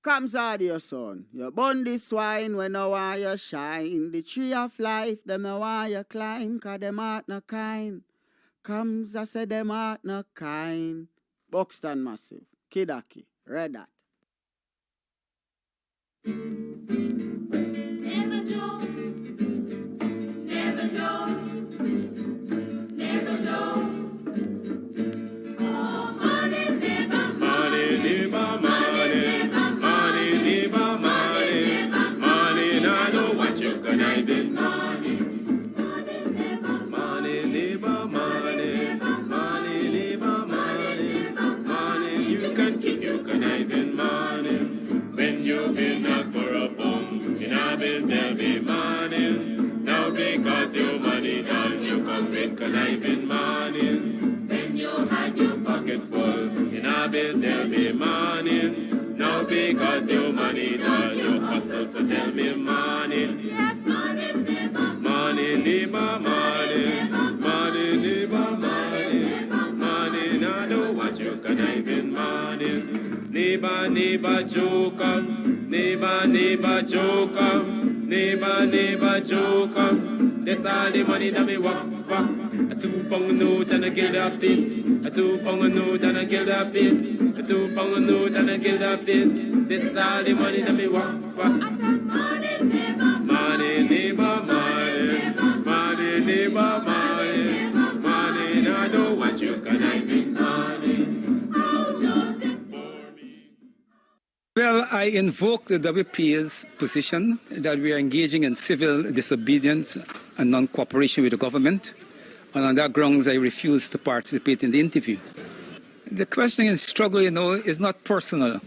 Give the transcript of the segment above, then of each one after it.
Kams audio son. You burn the swine when no want you shine. The tree of life, them no want you climb, cause them heart no kind. Kams, I say them heart no kind. BUXTON massive. Kidaki. Read that. Never joke, never joke, never joke. Oh, money never, money never, money never, money. I know what you can even money. Money never, money never, money. You can keep your conniving money. When you've been knocked for a bum, you know been tell me money. Now because your money done, you come with conniving money. When you had your pocket full, you know been tell me money. Now because your money done, you hustle for tell me money. Yes, money never, money never, money never, money. Now know what you conniving money. Neighbor joker, neighbor joker, neighbor joker. That's all the money that me walk for. A 2 pound note and a gild a piece. A 2 pound note and a gild a piece. A 2 pound note and a gild a piece. This is all the money that me walk for. I said money never, money never, money never, money. Now I don't want you can I be money. Well, I invoke the WPA's position that we are engaging in civil disobedience and non-cooperation with the government, and on that grounds I refuse to participate in the interview. The question in struggle, is not personal.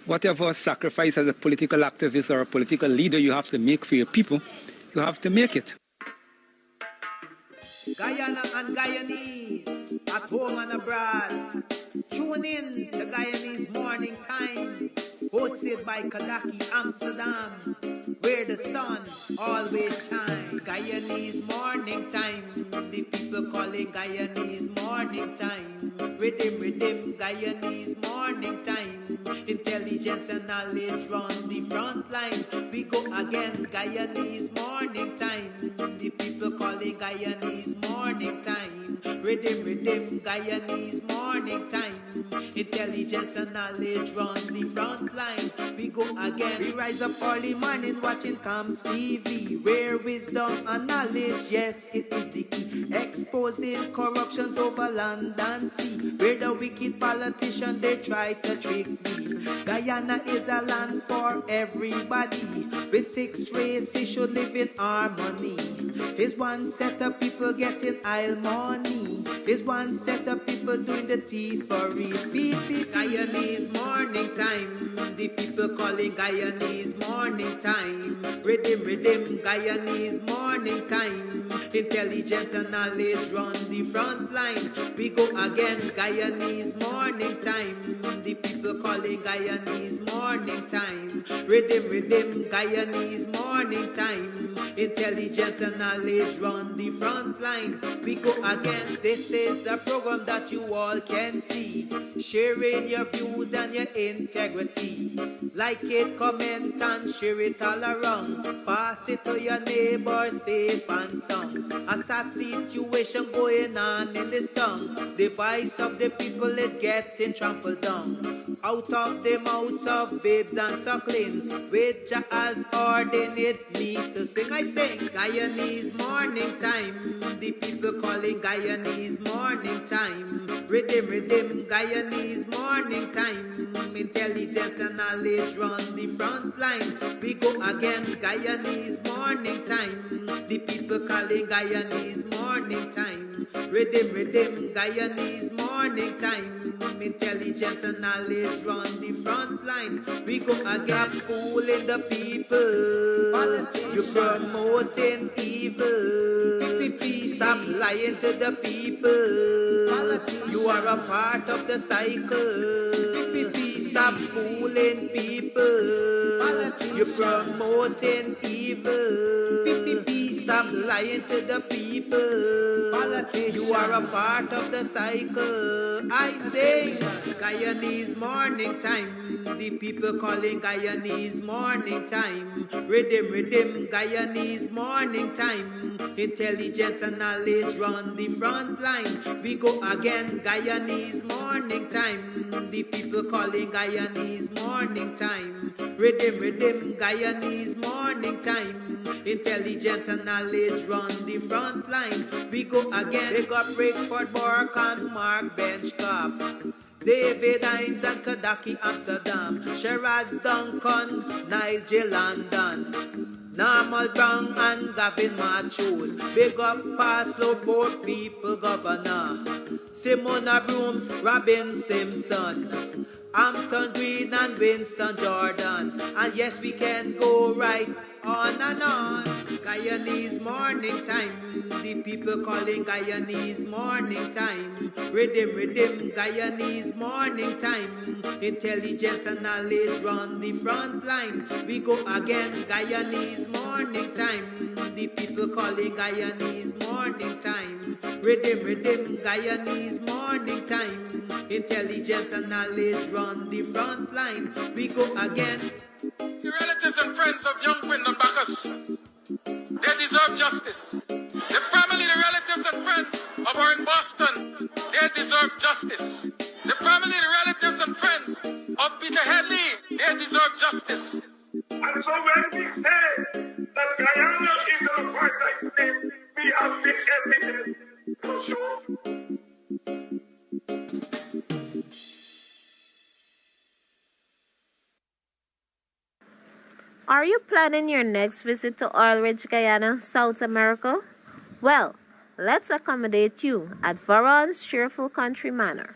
Whatever sacrifice as a political activist or a political leader you have to make for your people, you have to make it. Guyana and Guyanese, at home and abroad. Tune in to Guyanese Morning Time, hosted by Kadaki Amsterdam, where the sun always shines. Guyanese Morning Time, the people calling Guyanese Morning Time. Rhythm, Guyanese Morning Time. Intelligence and knowledge run the front line. We go again, Guyanese Morning Time. The people calling Guyanese Morning Time. Rhythm, Guyanese Morning Time. Intelligence and knowledge run the front line. We go again. We rise up early morning watching Kams TV, where wisdom and knowledge, yes, it is the key. Exposing corruptions over land and sea, where the wicked politicians they try to trick me. Guyana is a land for everybody. With 6 races should live in harmony. Is one set of people getting aisle money. Is one set of people doing the thievery. Guyanese Morning Time. The people calling Guyanese Morning Time. Rhythm, Guyanese Morning Time. Intelligence and knowledge run the front line. We go again, Guyanese Morning Time. The people calling Guyanese Morning Time. Rhythm, Guyanese Morning Time. Intelligence and knowledge run the front line. We go again. This is a program that you all can see. Sharing your views and your integrity. Like it, comment and share it all around. Pass it to your neighbor, safe and sound. A sad situation going on in this town. The voice of the people is getting trampled down. Out of the mouths of babes and sucklings, which has ordained me to sing. I sing Guyanese Morning Time. The people calling Guyanese Morning Time. Rhythm, Guyanese Morning Time. Intelligence and knowledge run the front line. We go again, Guyanese Morning Time. The people calling Guyanese Morning Time. Rhythm, Guyanese Morning Time. Intelligence and knowledge run the front line. We go again, fooling the people. You promoting evil. Stop lying to the people. You are a part of the cycle. Stop fooling people. You're promoting evil. Stop lying to the people. Politicians. You are a part of the cycle. I say, Guyanese morning time. The people calling Guyanese morning time. Rhythm, Guyanese morning time. Intelligence and knowledge run the front line. We go again, Guyanese morning time. The people calling Guyanese morning time. Rhythm, Guyanese morning time. Intelligence and knowledge run the front line. We go again. They got Breakford, Bork and Mark Benchcop. David Hines and Kadaki Amsterdam. Sherrod Duncan, Nigel London. Normal Brown and Gavin Matthews. Big up Paslow Port People Governor. Simona Brooms, Robin Simpson. Hampton Green and Winston Jordan. And yes, we can go right on and on. Guyanese morning time. The people calling Guyanese morning time. Rhythm, Guyanese morning time. Intelligence and knowledge run the front line. We go again, Guyanese morning time. The people calling Guyanese morning time. Rhythm, Guyanese morning time. Intelligence and knowledge run the front line. We go again. The relatives and friends of young Wyndham Bacchus, they deserve justice. The family, the relatives and friends of our in Boston, they deserve justice. The family, the relatives and friends of Peter Headley, they deserve justice. And so when we say that Guyana is an apartheid state, we have the evidence to show. Are you planning your next visit to Oil-Rich Guyana, South America? Well, let's accommodate you at Varon's Cheerful Country Manor.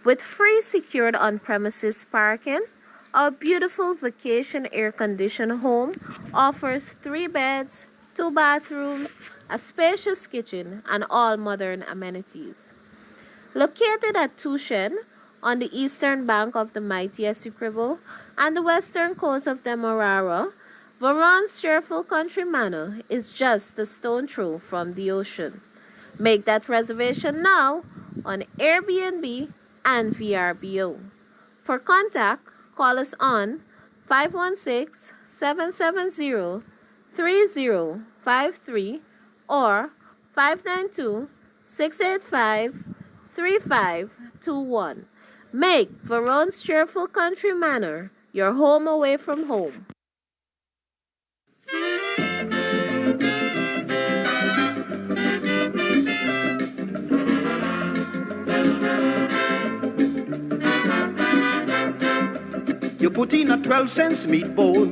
With free secured on-premises parking, our beautiful vacation air-conditioned home offers 3 beds, 2 bathrooms, a spacious kitchen, and all modern amenities. Located at Tushen, on the eastern bank of the mighty Essequibo and the western coast of Demerara, Varon's Cheerful Country Manor is just a stone throw from the ocean. Make that reservation now on Airbnb and VRBO. For contact, call us on 516-770-3053 or 592-685-3521. Make Varon's Cheerful Country Manor your home away from home. You put in a 12-cent meatball,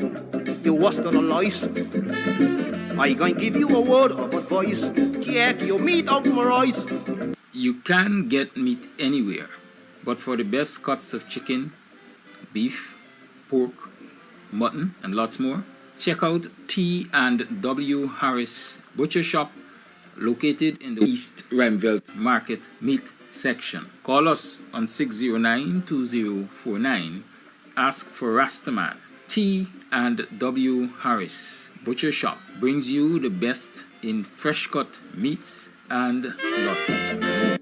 you was gonna lice. I gonna give you a word of advice, check your meat out my eyes. You can get meat anywhere, but for the best cuts of chicken, beef, pork, mutton, and lots more, check out T&W Harris Butcher Shop, located in the East Remvelt Market Meat section. Call us on 609-2049. Ask for Rastaman. T&W Harris Butcher Shop brings you the best in fresh cut meats and lots more.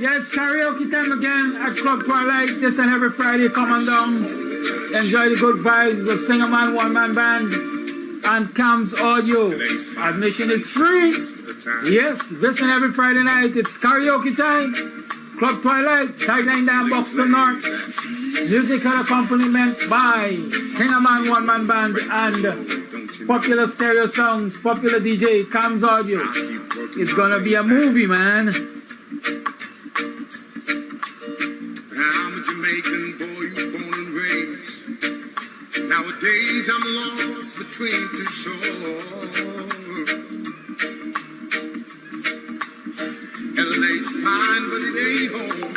Yes, karaoke time again at Club Twilight. This and every Friday, come on down. Enjoy the good vibes of Singer Man, One Man Band, and Kams Audio. Admission is free. Yes, this and every Friday night, it's karaoke time. Club Twilight, Sideline down Buxton North. Musical accompaniment by Singer Man, One Man Band, and popular stereo songs, popular DJ, Kams Audio. It's gonna be a movie, man. I'm a Jamaican boy who's born and raised. Nowadays I'm lost between two shores. LA's fine, but it ain't home.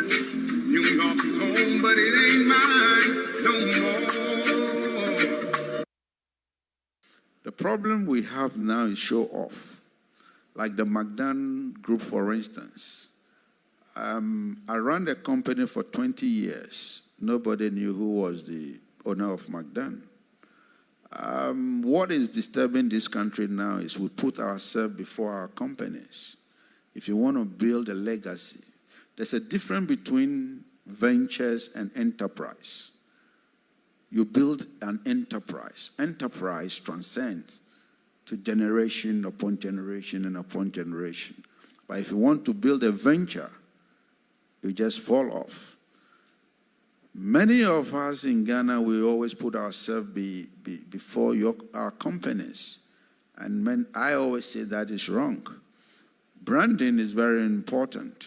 New York's home, but it ain't mine no more. The problem we have now is show off. Like the McDonald Group, for instance. I ran the company for 20 years. Nobody knew who was the owner of McDonald. What is disturbing this country now is we put ourselves before our companies. If you want to build a legacy, there's a difference between ventures and enterprise. You build an enterprise. Enterprise transcends to generation upon generation and upon generation. But if you want to build a venture, you just fall off. Many of us in Ghana, we always put ourselves before our companies. And I always say that is wrong. Branding is very important.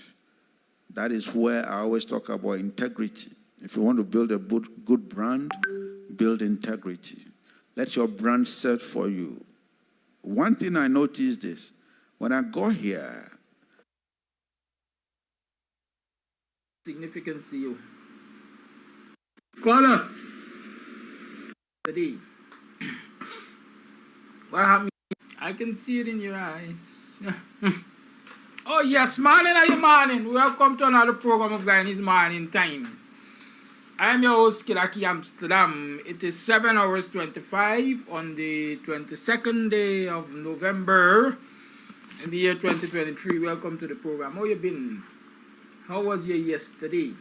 That is where I always talk about integrity. If you want to build a good brand, build integrity. Let your brand set for you. One thing I noticed is, when I go here, Significant CEO. Caller. Today. What happened? I can see it in your eyes. Oh yes, morning are you morning? Welcome to another program of Guyanese Morning Time. I am your host, Kidaki Amsterdam. It is 7 hours 25 on the 22nd day of November in the year 2023. Welcome to the program. How you been? How was your yesterday?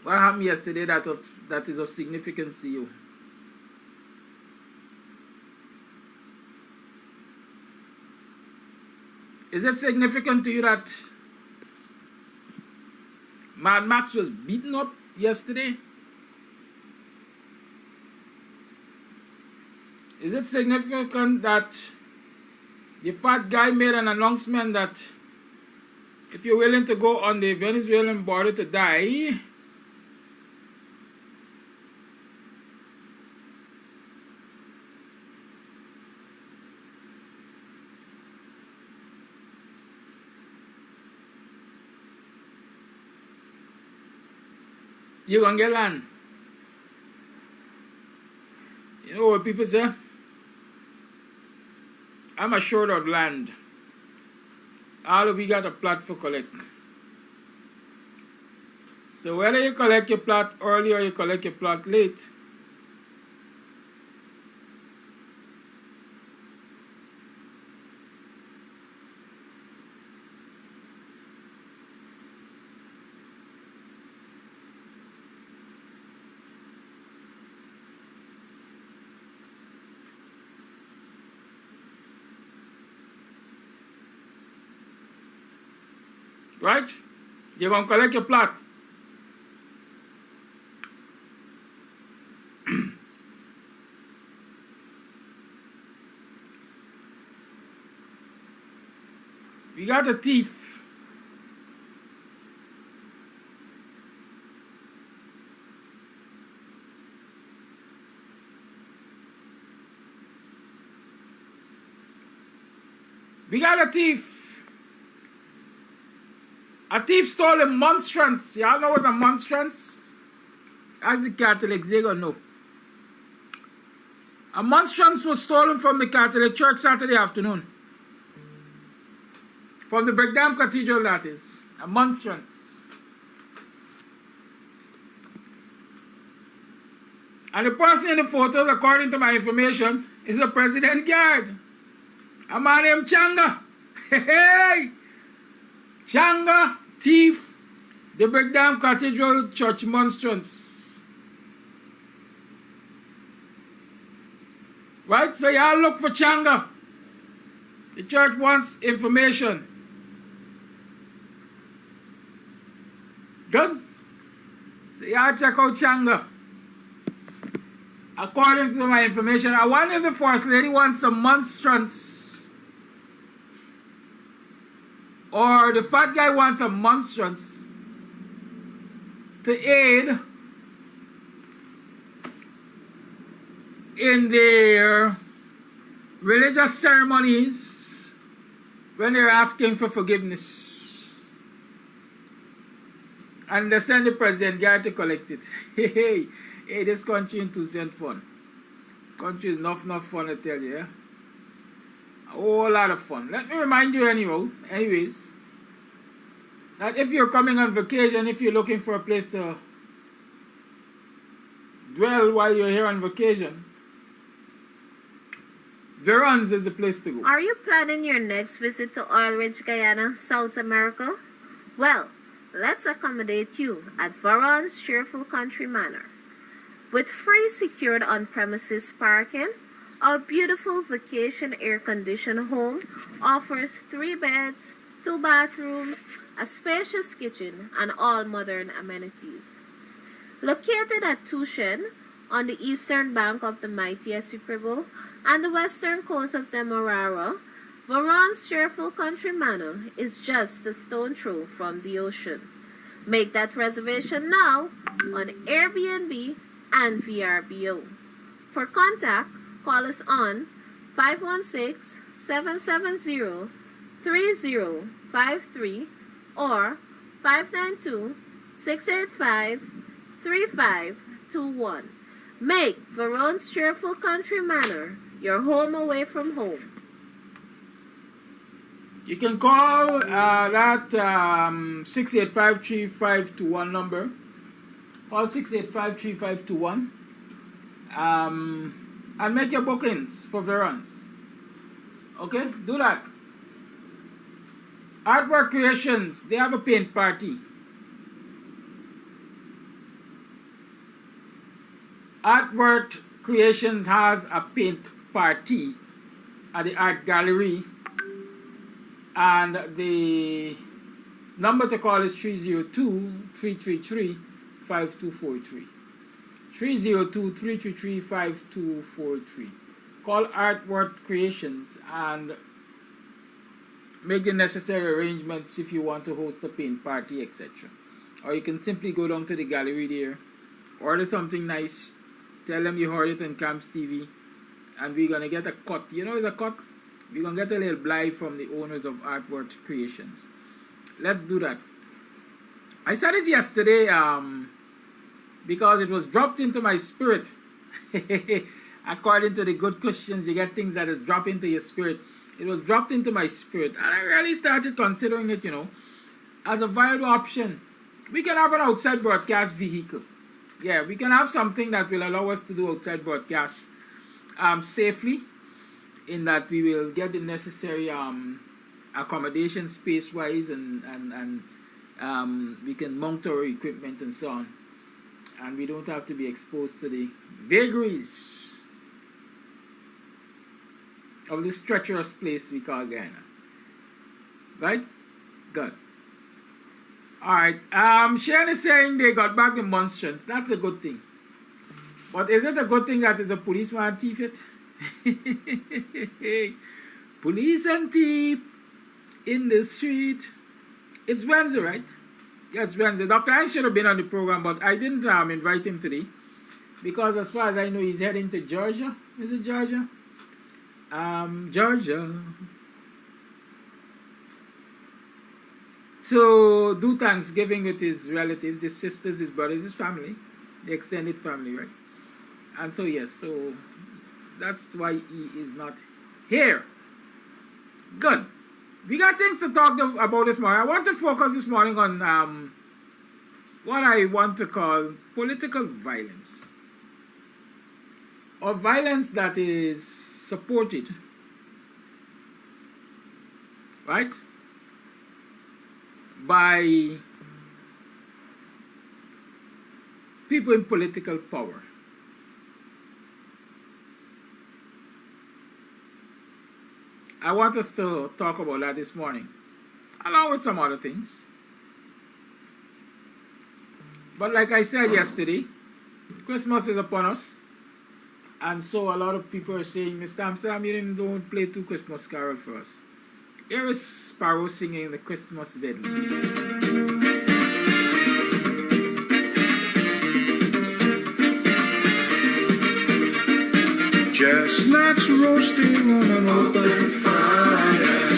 What happened yesterday that is of significance to you? Is it significant to you that Mad Max was beaten up yesterday? Is it significant that the fat guy made an announcement that if you're willing to go on the Venezuelan border to die, you're gonna get land? You know what people say? I'm assured of land. All of we got a plot for collect. So whether you collect your plot early or you collect your plot late, right? You're going to collect your plot. We got a thief. We got a thief. A thief stole a monstrance. Y'all know what's a monstrance? As the Catholics, they gonna know. A monstrance was stolen from the Catholic Church Saturday afternoon. From the Brigham Cathedral, that is. A monstrance. And the person in the photos, according to my information, is a president guard. A man named Changa. Hey! Changa, thief, they break down Cathedral Church monstrance. Right? So y'all look for Changa. The church wants information. Good? So y'all check out Changa. According to my information, I wonder if the First Lady wants a monstrance. Or the fat guy wants a monstrance to aid in their religious ceremonies when they're asking for forgiveness. And they send the president guy to collect it. Hey, this country ain't 2 cent fun. This country is enough fun, I tell you. Yeah? A whole lot of fun. Let me remind you anyways, that if you're coming on vacation, if you're looking for a place to dwell while you're here on vacation, Verons is the place to go. Are you planning your next visit to Oil Ridge, Guyana, South America? Well, let's accommodate you at Verons Cheerful Country Manor. With free secured on-premises parking, our beautiful vacation air-conditioned home offers 3 beds, 2 bathrooms, a spacious kitchen, and all modern amenities. Located at Tushen, on the eastern bank of the mighty Essequibo and the western coast of Demerara, Verons Cheerful Country Manor is just a stone throw from the ocean. Make that reservation now on Airbnb and VRBO. For contact, call us on 516-770-3053 or 592-685-3521. Make Verons Cheerful Country Manor your home away from home. You can call that 685-3521 number. Call 685-3521 and make your bookings for Verons. Okay, do that. Artwork Creations, they have a paint party. Artwork Creations has a paint party at the Art Gallery, and the number to call is 302-333-5243. 302-333-5243. Call Artwork Creations and make the necessary arrangements if you want to host a paint party, etc. Or you can simply go down to the gallery there, order something nice, tell them you heard it on Kams TV, and we're gonna get a cut. You know, it's a cut. We're gonna get a little blight from the owners of Artwork Creations. Let's do that. I said it yesterday because it was dropped into my spirit. According to the good Christians, you get things that is dropped into your spirit. It was dropped into my spirit, and I really started considering it, you know, as a viable option. We can have an outside broadcast vehicle. Yeah, we can have something that will allow us to do outside broadcast safely, in that we will get the necessary accommodation space-wise, and we can mount our equipment and so on. And we don't have to be exposed to the vagaries of this treacherous place we call Guyana. Right? Good. Alright. Shane is saying they got back the monstrance. That's a good thing. But is it a good thing that is a policeman thief it? Police and thief in the street. It's Wednesday, right? Yeah, it's Wednesday. Dr. I should have been on the program, but I didn't invite him today, because as far as I know, he's heading to Georgia. Is it Georgia? Georgia. So do Thanksgiving with his relatives, his sisters, his brothers, his family, the extended family, right? And so yes, so that's why he is not here. Good. We got things to talk about this morning. I want to focus this morning on what I want to call political violence, or violence that is supported, right, by people in political power. I want us to talk about that this morning, along with some other things. But like I said yesterday, Christmas is upon us. And so a lot of people are saying, Mr. Amsterdam, you don't play two Christmas carols for us. Here is Sparrow singing the Christmas medley. Chestnuts roasting on an open fire,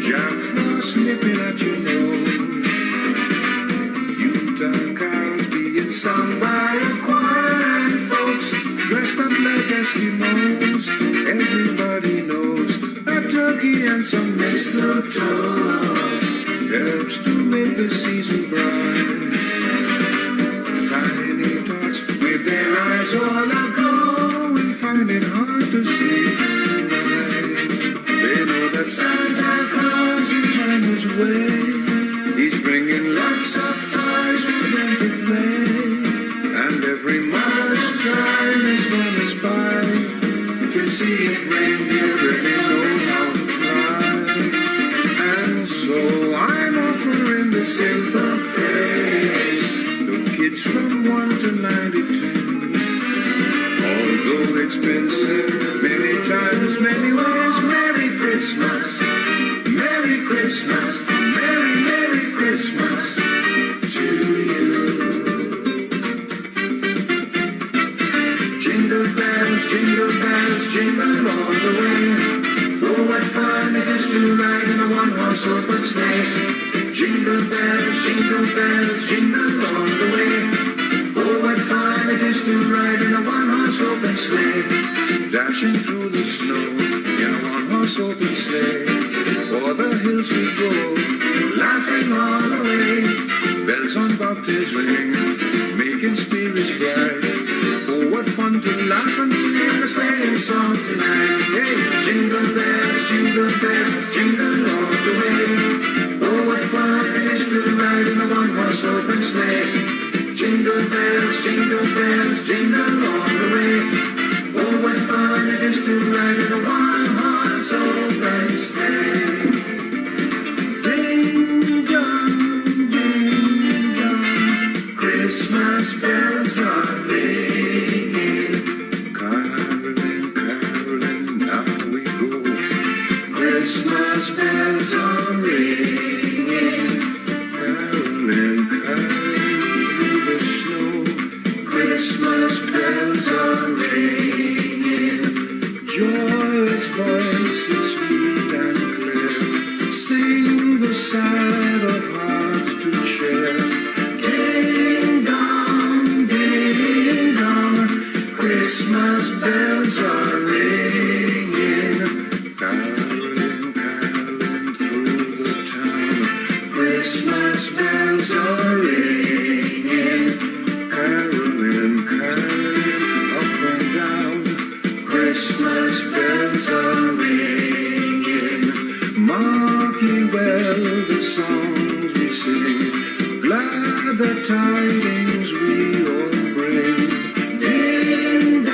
Jack Frost nipping at your nose, Yuletide carols being sung by a choir and folks dressed up like Eskimos. Everybody knows a turkey and some mistletoe helps to make the season bright. Tiny tots with their eyes all aglow will find it hard to sleep tonight. They know that Santa Claus is on his way. He's bringing lots of toys for them to play, and every mother's child is gonna spy to see if reindeer really know how to fly. And so I'm offering the simple phrase to kids from 1 to 92. Although expensive, many times, many ways, Merry Christmas, Merry Christmas, Merry, Merry Christmas to you. Jingle bells, jingle all the way. Oh, what fun it is to ride in a one-horse open sleigh. Jingle bells, jingle all the way. Oh, what fun it is to ride in a one-horse open sleigh. Dashing through the snow in a one-horse open sleigh. O'er the hills we go, laughing all the way. Bells on bobtails ring, making spirits bright. Oh, what fun to laugh and sing a sleighing song tonight. Hey, jingle bells, jingle all the way. Oh, what fun it is to ride in a one-horse open sleigh. Jingle bells, jingle all the way. Oh, what fun it is to ride in a one-horse open sleigh. Ding dong, Christmas bells are ringing. Caroling, caroling, now we go. Christmas bells are ringing. Caroling, caroling, Christmas bells are ringing. Joyous voices sweet and clear sing the sad of hearts to cheer. Ding dong, Christmas bells are ringing. Caroling, caroling through the town. Christmas bells are ringing. Caroling, caroling up and down. Christmas bells are ringing. Marking well the songs we sing, glad the tidings we all bring. Ding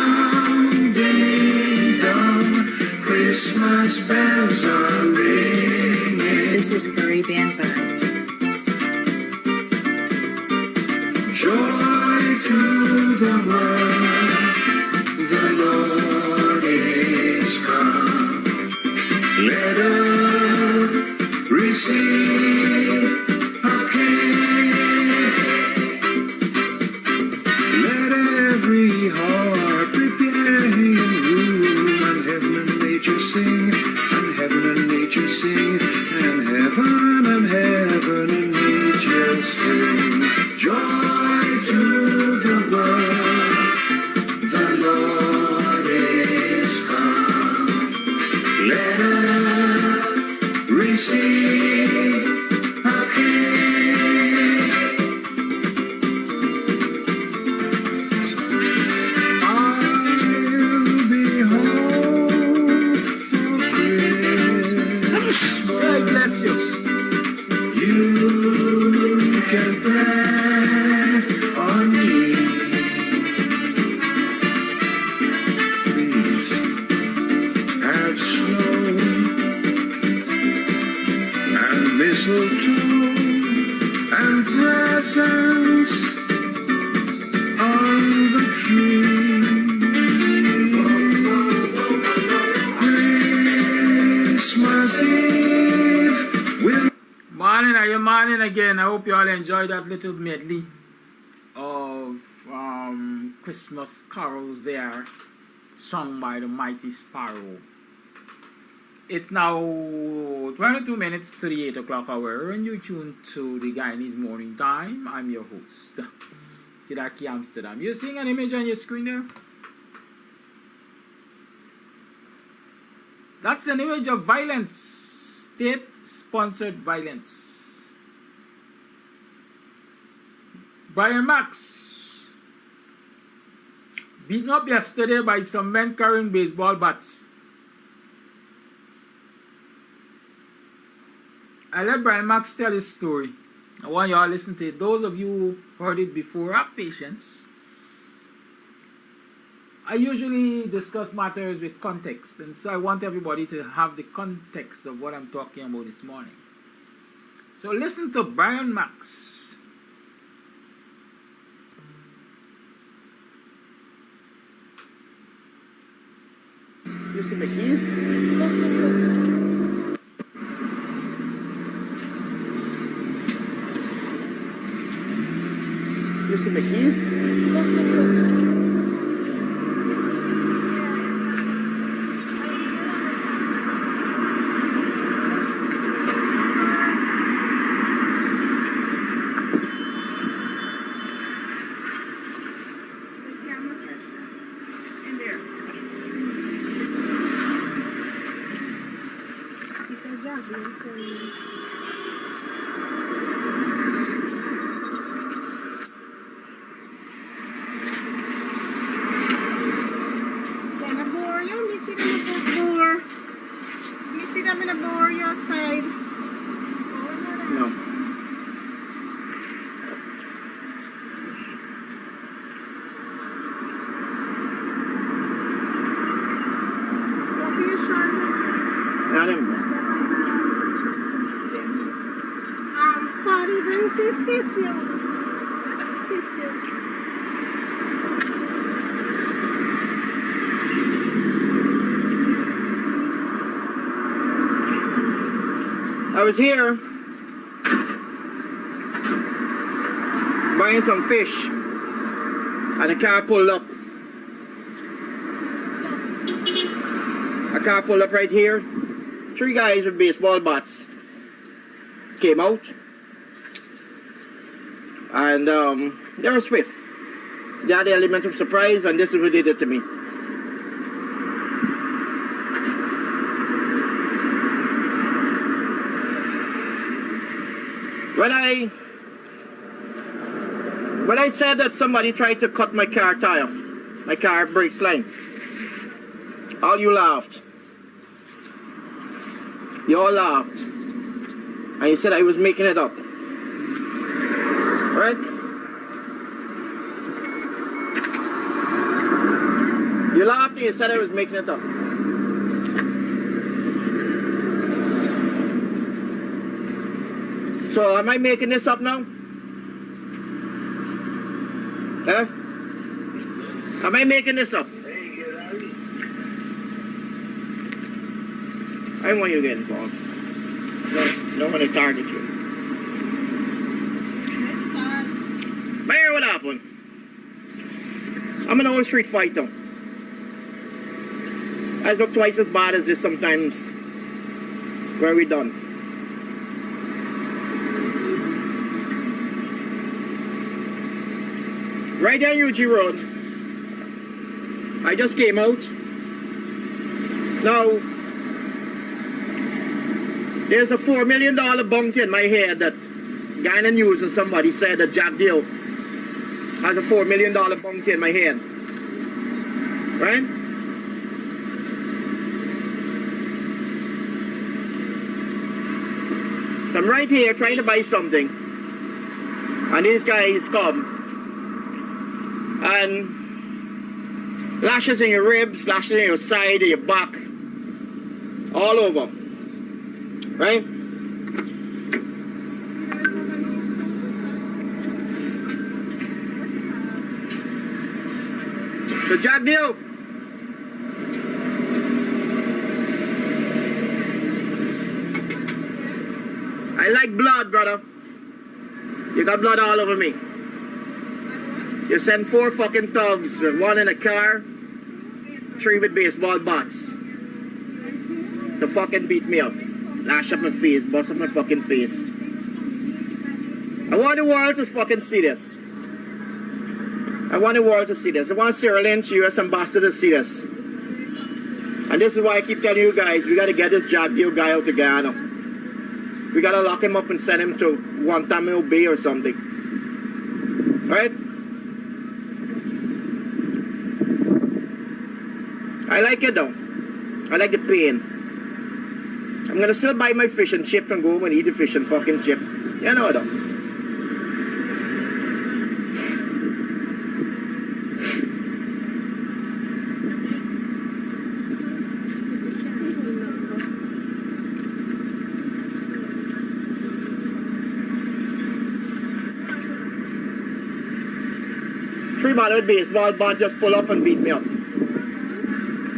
dong, Christmas bells are ringing. This is Caribbean Vibes. Joy to the world, the Lord is come. Let us receive a King. Let every heart prepare in room, and heaven and nature sing, and heaven and nature sing, and heaven and nature sing. Joy to the world, the Lord is come. Let us receive a King. I'll be home for Christmas. God bless you. You you can pray on me. Please have snow and mistletoe and presents on the tree. Christmas Eve will. Morning, are you morning again? I hope you all enjoyed that little medley of Christmas carols there, sung by the Mighty Sparrow. It's now 22 minutes to the 8 o'clock hour, and you tune to the Guyanese Morning Time. I'm your host, Kams Tv. You seeing an image on your screen there? That's an image of violence, state-sponsored violence. Brian Max, beaten up yesterday by some men carrying baseball bats. I let Brian Max tell his story. I want you all to listen to it. Those of you who heard it before, have patience. I usually discuss matters with context, and so I want everybody to have the context of what I'm talking about this morning. So listen to Brian Max. You see my keys? You see my keys? I was here buying some fish and a car pulled up. A car pulled up right here. 3 guys with baseball bats came out and they were swift. They had the element of surprise, and this is what they did to me. When I said that somebody tried to cut my car tire, my car brakes line, all you laughed. You all laughed. And you said I was making it up. Right? You laughed and you said I was making it up. So am I making this up now? Huh? Am I making this up? I want you to get involved. No, don't want to target you. But here what happened? I'm an old street fighter. I look twice as bad as this sometimes. Where we done? Right down UG Road. I just came out. Now, there's a $4 million bounty in my head that guy in the news and somebody said that Jack Deal has a $4 million bounty in my head. Right? So I'm right here trying to buy something. And these guys come. And lashes in your ribs, lashes in your side, in your back. All over. Right? So Jack Deal. I like blood, brother. You got blood all over me. You send 4 fucking thugs with 1 in a car, 3 with baseball bats to fucking beat me up. Lash up my face, bust up my fucking face. I want the world to fucking see this. I want the world to see this. I want Sarah Lynch, U.S. Ambassador, to see this. And this is why I keep telling you guys, we got to get this Jack Deal guy out of Guyana. We got to lock him up and send him to Guantanamo Bay or something. Right? I like it though. I like the pain. I'm going to still buy my fish and chip and go home and eat the fish and fucking chip. You know though. Three ball with baseball bat just pull up and beat me up.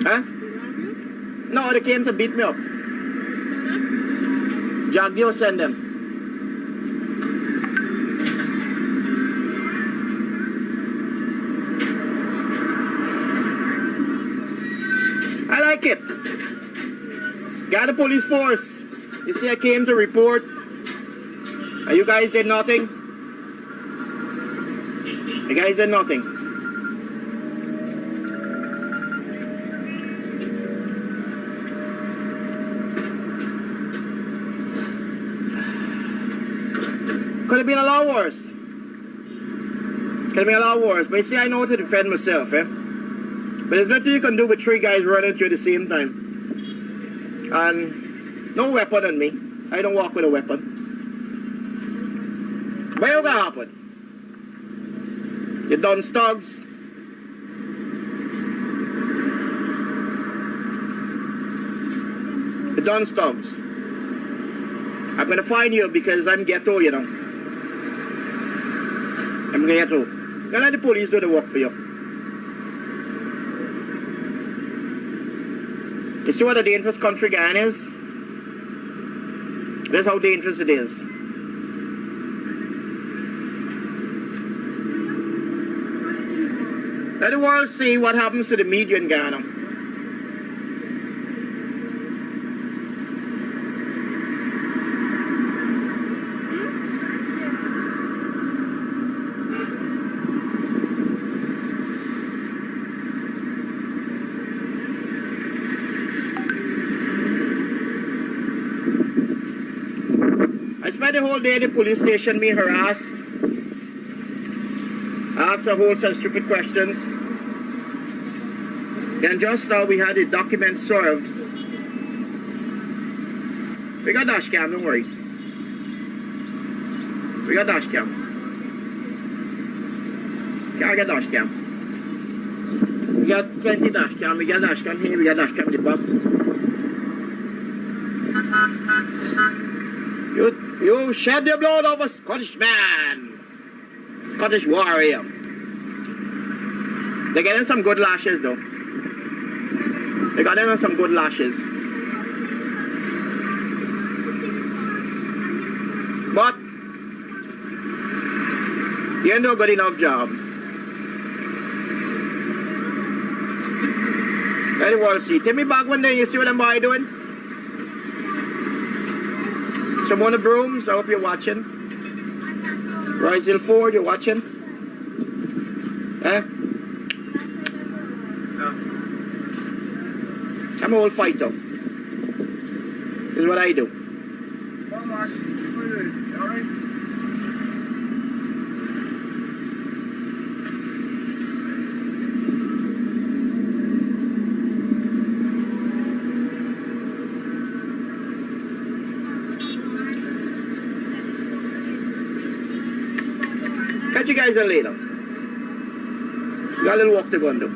Huh? No, they came to beat me up. Jack Deal send them. I like it. Got the police force. You see, I came to report. And you guys did nothing. You guys did nothing. Could have been a lot worse. Could have been a lot worse. But you see, I know how to defend myself, eh? But there's nothing you can do with 3 guys running through at the same time. And no weapon on me. I don't walk with a weapon. What you gonna happen? You done stugs. You done stugs. I'm gonna find you because I'm ghetto, you know. I'm ghetto. Gonna let the police do the work for you. You see what a dangerous country Guyana is? That's how dangerous it is. Let the world see what happens to the media in Guyana. I spent the whole day at the police station being harassed. I asked a whole set of stupid questions. Then just now we had the documents served. We got dash cam, don't worry. We got dash cam. Can't get dash cam. We got plenty dash cam. We got dash cam here, we got dash cam in the back. You shed your blood of a Scottish man. Scottish warrior. They're getting some good lashes though. They got them some good lashes. But you ain't do a good enough job. Let the world see. Take me back one day, you see what them boy doing? Some on the brooms, I hope you're watching. Royce Hill Ford, you're watching? Eh? I'm an old fighter. This is what I do. Catch you guys later. Got a little walk to go and do.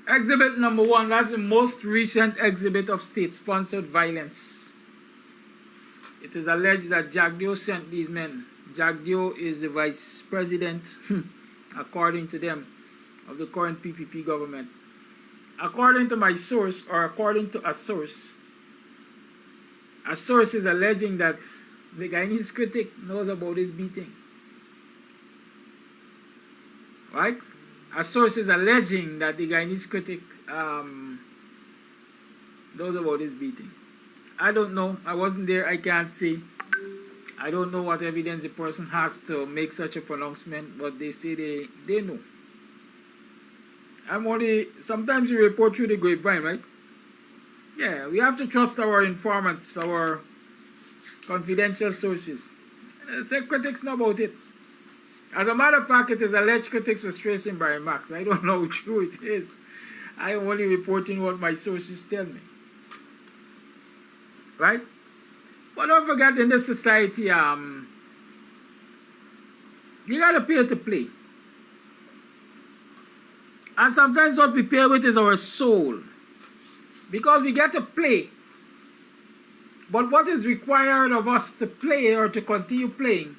Exhibit number 1, that's the most recent exhibit of state-sponsored violence. It is alleged that Jagdeo sent these men. Jagdeo is the vice president, according to them, of the current PPP government. According to my source, or according to a source is alleging that the Guyanese critic knows about this beating. Right? A source is alleging that the Guyanese critic knows about this beating. I don't know. I wasn't there. I can't say. I don't know what evidence the person has to make such a pronouncement, but they say they know. Sometimes you report through the grapevine, right? Yeah, we have to trust our informants, our confidential sources. Say critics know about it. As a matter of fact, it is alleged critics was tracing Barry Max. I don't know how true it is. I am only reporting what my sources tell me. Right? But don't forget, in this society, you gotta pay to play. And sometimes what we pay with is our soul. Because we get to play. But what is required of us to play or to continue playing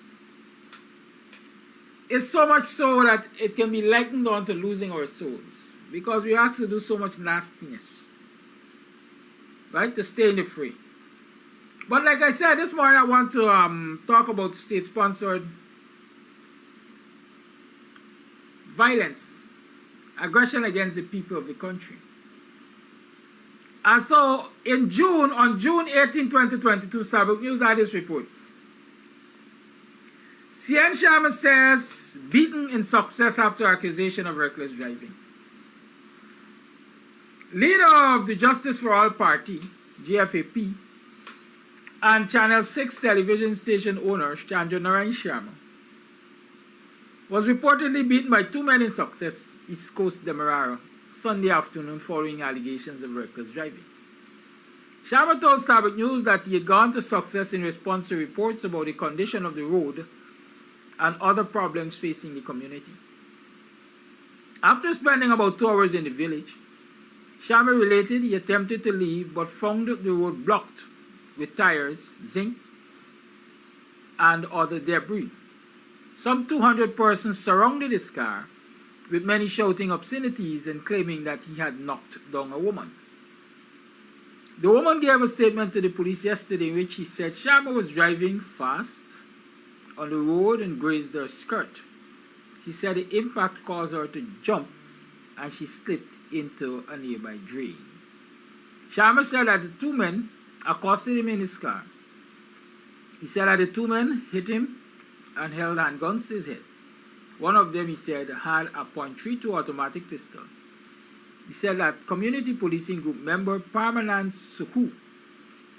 is so much so that it can be likened on to losing our souls. Because we have to do so much nastiness. Right? To stay in the fray. But like I said, this morning I want to talk about state-sponsored violence, aggression against the people of the country. And so, on June 18, 2022, Starbuck News had this report. CN Sharma says, beaten in success after accusation of reckless driving. Leader of the Justice for All Party, GFAP, and Channel 6 television station owner, Chandra Narayan Sharma, was reportedly beaten by 2 men in Success, East Coast, Demerara, Sunday afternoon following allegations of reckless driving. Sharma told Starbuck News that he had gone to Success in response to reports about the condition of the road and other problems facing the community. After spending about 2 hours in the village, Sharma related he attempted to leave but found the road blocked with tires, zinc, and other debris. Some 200 persons surrounded his car, with many shouting obscenities and claiming that he had knocked down a woman. The woman gave a statement to the police yesterday in which he said Sharma was driving fast on the road and grazed her skirt. He said the impact caused her to jump and she slipped into a nearby drain. Sharma said that the 2 men accosted him in his car. He said that the 2 men hit him and held handguns to his head. One of them, he said, had a .32 automatic pistol. He said that community policing group member Parmanand Sukhu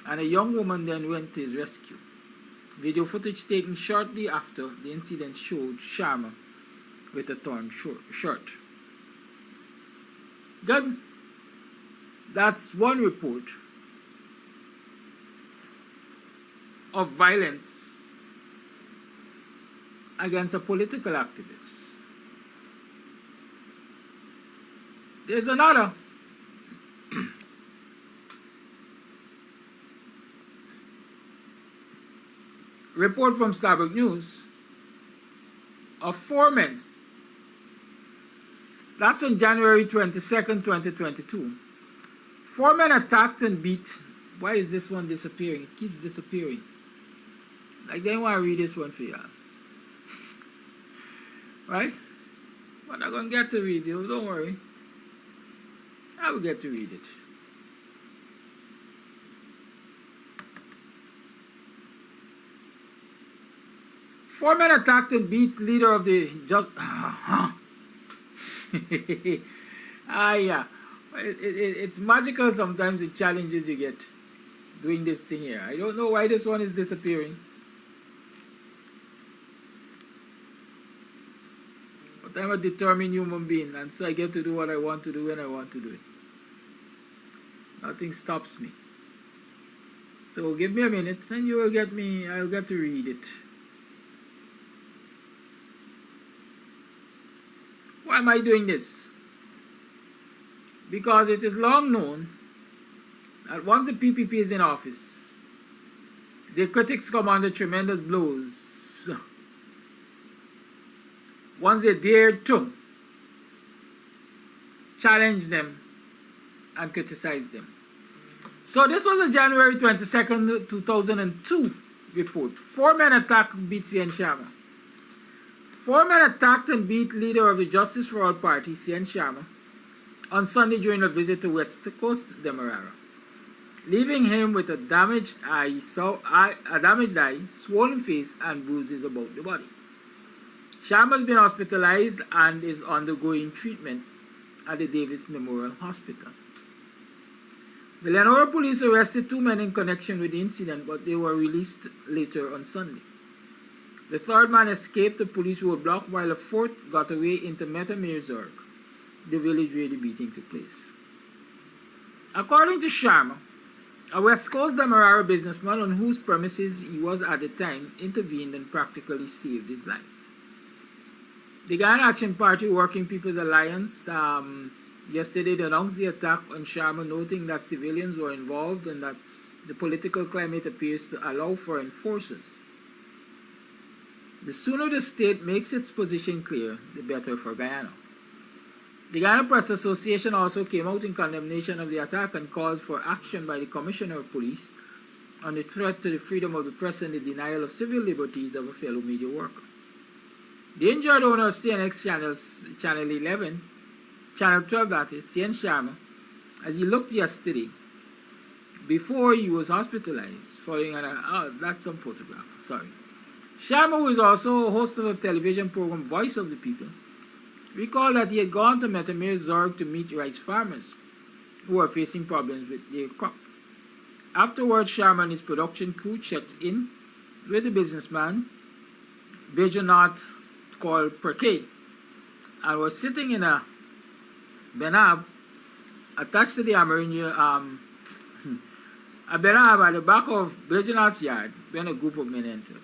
and a young woman then went to his rescue. Video footage taken shortly after the incident showed Sharma with a torn shirt. Good. That's one report of violence against a political activist. There's another. Report from Starbuck News of 4 men. That's on January 22nd, 2022. 4 men attacked and beat. Why is this one disappearing? It keeps disappearing. Like, they want to read this one for y'all. Right? But I'm going to get to read it. Don't worry. I will get to read it. Four men attacked and beat leader of the yeah. It's magical sometimes, the challenges you get doing this thing here. I don't know why this one is disappearing. But I'm a determined human being, and so I get to do what I want to do when I want to do it. Nothing stops me. So give me a minute and you will get me, I'll get to read it. Why am I doing this? Because it is long known that once the PPP is in office, their critics come under tremendous blows. Once they dared to challenge them and criticize them. So this was a January 22nd, 2002 report. 4 men attacked and beat CN Sharma. 4 men attacked and beat leader of the Justice for All party, CN Sharma, on Sunday during a visit to West Coast Demerara, leaving him with a damaged eye, swollen face, and bruises about the body. Sharma has been hospitalized and is undergoing treatment at the Davis Memorial Hospital. The Lenora police arrested 2 men in connection with the incident, but they were released later on Sunday. The 3rd man escaped the police roadblock while a 4th got away into Metamirezorg, the village where the beating took place. According to Sharma, a West Coast Demerara businessman on whose premises he was at the time intervened and practically saved his life. The Guyana Action Party Working People's Alliance yesterday denounced the attack on Sharma, noting that civilians were involved and that the political climate appears to allow for enforcers. The sooner the state makes its position clear, the better for Guyana. The Guyana Press Association also came out in condemnation of the attack and called for action by the Commissioner of Police on the threat to the freedom of the press and the denial of civil liberties of a fellow media worker. The injured owner of CNX Channel 11, Channel 12 that is, CN Sharma, as he looked yesterday, before he was hospitalized, following that's some photograph, sorry. Sharma, who is also a host of a television program, Voice of the People, recalled that he had gone to Metamirezorg to meet rice farmers who were facing problems with their crop. Afterwards, Sharma and his production crew checked in with a businessman, Bejonat called Perkay, and was sitting in a benab attached to the Amerindia, a benab at the back of Bejonat's yard when a group of men entered.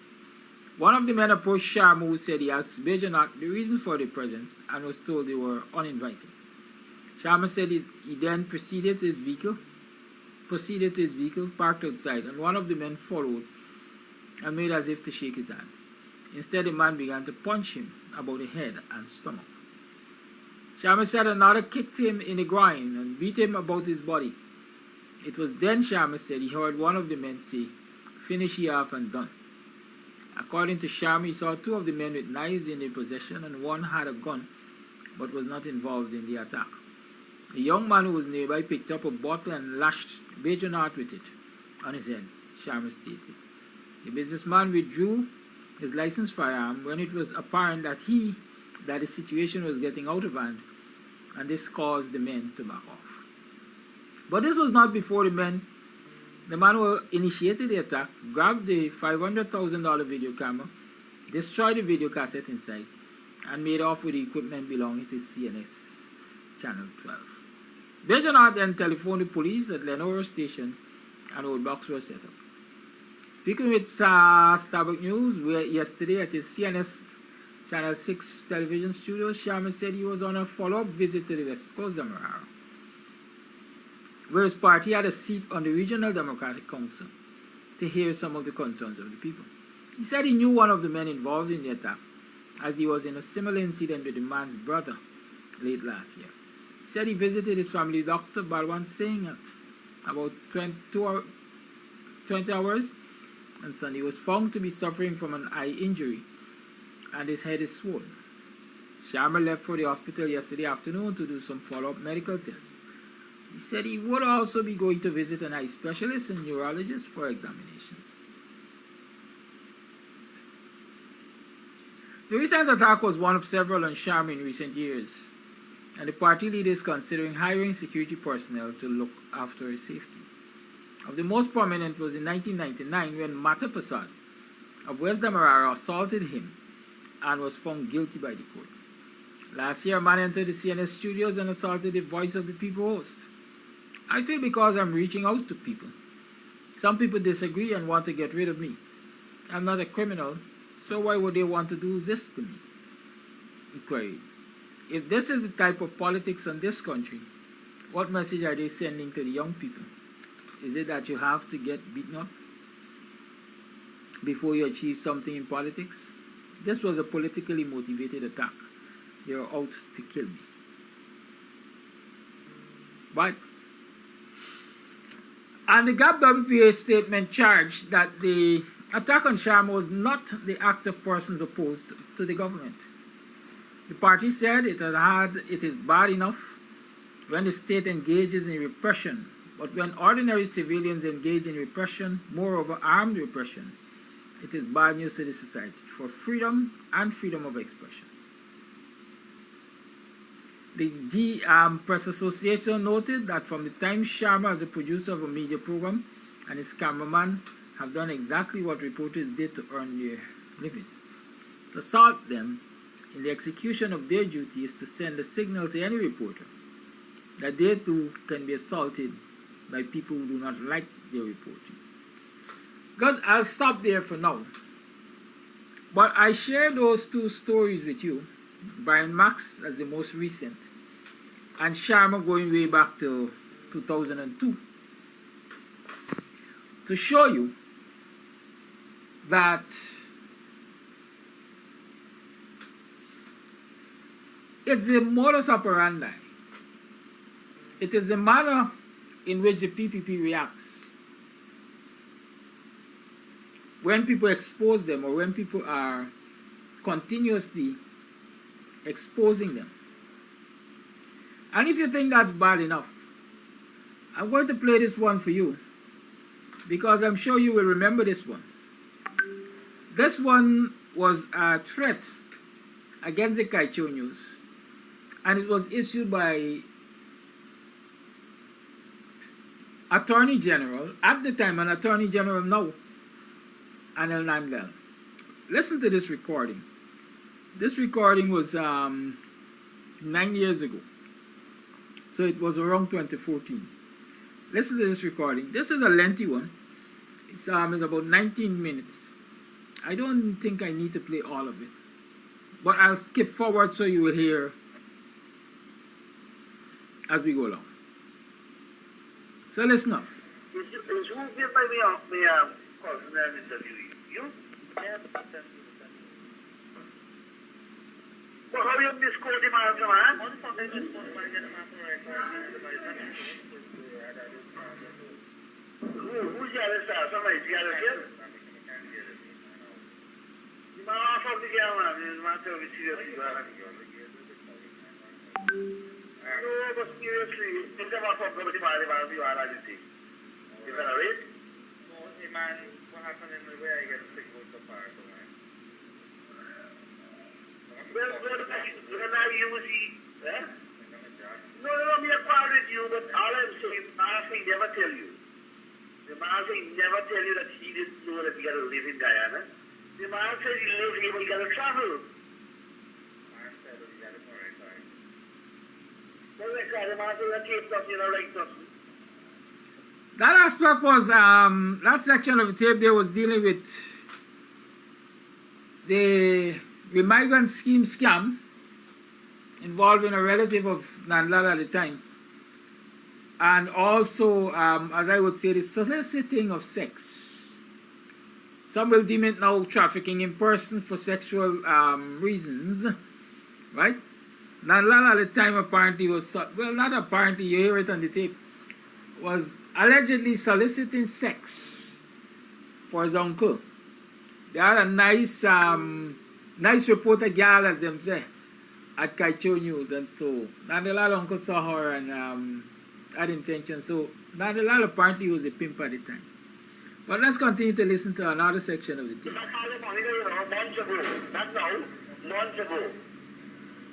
One of the men approached Sharma, who said he asked Bejonat the reason for their presence and was told they were uninvited. Sharma said he then proceeded to his vehicle, parked outside, and one of the men followed and made as if to shake his hand. Instead, the man began to punch him about the head and stomach. Sharma said another kicked him in the groin and beat him about his body. It was then, Sharma said, he heard one of the men say, "Finish ye off and done." According to Sharma, he saw 2 of the men with knives in their possession and one had a gun but was not involved in the attack. The young man who was nearby picked up a bottle and lashed Bejonat with it on his head, Sharma stated. The businessman withdrew his licensed firearm when it was apparent that the situation was getting out of hand, and this caused the men to back off. But this was not before the man who initiated the attack grabbed the $500,000 video camera, destroyed the video cassette inside, and made off with the equipment belonging to CNS Channel 12. Bejonat then telephoned the police at Lenora Station, and roadblocks were set up. Speaking with Starbuck News yesterday at his CNS Channel 6 television studios, Sharma said he was on a follow-up visit to the West Coast Demerara, where his party had a seat on the Regional Democratic Council to hear some of the concerns of the people. He said he knew one of the men involved in the attack, as he was in a similar incident with the man's brother late last year. He said he visited his family doctor, Balwant Singh, at about 20 hours, and Sunday he was found to be suffering from an eye injury, and his head is swollen. Sharma left for the hospital yesterday afternoon to do some follow-up medical tests. He said he would also be going to visit an eye specialist and neurologist for examinations. The recent attack was one of several on Sharma in recent years, and the party leader is considering hiring security personnel to look after his safety. Of the most prominent was in 1999 when Mata Prasad of West Demerara assaulted him and was found guilty by the court. Last year, a man entered the CNS studios and assaulted the Voice of the People host. I feel because I'm reaching out to people Some people disagree and want to get rid of me. I'm not a criminal, so why would they want to do this to me? He queried. If this is the type of politics in this country, what message are they sending to the young people? Is it that you have to get beaten up before you achieve something in politics? This was a politically motivated attack. They were out to kill me. But, and the GAP WPA statement charged that the attack on Sharma was not the act of persons opposed to the government. The party said it is bad enough when the state engages in repression, but when ordinary civilians engage in repression, moreover armed repression, it is bad news to the society for freedom and freedom of expression. The Press Association noted that from the time Sharma, as a producer of a media program, and his cameraman have done exactly what reporters did to earn their living. To assault them in the execution of their duty is to send a signal to any reporter that they too can be assaulted by people who do not like their reporting. God, I'll stop there for now. But I share those two stories with you, Brian Max as the most recent, and Sharma going way back to 2002, to show you that it's the modus operandi. It is the manner in which the PPP reacts when people expose them or when people are continuously exposing them. And if you think that's bad enough, I'm going to play this one for you because I'm sure you will remember this one. This one was a threat against the Kaicho News, and it was issued by Attorney General, at the time, and Attorney General now, Anil Nandel. Listen to this recording. This recording was 9 years ago. So it was around 2014. Listen to this recording. This is a lengthy one. It's about 19 minutes. I don't think I need to play all of it. But I'll skip forward so you will hear as we go along. So listen up. Well, how you misquote him out, man? Who's the other side? Somebody's the other side? You might off of the camera, you might tell me seriously, man. No, but seriously, you never off of the man, you are not see. Is that right? No, man, what happened in the way I get sick with the park, man. Well, you see, eh? No, me a part with you, but all I'm saying, Master never tell you. The Master never tell you that he didn't know that he got to live in Guyana. The Master said he lives here, but he got to travel. That aspect was, that section of the tape there was dealing with the migrant scheme scam involving a relative of Nandlala at the time, and also, as I would say, the soliciting of sex. Some will deem it now trafficking in person for sexual reasons, right? Nandlala at the time apparently was, well, not apparently, you hear it on the tape, was allegedly soliciting sex for his uncle. They had a nice reporter girl, as them say, at Kaicho News, and so Nandlala uncle saw her and had intention. So Nandlala apparently was a pimp at the time. But let's continue to listen to another section of the tape. Months ago, not now, months ago.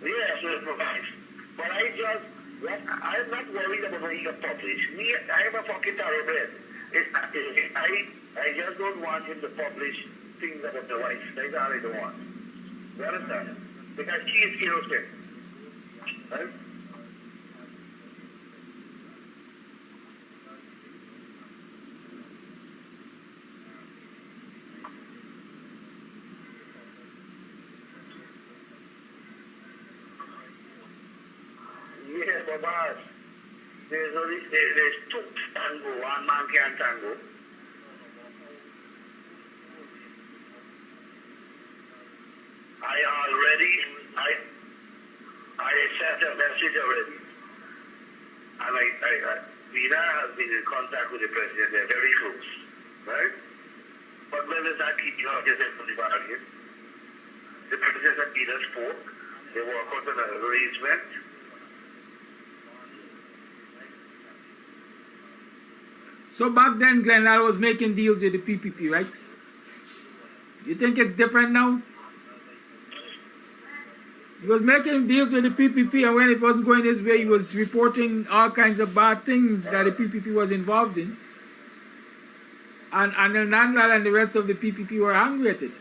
Yes, but I'm not worried about what he got published. Me, I'm a fucking thoroughbred. I just don't want him to publish things about the wife. That's all I don't want. You understand? Because she is innocent. Right? but boss, there's two tango, one man can't tango. I sent a message already. And Vina has been in contact with the president. They're very close, right? But let us not keep charges from the bargain. The president and Vina spoke. They work out on an arrangement. So back then, Glenn, I was making deals with the PPP, right? You think it's different now? He was making deals with the PPP, and when it wasn't going his way, he was reporting all kinds of bad things that the PPP was involved in. And Nandlal and the rest of the PPP were angry at it.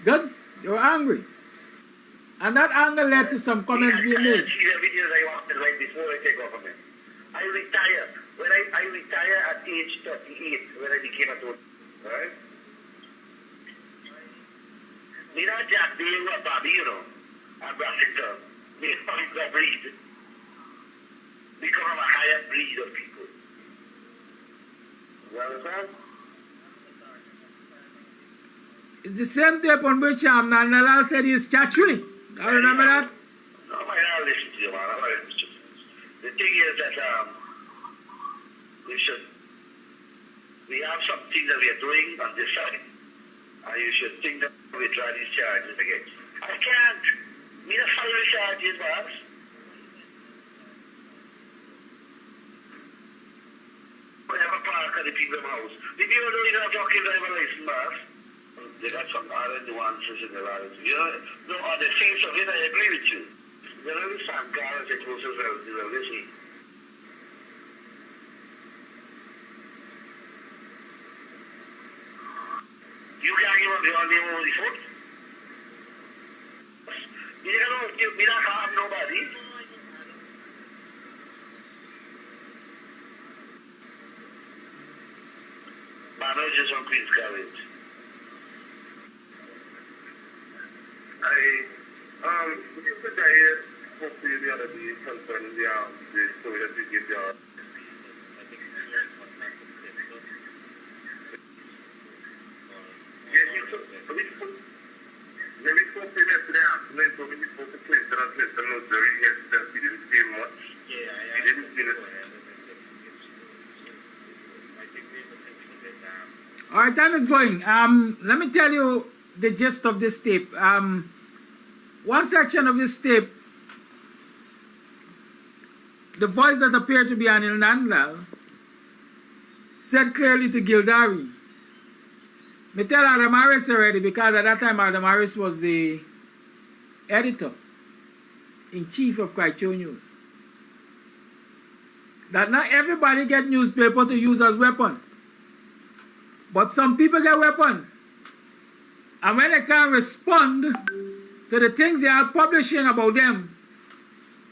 Good? They were angry. And that anger led to some comments being made. I achieved everything that I wanted right before I take government. I retired. When I retired at age 38, when I became a total, right? Me not Jack Dale or Bobby, you know, at Washington. Me find the breed. Become a higher breed of people. You understand? It's the same tape on which Nandlal said he's statutory. I remember that? No, I don't listen to you, man. I'm not listen to you. The thing is that we have something that we are doing on this side. And you should think that we try these charges again. I can't. Me not follow the charges, boss. Whatever park at the people's house. The people don't even have fucking driver license, boss. They got some other nuances in their lives. You know, on the face of it, I agree with you. There are some cars that close as well, you see. You can't even be on the only foot. You don't harm nobody. Managers on Queen's College. You said that here, hopefully the other day, concerning the story that you gave your... All right, time is going. Let me tell you the gist of this tape. One section of this tape, the voice that appeared to be Anil Nandlal said clearly to Gildari, me tell Adamaris already, because at that time Adamaris was the editor-in-chief of Kaicho News, that not everybody get newspaper to use as weapon. But some people get weapon. And when they can't respond to the things they are publishing about them,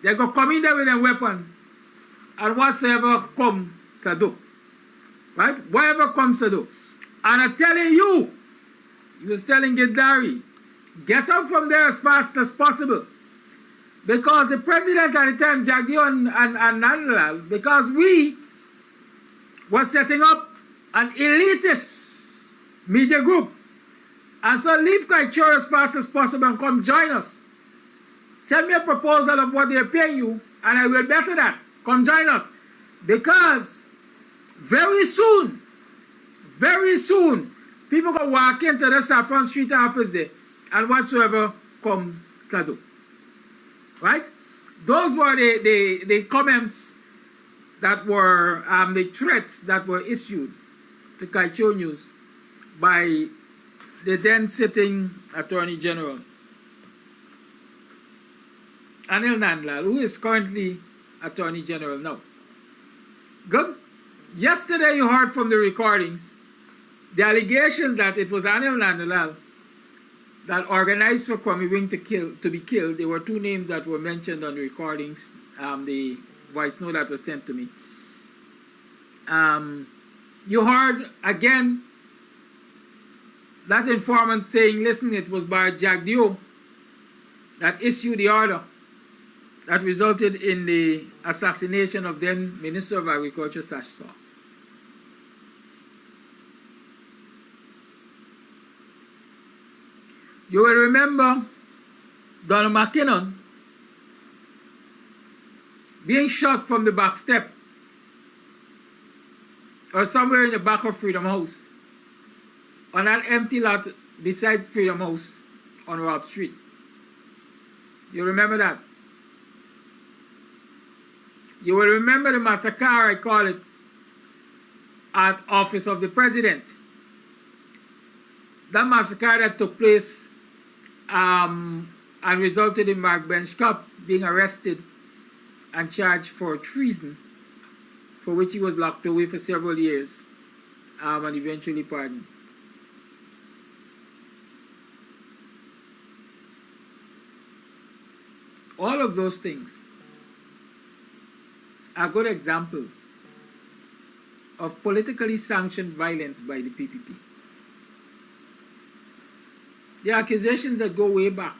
they go come in there with a weapon. And whatsoever come, so do. Right? Whatever comes, so do. And I'm telling you, he was telling Gildari, get up from there as fast as possible. Because the president at the time, Jagdio and Nandlal, because we were setting up an elitist media group. And so leave Kaicho as fast as possible and come join us. Send me a proposal of what they're paying you, and I will better that. Come join us. Because very soon, people can walk into the Saffron Street office there, and whatsoever come Slado. Right? Those were the comments that were the threats that were issued to Kaicho News by the then sitting Attorney General, Anil Nandlal, who is currently Attorney General now. Good? Yesterday you heard from the recordings the allegations that it was Anil Nandlal that organized for Kwame Wing to be killed. There were two names that were mentioned on the recordings, the voice note that was sent to me. You heard again that informant saying, listen, it was by Jagdio that issued the order that resulted in the assassination of then Minister of Agriculture Sash Saw. You will remember Donald McKinnon being shot from the back step or somewhere in the back of Freedom House on that empty lot beside Freedom House on Robb Street. You remember that? You will remember the massacre, I call it, at Office of the President. That massacre that took place and resulted in Mark Benchcop being arrested and charged for treason, for which he was locked away for several years and eventually pardoned. All of those things are good examples of politically sanctioned violence by the PPP. The accusations that go way back.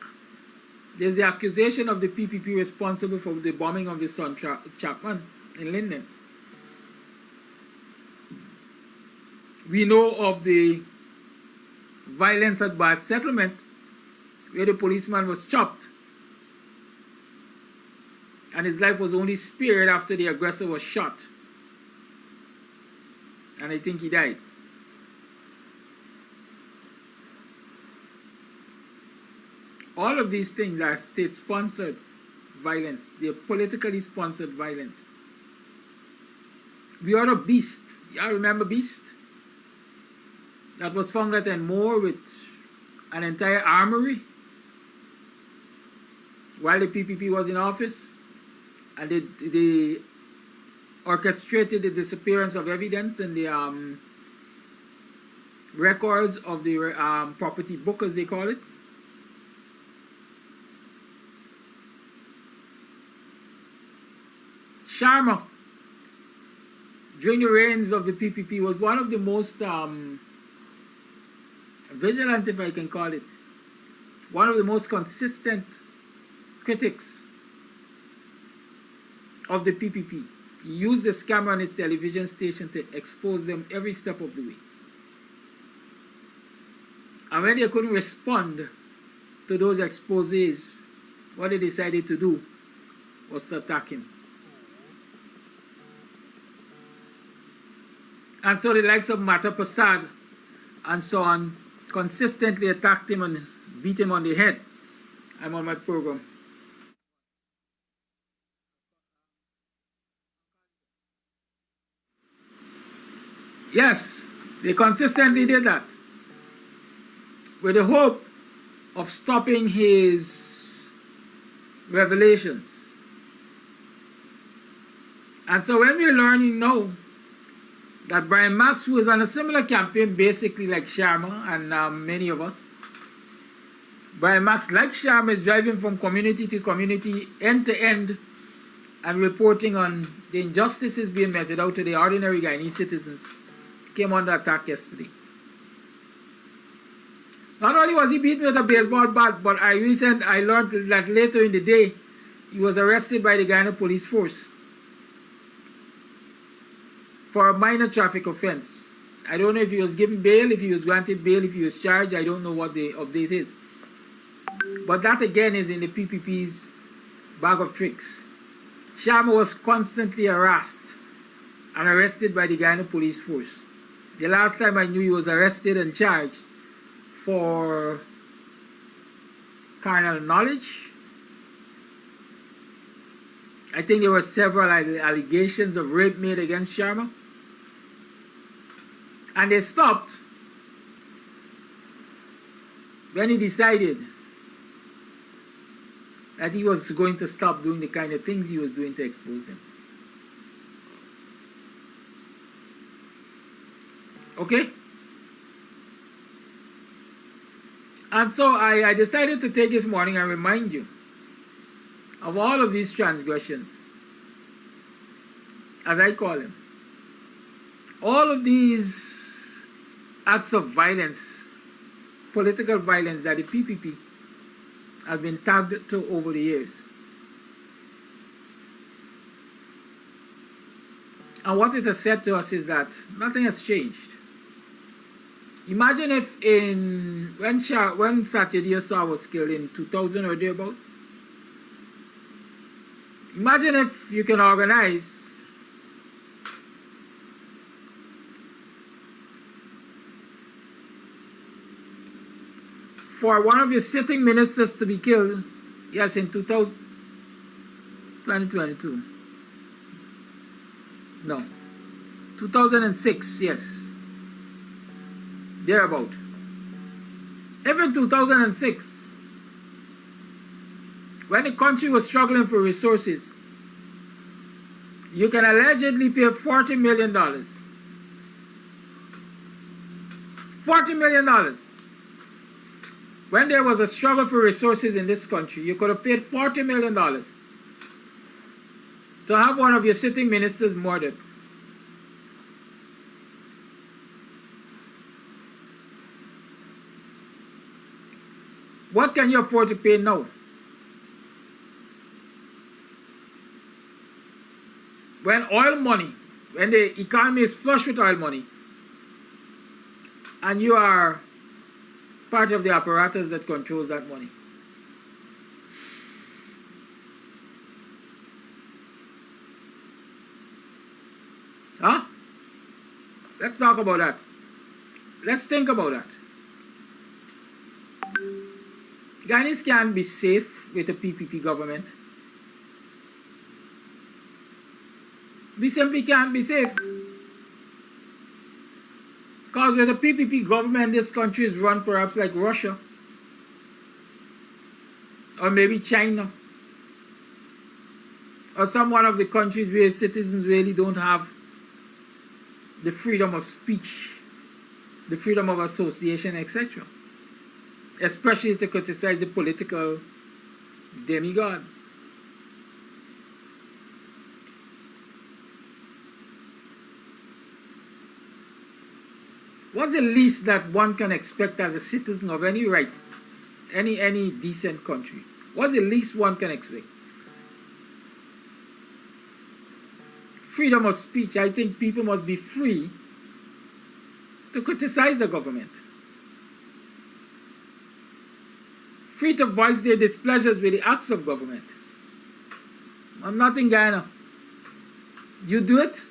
There's the accusation of the PPP responsible for the bombing of the Son Chapman in Linden. We know of the violence at Bad Settlement, where the policeman was chopped and his life was only spared after the aggressor was shot. And I think he died. All of these things are state-sponsored violence. They're politically sponsored violence. We are a beast. Y'all remember Beast? That was found at Moore with an entire armory while the PPP was in office, and they orchestrated the disappearance of evidence and the records of the property book, as they call it. Sharma, during the reigns of the PPP, was one of the most vigilant, if I can call it, one of the most consistent critics of the PPP. He used the scammer on his television station to expose them every step of the way. And when they couldn't respond to those exposés, what they decided to do was to attack him. And so the likes of Mata Prasad and so on consistently attacked him and beat him on the head. I'm on my program. Yes, they consistently did that with the hope of stopping his revelations. And so when we're learning now that Brian Max, who is on a similar campaign basically like Sharma and many of us, Brian Max, like Sharma, is driving from community to community, end to end, and reporting on the injustices being meted out to the ordinary Guyanese citizens, came under attack yesterday. Not only was he beaten with a baseball bat, but I learned that later in the day, he was arrested by the Guyana police force for a minor traffic offense. I don't know if he was given bail, if he was granted bail, if he was charged. I don't know what the update is. But that again is in the PPP's bag of tricks. Sharma was constantly harassed and arrested by the Guyana police force. The last time I knew, he was arrested and charged for carnal knowledge. I think there were several allegations of rape made against Sharma. And they stopped when he decided that he was going to stop doing the kind of things he was doing to expose them. Okay? And so I decided to take this morning and remind you of all of these transgressions, as I call them. All of these acts of violence, political violence that the PPP has been tagged to over the years. And what it has said to us is that nothing has changed. Imagine if when Satyajit Shah was killed in 2000 or thereabout, imagine if you can organize for one of your sitting ministers to be killed, yes, in 2022. No, 2006, yes, thereabout. Even 2006, when the country was struggling for resources, you can allegedly pay $40 million. $40 million. When there was a struggle for resources in this country, you could have paid $40 million to have one of your sitting ministers murdered. What can you afford to pay now? When oil money, when the economy is flush with oil money, and you are part of the apparatus that controls that money. Huh? Let's talk about that. Let's think about that. Guyanese can't be safe with a PPP government. We simply can't be safe. Because with a PPP government, this country is run perhaps like Russia. Or maybe China. Or some one of the countries where citizens really don't have the freedom of speech, the freedom of association, etc. Especially to criticize the political demigods. What's the least that one can expect as a citizen of any right, any decent country? What's the least one can expect? Freedom of speech. I think people must be free to criticize the government. Free to voice their displeasures with the acts of government. I'm not in Guyana. You do it?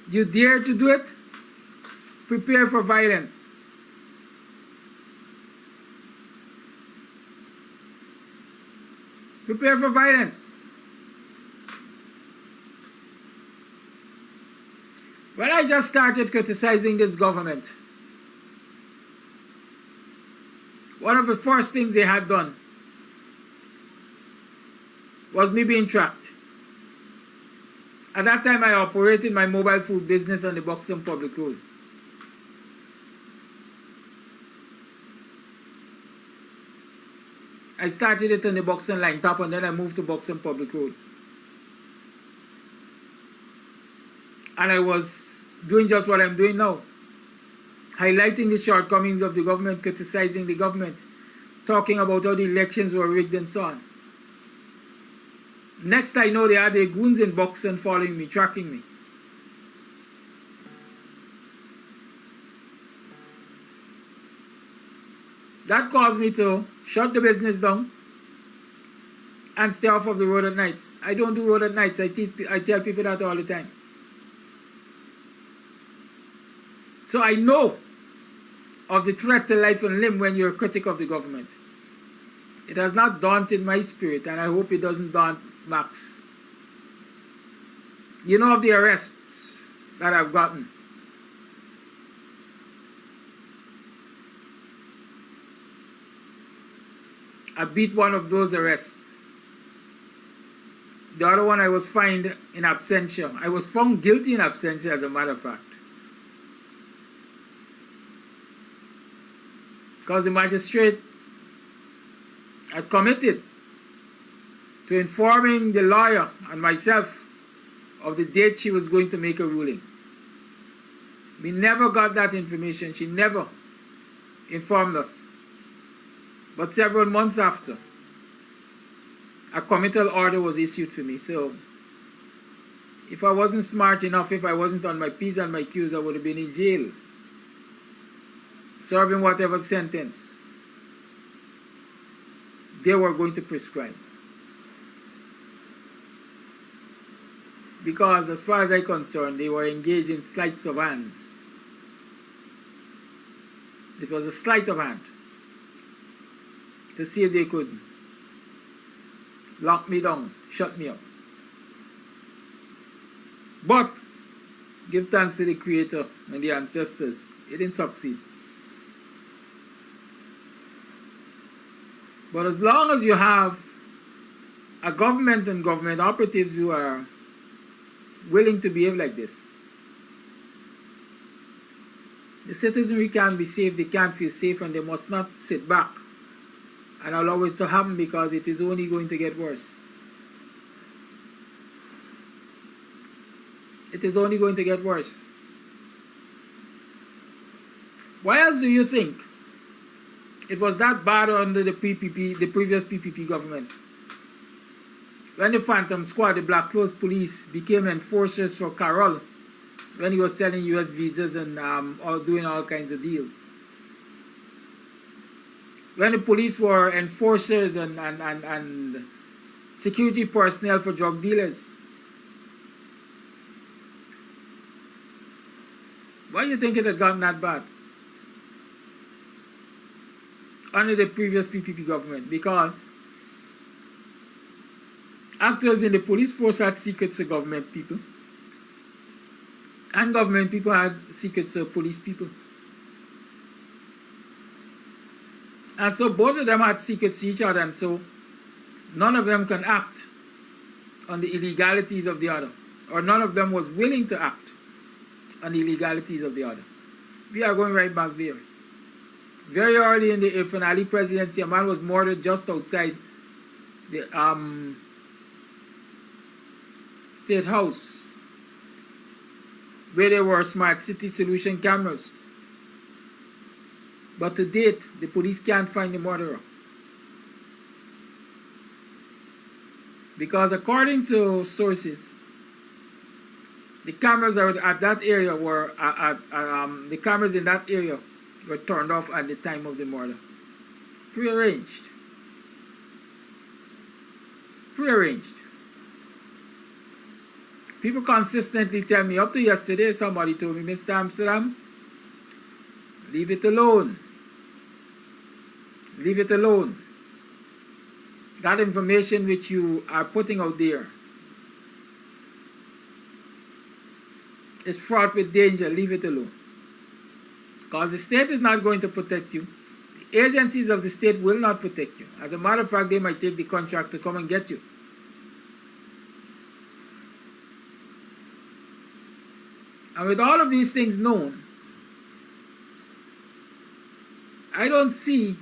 You dare to do it? Prepare for violence. Prepare for violence. When I just started criticizing this government, one of the first things they had done was me being tracked. At that time, I operated my mobile food business on the BUXTON public road. I started it on the BUXTON line top, and then I moved to BUXTON public road. And I was doing just what I'm doing now. Highlighting the shortcomings of the government, criticizing the government, talking about how the elections were rigged and so on. Next I know, they had their goons in BUXTON following me, tracking me. That caused me to shut the business down and stay off of the road at nights. I don't do road at nights. I tell people that all the time. So I know of the threat to life and limb when you're a critic of the government. It has not daunted my spirit, and I hope it doesn't daunt Max. You know of the arrests that I've gotten. I beat one of those arrests. The other one I was fined in absentia. I was found guilty in absentia, as a matter of fact. Because the magistrate had committed to informing the lawyer and myself of the date she was going to make a ruling. We never got that information. She never informed us. But several months after, a committal order was issued for me. So If I wasn't smart enough, if I wasn't on my P's and my Q's, I would have been in jail, serving whatever sentence they were going to prescribe. Because as far as I'm concerned, they were engaged in sleights of hands. It was a sleight of hand to see if they could lock me down, shut me up. But give thanks to the Creator and the ancestors, it didn't succeed. But as long as you have a government and government operatives who are willing to behave like this, the citizenry can't be safe, they can't feel safe, and they must not sit back and allow it to happen, because it is only going to get worse. It is only going to get worse. Why else do you think it was that bad under the PPP, the previous PPP government? When the Phantom Squad, the Black Clothes Police, became enforcers for Carroll, when he was selling US visas and doing all kinds of deals. When the police were enforcers and security personnel for drug dealers. Why do you think it had gotten that bad under the previous PPP government? Because actors in the police force had secrets to government people, and government people had secrets to police people. And so both of them had secrets to each other, and so none of them can act on the illegalities of the other, or none of them was willing to act on the illegalities of the other. We are going right back there. Very early in the finale presidency, a man was murdered just outside the State House, where there were smart city solution cameras. But to date, the police can't find the murderer. Because according to sources, the cameras at that area were the cameras in that area were turned off at the time of the murder. Prearranged. Prearranged. People consistently tell me, up to yesterday, somebody told me, Mr. Amsterdam, leave it alone. Leave it alone. That information which you are putting out there is fraught with danger. Leave it alone. Because the state is not going to protect you. The agencies of the state will not protect you. As a matter of fact, they might take the contract to come and get you. And with all of these things known, I don't see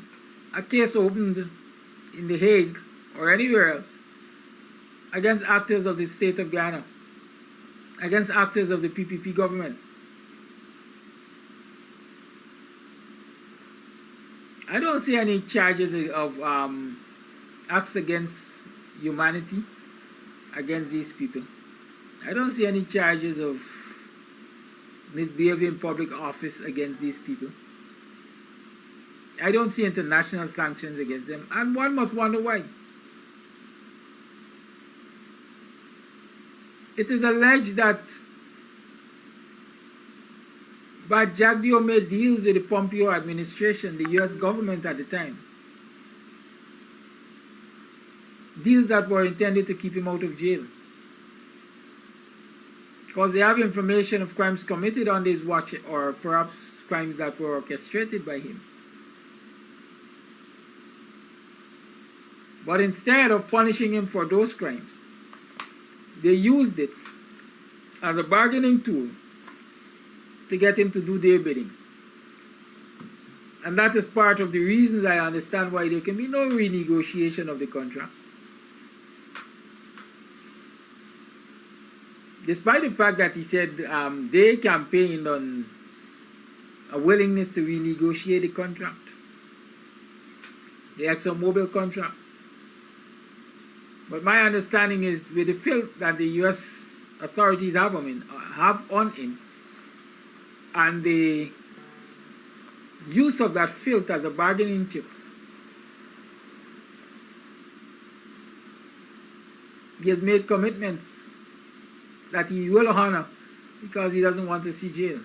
a case opened in The Hague or anywhere else against actors of the state of Guyana, against actors of the PPP government. I don't see any charges of acts against humanity against these people. I don't see any charges of misbehaving in public office against these people. I don't see international sanctions against them, and one must wonder why. It is alleged that Bajagdio made deals with the Pompeo administration, the US government at the time. Deals that were intended to keep him out of jail. Because they have information of crimes committed on his watch, or perhaps crimes that were orchestrated by him. But instead of punishing him for those crimes, they used it as a bargaining tool to get him to do their bidding. And that is part of the reasons I understand why there can be no renegotiation of the contract. Despite the fact that he said they campaigned on a willingness to renegotiate the contract, the ExxonMobil contract. But my understanding is, with the filth that the US authorities have on him, and the use of that filth as a bargaining chip. He has made commitments that he will honor because he doesn't want to see jail.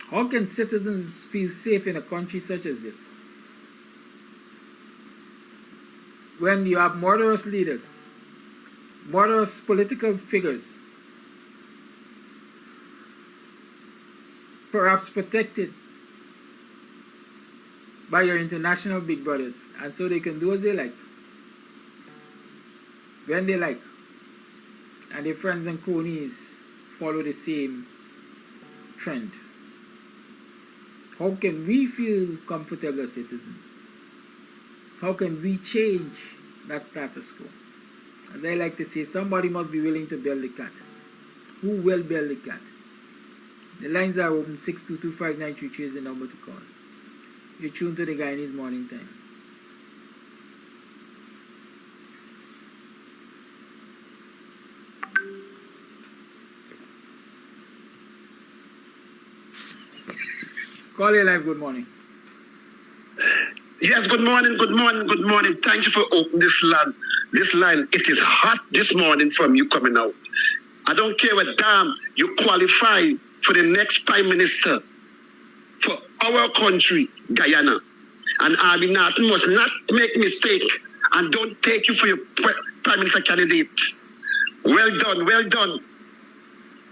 How can citizens feel safe in a country such as this? When you have murderous leaders, murderous political figures, perhaps protected by your international big brothers, and so they can do as they like, when they like, and their friends and cronies follow the same trend. How can we feel comfortable as citizens? How can we change that status quo? As I like to say, somebody must be willing to build the cat. Who will build the cat? The lines are open. 6225933 is the number to call. You're tuned to the Guyanese Morning Time. Call your live. Good morning. Yes, good morning, good morning, good morning. Thank you for opening this line. This line, it is hot this morning from you coming out. I don't care what damn you qualify for the next Prime Minister for our country, Guyana. And Army Norton must not make mistake and don't take you for your Prime Minister candidate. Well done, well done.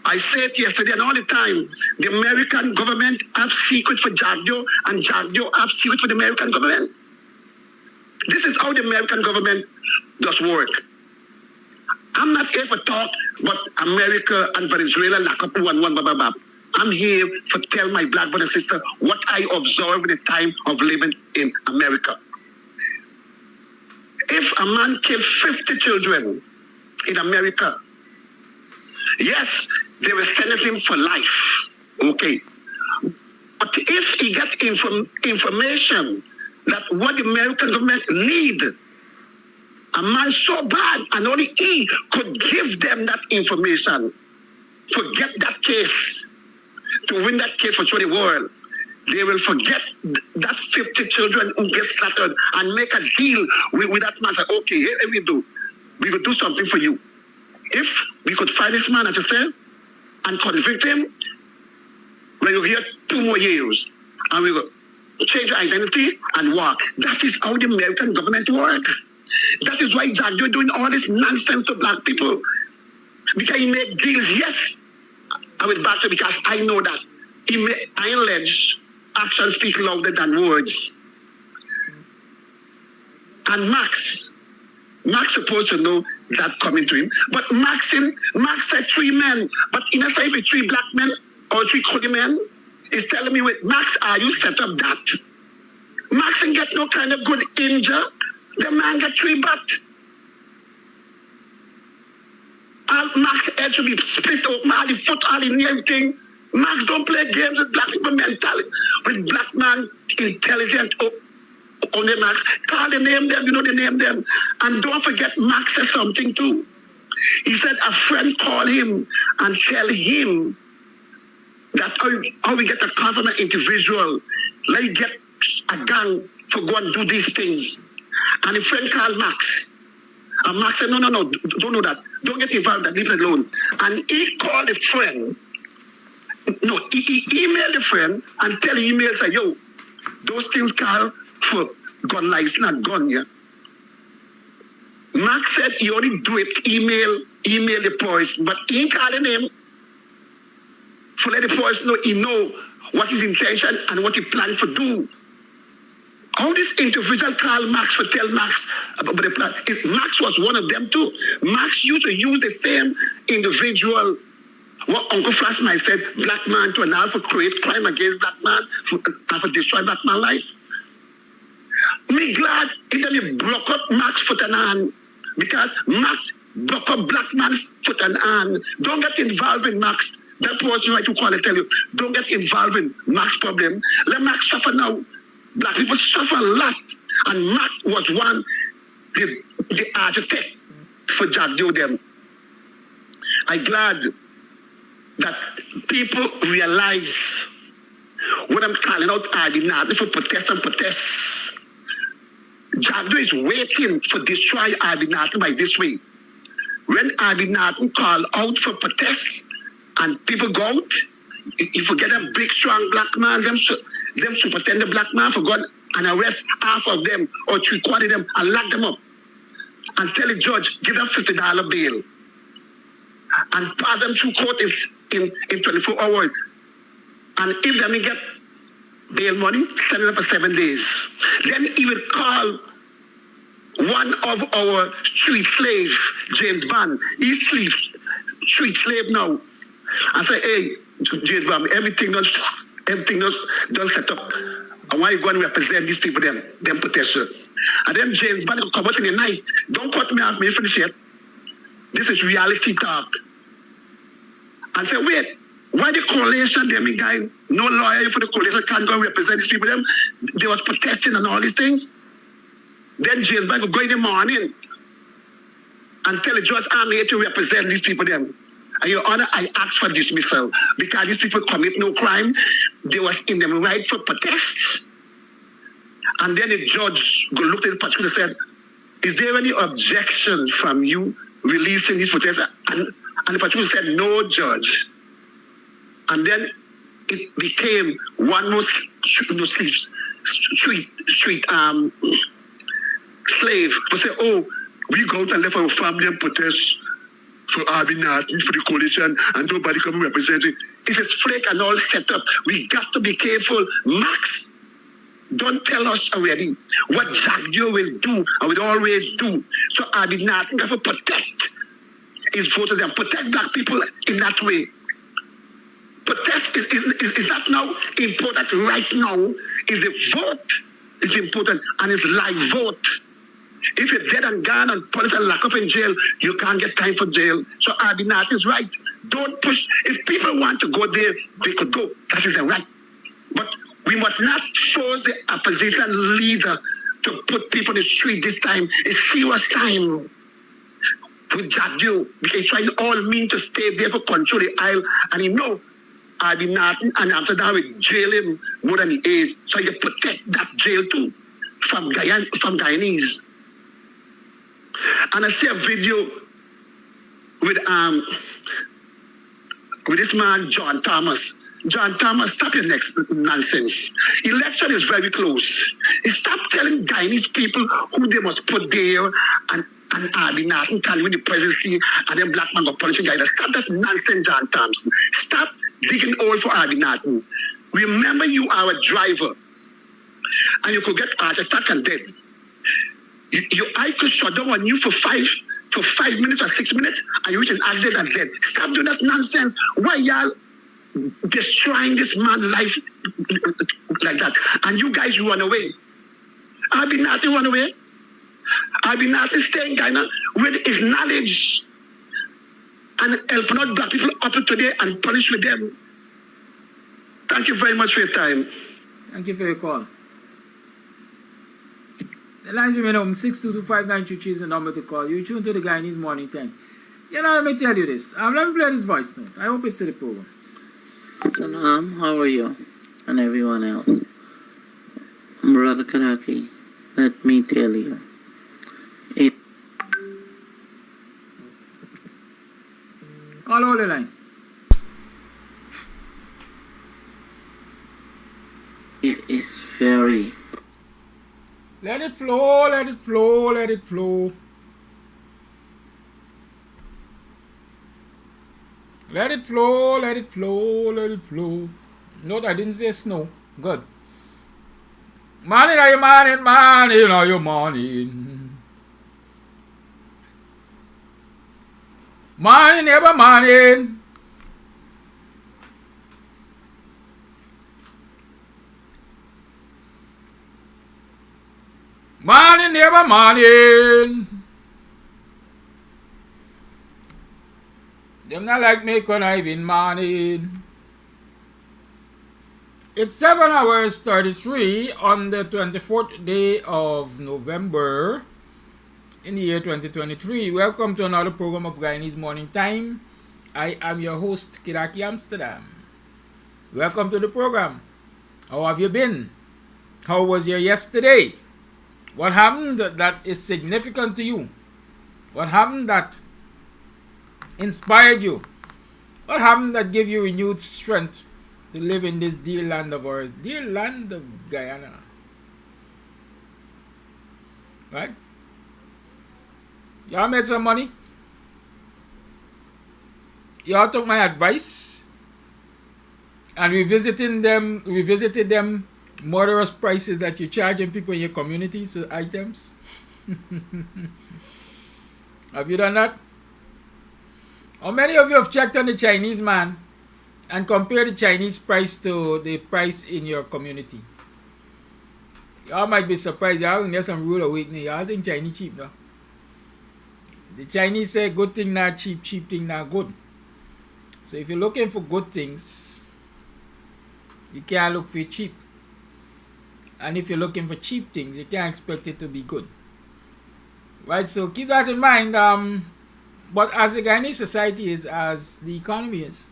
I said yesterday and all the time, the American government have secret for Jagdio and Jagdio have secret for the American government. This is how the American government does work. I'm not here for talk, but America and Venezuela lock up one, blah, blah, blah. I'm here to tell my black brother and sister what I observed in the time of living in America. If a man killed 50 children in America, yes, they will sentence him for life. Okay. But if he get information that what the American government need, a man so bad and only he could give them that information, forget that case, to win that case for the world, they will forget that 50 children who get slaughtered and make a deal with that man. Say, okay, here we do. We will do something for you. If we could find this man, as you said, and convict him, we will get 2 more years. And we will change your identity and walk. That is how the American government works. That is why Jagdio doing all this nonsense to black people. Because he made deals, yes. I will back to because I know that. I allege actions speak louder than words. And Max supposed to know that coming to him. But Max said 3 men, but in a say 3 black men or 3 colored men is telling me, wait, Max, are you set up that? Max didn't get no kind of good injure. The man got 3 butt. And Max head should be split open, all the foot, all the knee, everything. Max don't play games with black people mentality, with black man intelligent. On the Max, call the name them, you know the name them. And don't forget, Max said something too. He said a friend called him and tell him that how we get a confident individual, like get a gang to go and do these things. And a friend called Max. And Max said, no, don't do that. Don't get involved, leave it alone. And he called the friend. No, he emailed the friend and tell the email, say, yo, those things call for gun license, not gun, yeah. Max said he only do it, email the person, but he ain't calling him to let the person know he know what his intention and what he planned to do. How this individual call Max to tell Max about the plan. Max was one of them too. Max used to use the same individual. What Uncle Flash might said, black man to allow for create crime against black man, for destroy black man life. Me glad Italy broke up Max foot and hand because Max broke up black man foot and hand. Don't get involved in Max. That person right to call it, tell you, don't get involved in Max problem. Let Max suffer now. Black people suffer a lot. And Max was one the architect for Jagdio them. I'm glad that people realize when I'm calling out Arbinati for protest and protest. Jagdio is waiting for destroy Arbinati by this way. When Arbinati call out for protest and people go out, you forget a big strong black man, them superintendent black man for God and arrest half of them or 3/4 of them and lock them up and tell the judge, give them $50 bail and pass them through court in 24 hours. And if they may get bail money, send it up for 7 days. Then he will call one of our street slave, James Bond. He's street slave now. I say, hey, James Bond, everything done set up. And why you going to represent these people, them protection? And then James Bond will come out in the night. Don't cut me off, me finish yet. This is reality talk. And say, wait, why the coalition, them guy, no lawyer for the coalition can't go and represent these people, them? They was protesting and all these things. Then James Bond will go in the morning and tell the judge, I'm here to represent these people, them. And Your Honor, I ask for dismissal because these people commit no crime. They was in them right for protest. And then the judge go look at the patrol and said, is there any objection from you releasing these protesters? And the patrol said, no, judge. And then it became one more street slave to say, oh, we go out and left our family and protest for Arbinati, for the coalition, and nobody come representing. It is flake and all set up. We got to be careful. Max, don't tell us already what Jagdio will do and will always do. So Arbinati have to protect his voters and protect black people in that way. Protest is that now important right now? Is the vote is important and it's live vote. If you're dead and gone and police and lock up in jail, you can't get time for jail. So Arbinati is right. Don't push. If people want to go there, they could go. That is their right. But we must not force the opposition leader to put people in the street this time. It's serious time. With Jagdio, because he's trying all means to stay there for control the aisle, and he know Arbinati, and after that we jail him more than he is. So you protect that jail too from Guyanese. And I see a video with this man, John Thomas. John Thomas, stop your next nonsense. Election is very close. Stop telling Guyanese people who they must put there and Arbinati can win the presidency and then black man go punishing guys. Stop that nonsense, John Thompson. Stop digging all for Arbinati. Remember, you are a driver and you could get heart attack and dead. Your eye could shut down on you for 5 minutes or 6 minutes and you reach an accident and dead. Stop doing that nonsense. Why y'all destroying this man's life like that? And you guys run away. Arbinati run away. Arbinati stay in Ghana with his knowledge and helping out black people up to today and punish with them. Thank you very much for your time. Thank you for your call. The lines remain open. 6225923 is the number to call. You tune to the Guyanese Morning 10. You know, let me tell you this. Let me play this voice note. I hope it's to the program. Salam, how are you? And everyone else. Brother Kadaki, let me tell you. Call all the line. It is very... Let it flow, let it flow, let it flow. Let it flow, let it flow, let it flow. Note, I didn't say snow. Good. Morning, are you morning? Morning, are you morning? Morning, neighbor, morning. Morning, neighbor, morning. Them not like me conniving morning. It's 7 hours 33 on the 24th day of November in the year 2023. Welcome to another program of Guyanese Morning Time. I am your host, Kiraki Amsterdam. Welcome to the program. How have you been? How was your yesterday? What happened that is significant to you? What happened that inspired you? What happened that gave you renewed strength to live in this dear land of ours, dear land of Guyana? Right? Y'all made some money? Y'all took my advice and revisited them murderous prices that you're charging people in your communities for items? Have you done that? How many of you have checked on the Chinese man and compared the Chinese price to the price in your community? Y'all might be surprised. Y'all can get some rude awakening. Y'all think Chinese cheap though. The Chinese say good thing not cheap, cheap thing not good. So if you're looking for good things, you can't look for cheap. And if you're looking for cheap things, you can't expect it to be good. Right, so keep that in mind. But as the Guyanese society is, as the economy is,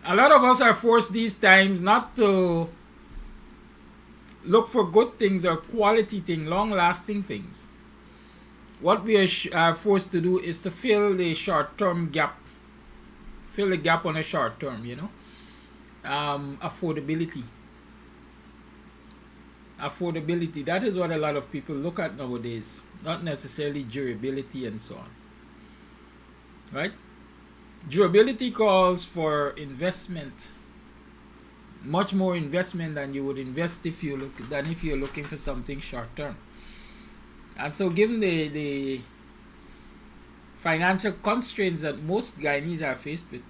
a lot of us are forced these times not to look for good things or quality things, long-lasting things. What we are forced to do is to fill the short-term gap. Fill the gap on a short term, you know. Affordability. Affordability, that is what a lot of people look at nowadays, not necessarily durability and so on. Right? Durability calls for investment, much more investment than you would invest if you're looking for something short term. And so given the financial constraints that most Guyanese are faced with,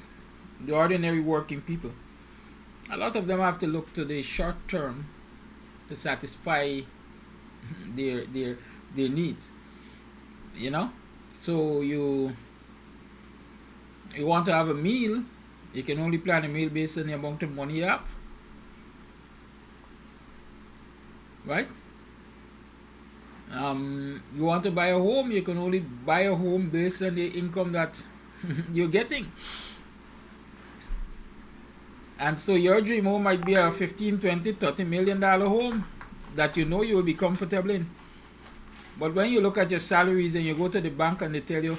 the ordinary working people, a lot of them have to look to the short term to satisfy their needs, you know. So you want to have a meal, you can only plan a meal based on the amount of money you have, right? You want to buy a home, you can only buy a home based on the income that you're getting. And so your dream home might be a $15, $20, $30 million home that you know you will be comfortable in. But when you look at your salaries and you go to the bank and they tell you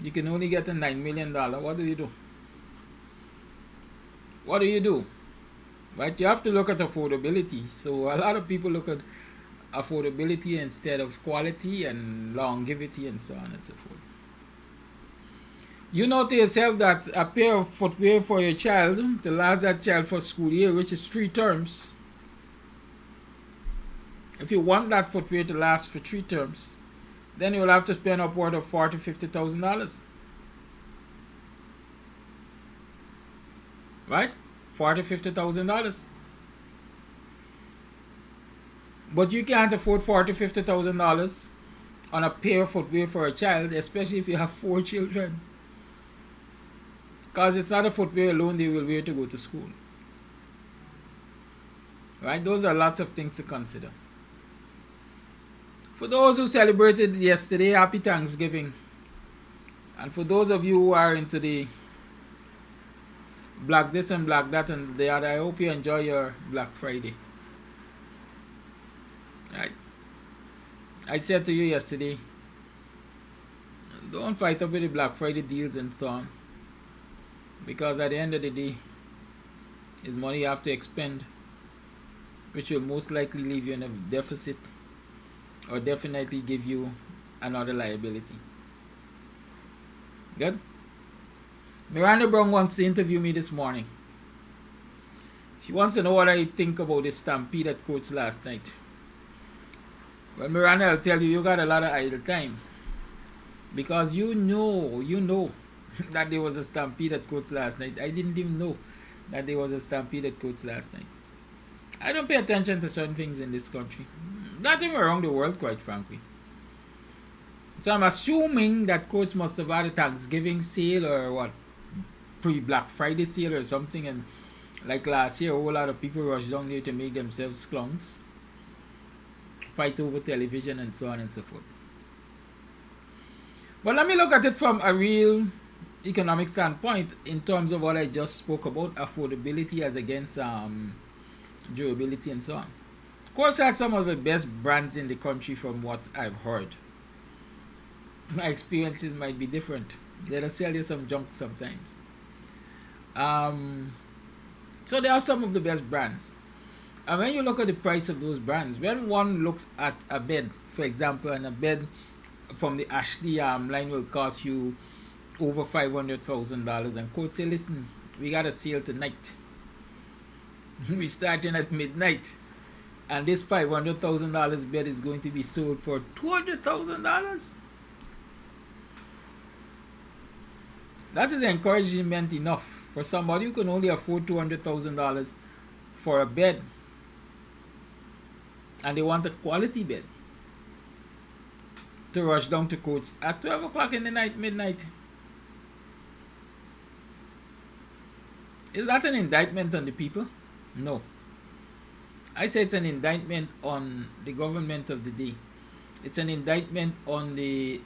you can only get a $9 million, what do you do? What do you do? Right? You have to look at affordability. So a lot of people look at affordability instead of quality and longevity and so on and so forth. You know to yourself that a pair of footwear for your child to last that child for school year, which is 3 terms. If you want that footwear to last for 3 terms, then you'll have to spend upward of $40,000, $50,000. Right? $40,000, $50,000. But you can't afford $40,000, $50,000 on a pair of footwear for a child, especially if you have 4 children. Because it's not a footwear alone they will wear to go to school. Right? Those are lots of things to consider. For those who celebrated yesterday, happy Thanksgiving. And for those of you who are into the black this and black that and the other, I hope you enjoy your Black Friday. Right? I said to you yesterday, don't fight up with the Black Friday deals and so on. Because at the end of the day, it's money you have to expend, which will most likely leave you in a deficit or definitely give you another liability. Good? Miranda Brown wants to interview me this morning. She wants to know what I think about this stampede at courts last night. Well, Miranda, I'll tell you, you got a lot of idle time. Because you know that there was a stampede at courts last night. I didn't even know that there was a stampede at courts last night. I don't pay attention to certain things in this country. Not even around the world, quite frankly. So I'm assuming that courts must have had a Thanksgiving sale or what, pre-Black Friday sale or something, and like last year, a whole lot of people rushed down there to make themselves clowns. fight over television and so on and so forth. But let me look at it from a real economic standpoint in terms of what I just spoke about, affordability as against durability and so on. Courts has some of the best brands in the country from what I've heard. My experiences might be different. They'll sell you some junk sometimes. So there are some of the best brands. And when you look at the price of those brands, when one looks at a bed, for example, and a bed from the Ashley line will cost you over $500,000, and Court say, listen, we got a sale tonight. We're starting at midnight, and this $500,000 bed is going to be sold for $200,000. That is encouragement enough for somebody who can only afford $200,000 for a bed, and they want a quality bed, to rush down to Courts at 12 o'clock in the night, midnight. Is that an indictment on the people? No. I say it's an indictment on the government of the day. It's an indictment on the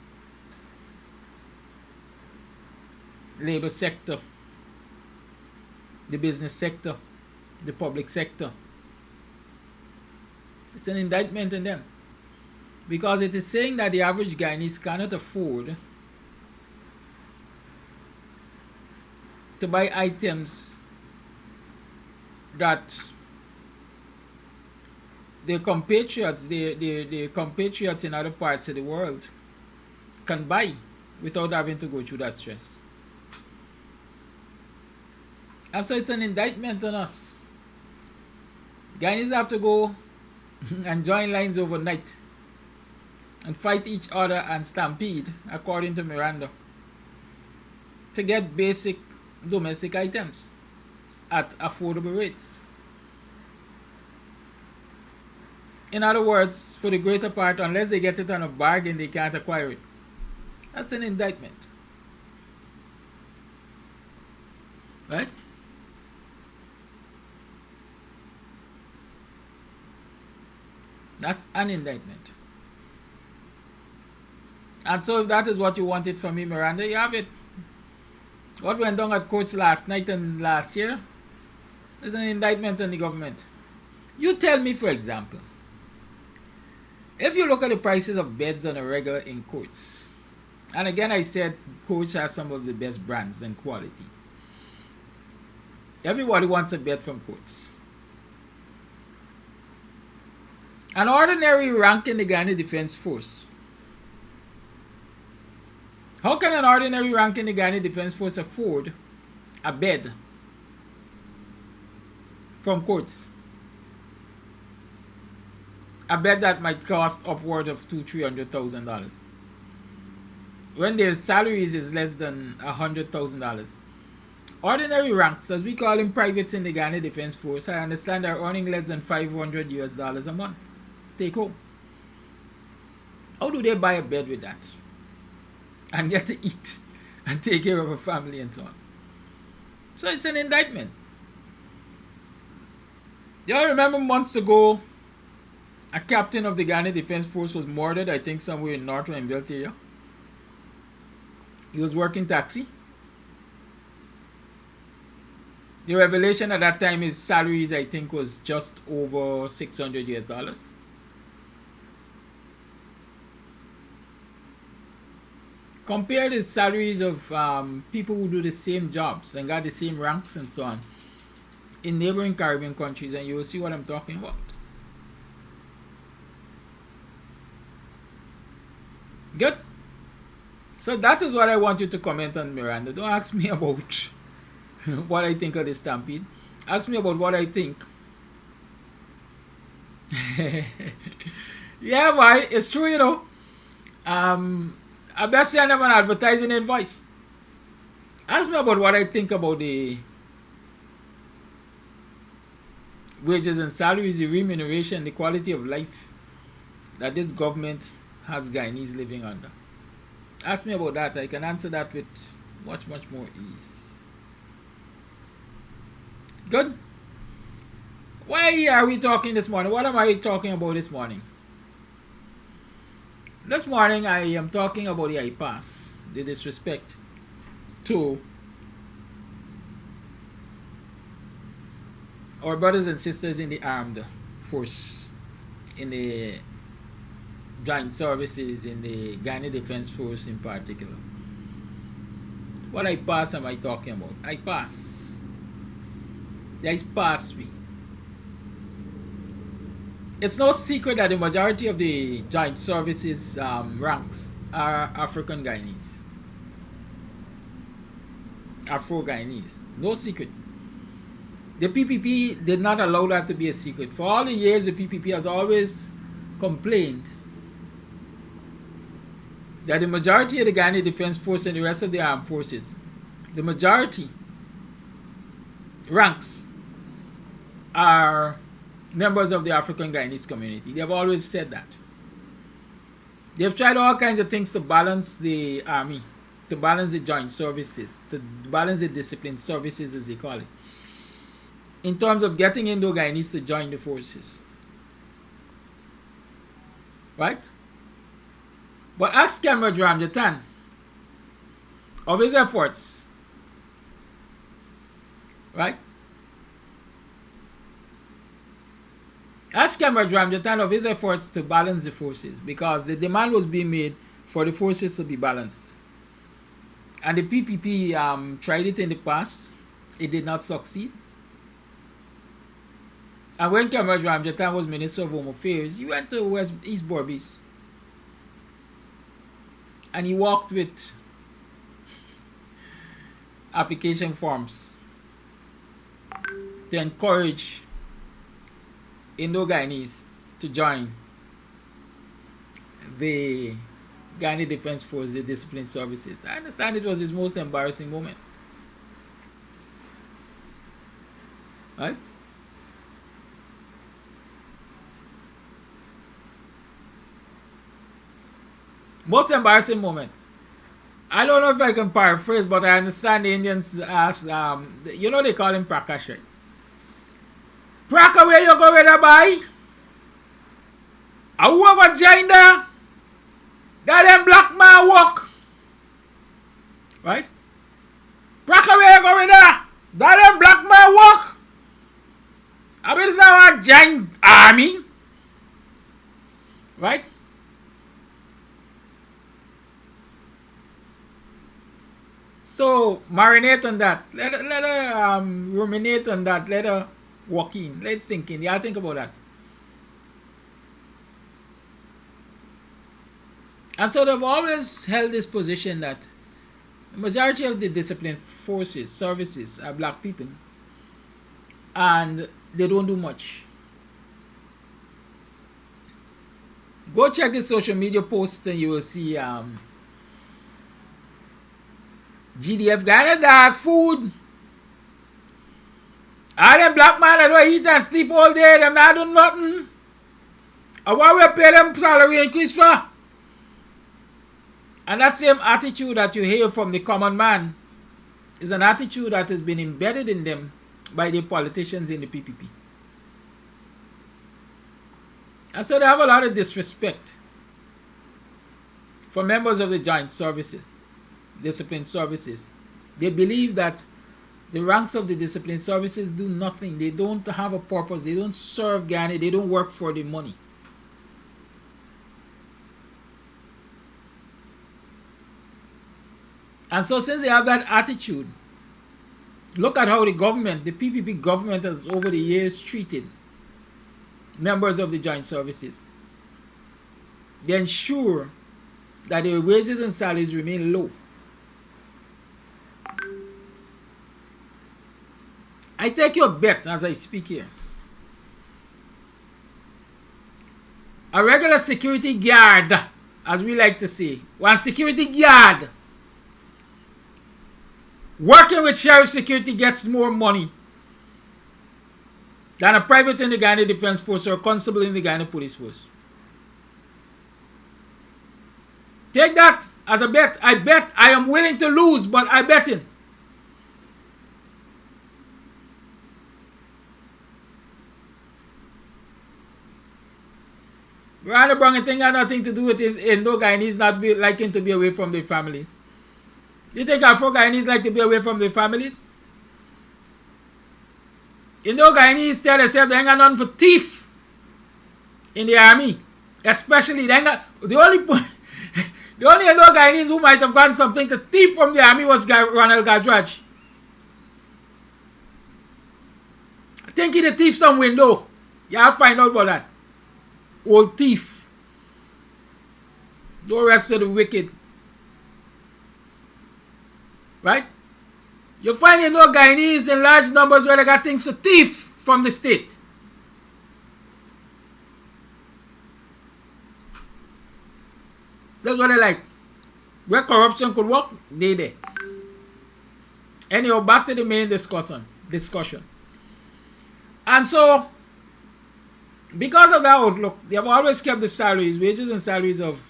labor sector, the business sector, the public sector. It's an indictment on them, because it is saying that the average Guyanese cannot afford to buy items that their compatriots, their compatriots in other parts of the world can buy without having to go through that stress. And so it's an indictment on us. Guyanese have to go and join lines overnight and fight each other and stampede, according to Miranda, to get basic domestic items at affordable rates. In other words, for the greater part, unless they get it on a bargain, they can't acquire it. That's an indictment. Right? That's an indictment. And so if that is what you wanted from me, Miranda, you have it. What went on at Courts last night and last year is an indictment on the government. You tell me, for example, if you look at the prices of beds on a regular in Courts, and again I said Courts has some of the best brands and quality. Everybody wants a bed from Courts. An ordinary rank in the Guyana Defense Force. How can an ordinary rank in the Guyana Defense Force afford a bed from Courts? A bed that might cost upward of $200,000-$300,000, when their salaries is less than $100,000. Ordinary ranks, as we call them, privates in the Guyana Defense Force, I understand are earning less than $500 a month. Take home. How do they buy a bed with that and get to eat and take care of a family and so on? So it's an indictment. Y'all remember months ago, a captain of the Guyana Defense Force was murdered, I think somewhere in North Renville area. He was working taxi. The revelation at that time, his salaries, I think, was just over $600. Compare the salaries of people who do the same jobs and got the same ranks and so on in neighboring Caribbean countries, and you will see what I'm talking about. Good. So that is what I want you to comment on, Miranda. Don't ask me about what I think of the stampede. Ask me about what I think. Yeah, boy, it's true, you know. I best say I never an advertising invoice. Ask me about what I think about the wages and salaries, the remuneration, the quality of life that this government has Guyanese living under. Ask me about that. I can answer that with much more ease. Good. Why are we talking this morning? What am I talking about this morning? This morning I am talking about the IPAS, the disrespect to our brothers and sisters in the armed force, in the joint services, in the Guyana Defense Force in particular. What IPAS am I talking about? IPAS. There is PASSWE. It's no secret that the majority of the joint services ranks are African Guyanese. Afro-Guyanese. No secret. The PPP did not allow that to be a secret. For all the years, the PPP has always complained that the majority of the Guyana Defense Force and the rest of the armed forces, the majority ranks are members of the African Guyanese community. They have always said that. They've tried all kinds of things to balance the army, to balance the joint services, to balance the disciplined services, as they call it, in terms of getting Indo-Guyanese to join the forces. Right? But ask Comrade Ramjatan of his efforts. Right? Ask Comrade Ramjatan of his efforts to balance the forces, because the demand was being made for the forces to be balanced. And the PPP tried it in the past. It did not succeed. And when Comrade Ramjatan was Minister of Home Affairs, he went to East Berbice. And he walked with application forms to encourage Indo-Guyanese to join the Guyana Defense Force, the disciplined services. I understand it was his most embarrassing moment. Right? Most embarrassing moment. I don't know if I can paraphrase, but I understand the Indians ask, you know, they call him Prakash, right? Praka, where you go with a boy? I want to join there. That them black man walk. Right? Praka, where you go with that? That them black man walk. I mean, it's not a join army. Right? So marinate on that. Let her ruminate on that. Let her walk in. Let it sink in. Yeah, think about that. And so they've always held this position that the majority of the disciplined forces, services are black people. And they don't do much. Go check the social media posts and you will see GDF Ghana dog food. All them black man that don't eat and sleep all day, them not do nothing. And why we pay them salary increase for? And that same attitude that you hear from the common man is an attitude that has been embedded in them by the politicians in the PPP. And so they have a lot of disrespect for members of the joint services, disciplined services. They believe that the ranks of the disciplined services do nothing. They don't have a purpose. They don't serve Ghana. They don't work for the money. And so since they have that attitude, look at how the government, the PPP government, has over the years treated members of the joint services. They ensure that their wages and salaries remain low. I take your bet as I speak here. A regular security guard, as we like to say, one security guard working with sheriff security gets more money than a private in the Guyana Defense Force or a constable in the Guyana Police Force. Take that as a bet. I bet. I am willing to lose, but I bet it. Rwanda Brong thing got nothing to do with Indo-Guyanese not liking to be away from their families. You think Afro-Guyanese like to be away from their families? Indo-Guyanese tell themselves they ain't got nothing for thief in the army. Especially, they ain't got, the only Indo-Guyanese who might have gotten something to thief from the army was Ronald Gadraj. I think he the thief some window. Y'all find out about that. Old thief. The rest of the wicked. Right? You find Indo-Guyanese in large numbers where they got things to thief from the state. That's what they like. Where corruption could work, they there. Anyhow, back to the main discussion. And so, because of that outlook, they have always kept the salaries, wages and salaries of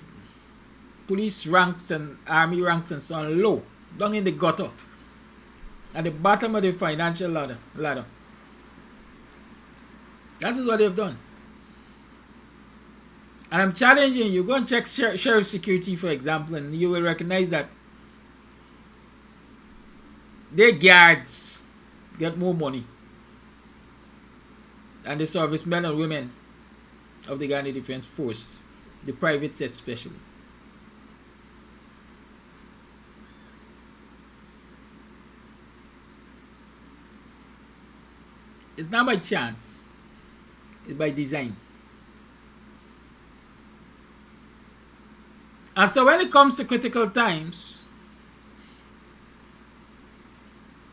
police ranks and army ranks and so on low, down in the gutter, at the bottom of the financial ladder. That is what they've done. And I'm challenging you, go and check sheriff security, for example, and you will recognize that their guards get more money than the servicemen and women of the Ghana Defense Force, the privates especially. It's not by chance, it's by design. And so when it comes to critical times,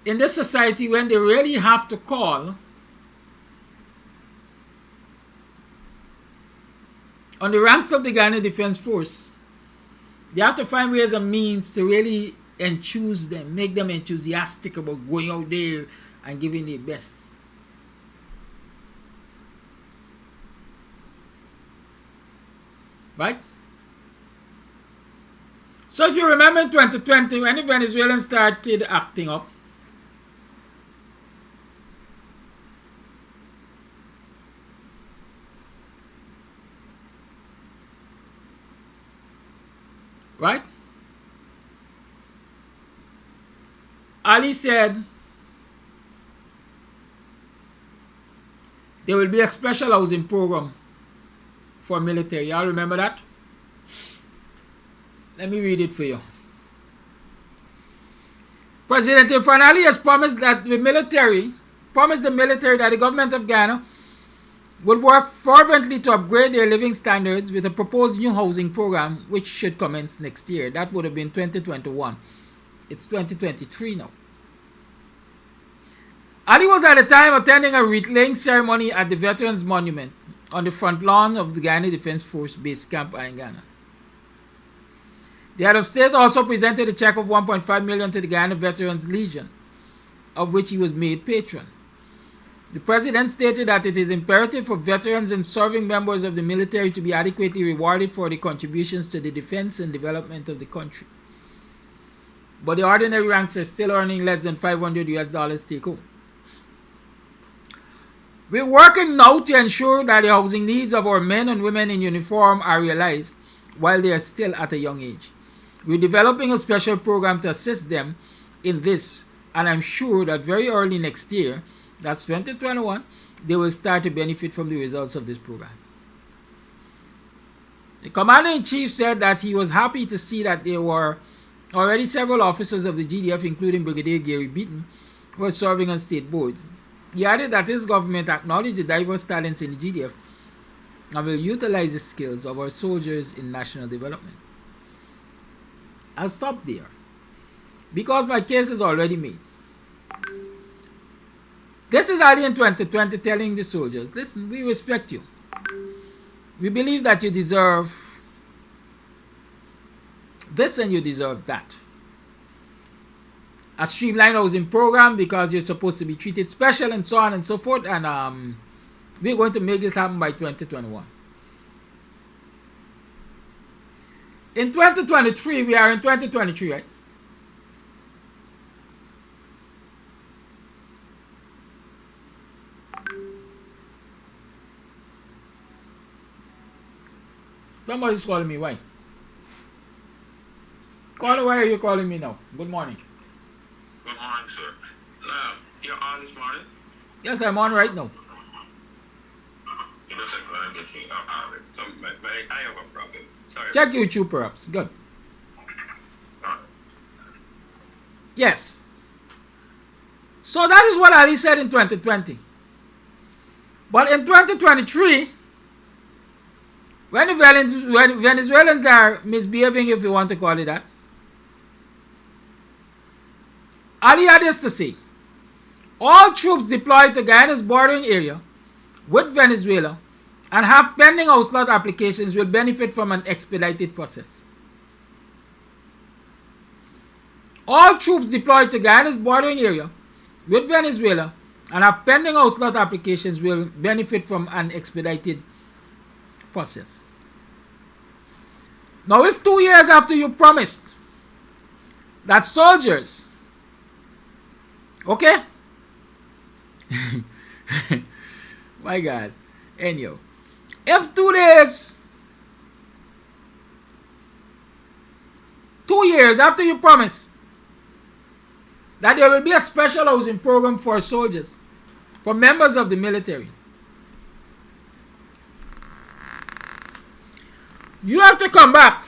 in this society, when they really have to call on the ranks of the Ghana Defense Force, they have to find ways and means to really enthuse them, make them enthusiastic about going out there and giving their best. Right? So if you remember in 2020, when the Venezuelans started acting up, right? Ali said there will be a special housing program for military. Y'all remember that? Let me read it for you. President Ifan has promised that the military that the government of Ghana will work fervently to upgrade their living standards with a proposed new housing program which should commence next year. That would have been 2021. It's 2023 now. Ali was at the time attending a wreath-laying ceremony at the Veterans Monument on the front lawn of the Ghana Defense Force base camp in Ghana. The head of state also presented a check of 1.5 million to the Ghana Veterans Legion, of which he was made patron. The president stated that it is imperative for veterans and serving members of the military to be adequately rewarded for their contributions to the defense and development of the country. But the ordinary ranks are still earning less than $500 take home. We're working now to ensure that the housing needs of our men and women in uniform are realized while they are still at a young age. We're developing a special program to assist them in this, and I'm sure that very early next year, that's 2021, they will start to benefit from the results of this program. The Commander-in-Chief said that he was happy to see that there were already several officers of the GDF, including Brigadier Gary Beaton, who were serving on state boards. He added that his government acknowledged the diverse talents in the GDF and will utilize the skills of our soldiers in national development. I'll stop there because my case is already made. This is Ali in 2020 telling the soldiers, listen, we respect you. We believe that you deserve this and you deserve that. A streamlined housing program because you're supposed to be treated special and so on and so forth. And we're going to make this happen by 2021. In 2023, we are in 2023, right? Somebody's calling me. Why? Caller, why are you calling me now? Good morning. Good morning, sir. You're on this morning? Yes, I'm on right now. You know, sir, I'm getting I have a problem. Sorry. Check YouTube, perhaps. Good. Yes. So that is what Ali said in 2020. But in 2023, when Venezuelans are misbehaving, if you want to call it that, Ali had this to say: all troops deployed to Guyana's bordering area with Venezuela and have pending house lot applications will benefit from an expedited process. All troops deployed to Guyana's bordering area with Venezuela and have pending house lot applications will benefit from an expedited process. Now, if 2 years after you promised that soldiers, okay? My God. Anyhow, if 2 years after you promised that there will be a special housing program for soldiers, for members of the military, you have to come back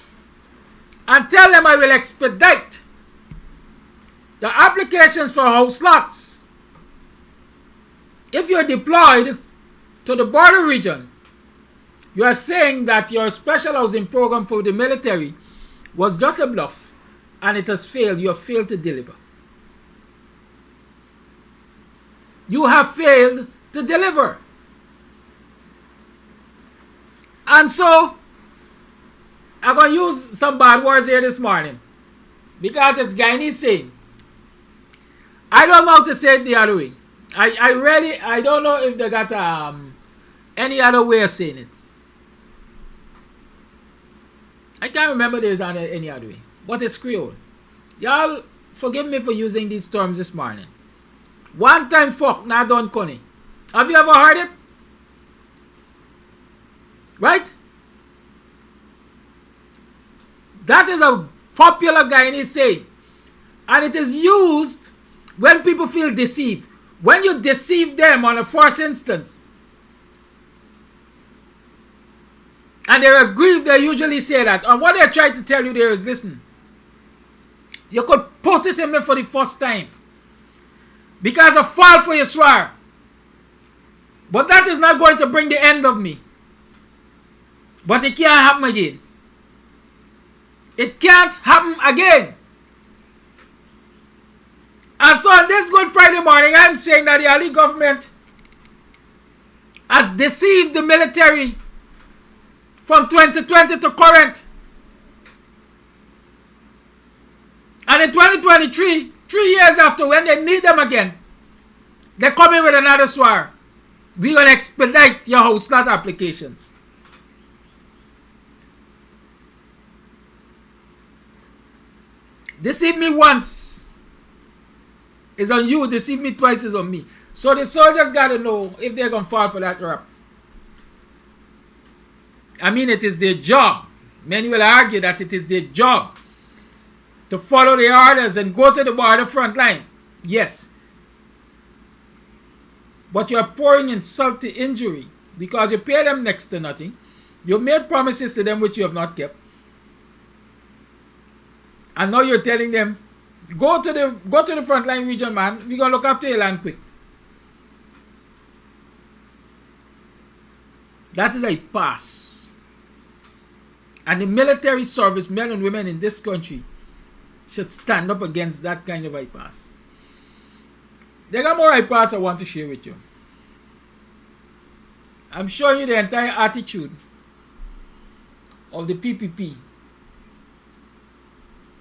and tell them I will expedite the applications for house slots. If you're deployed to the border region, you are saying that your special housing program for the military was just a bluff and it has failed. You have failed to deliver. You have failed to deliver. And so, I'm going to use some bad words here this morning because it's Guyanese saying. I don't know how to say it the other way. I don't know if they got any other way of saying it. I can't remember there's any other way. But it's Creole. Y'all forgive me for using these terms this morning. One time fuck, not done conny. Have you ever heard it? Right? That is a popular Guyanese saying. And it is used when people feel deceived. When you deceive them on a first instance, and they're aggrieved, they usually say that. And what they're trying to tell you there is, listen, you could put it in me for the first time because I fall for your swear. But that is not going to bring the end of me. But it can't happen again. It can't happen again. And so on this Good Friday morning, I'm saying that the Ali government has deceived the military from 2020 to current. And in 2023, 3 years after, when they need them again, they come in with another swear. We're going to expedite your house lot applications. Deceive me once is on you, deceive me twice is on me. So the soldiers got to know if they're going to fall for that trap. I mean, it is their job. Many will argue that it is their job to follow the orders and go to the border front line. Yes. But you're pouring insult to injury because you pay them next to nothing. You made promises to them which you have not kept. And now you're telling them, go to the front line region, man. We're going to look after your land quick. That is a pass. And the military service men and women in this country should stand up against that kind of bypass. There are more bypass I want to share with you. I'm showing you the entire attitude of the PPP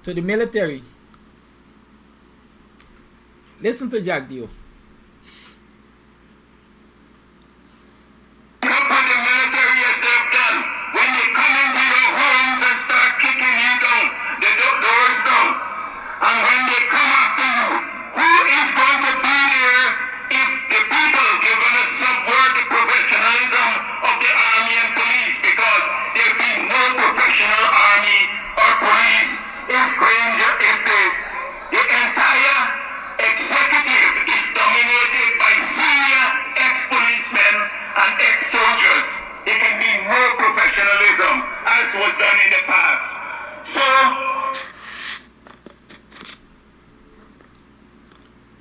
to the military. Listen to Jack Dio. professionalism as was done in the past. So,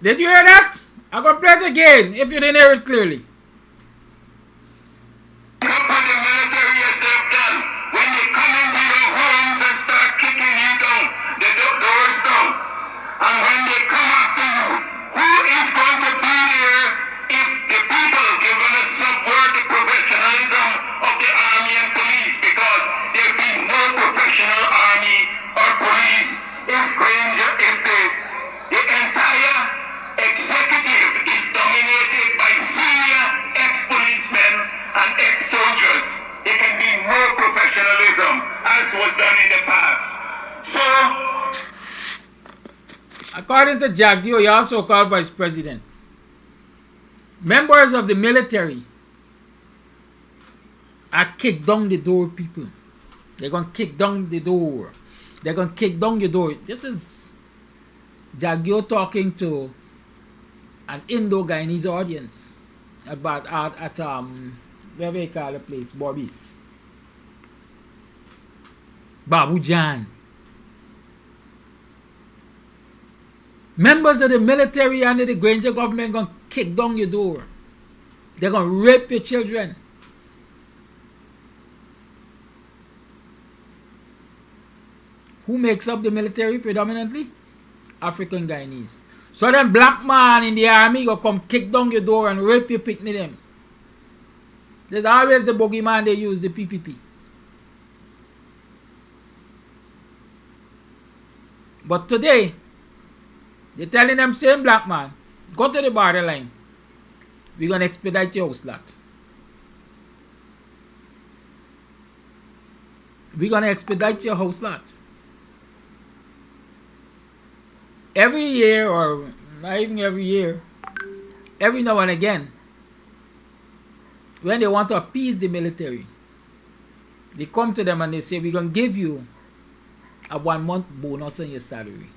did you hear that? I'm going to play it again if you didn't hear it clearly. what the military as they've done when they come into your homes and start kicking you down, the doors down. And when they come after you, who is going to be there if the people are going to subvert the professionalism of the army and police? Because there'll be no professional army or police if the entire executive is dominated by senior ex-policemen and ex-soldiers. There can be no professionalism as was done in the past. So, according to Jack Dio, he also called vice president, members of the military are kick down the door people. They're going to kick down the door. They're going to kick down your door. This is Jack Dio talking to an Indo-Guyanese audience about at where they call the place, Bobby's. Babu Jan. Members of the military under the Granger government going to kick down your door. They're going to rape your children. Who makes up the military predominantly? African Guyanese. So then black man in the army go come kick down your door and rape your picnic them. There's always the boogeyman they use, the PPP. But today, they're telling them same black man, go to the borderline. We're going to expedite your house lot. We're going to expedite your house lot. Every year, or not even every year, every now and again, when they want to appease the military, they come to them and they say, we're going to give you a 1 month bonus on your salary.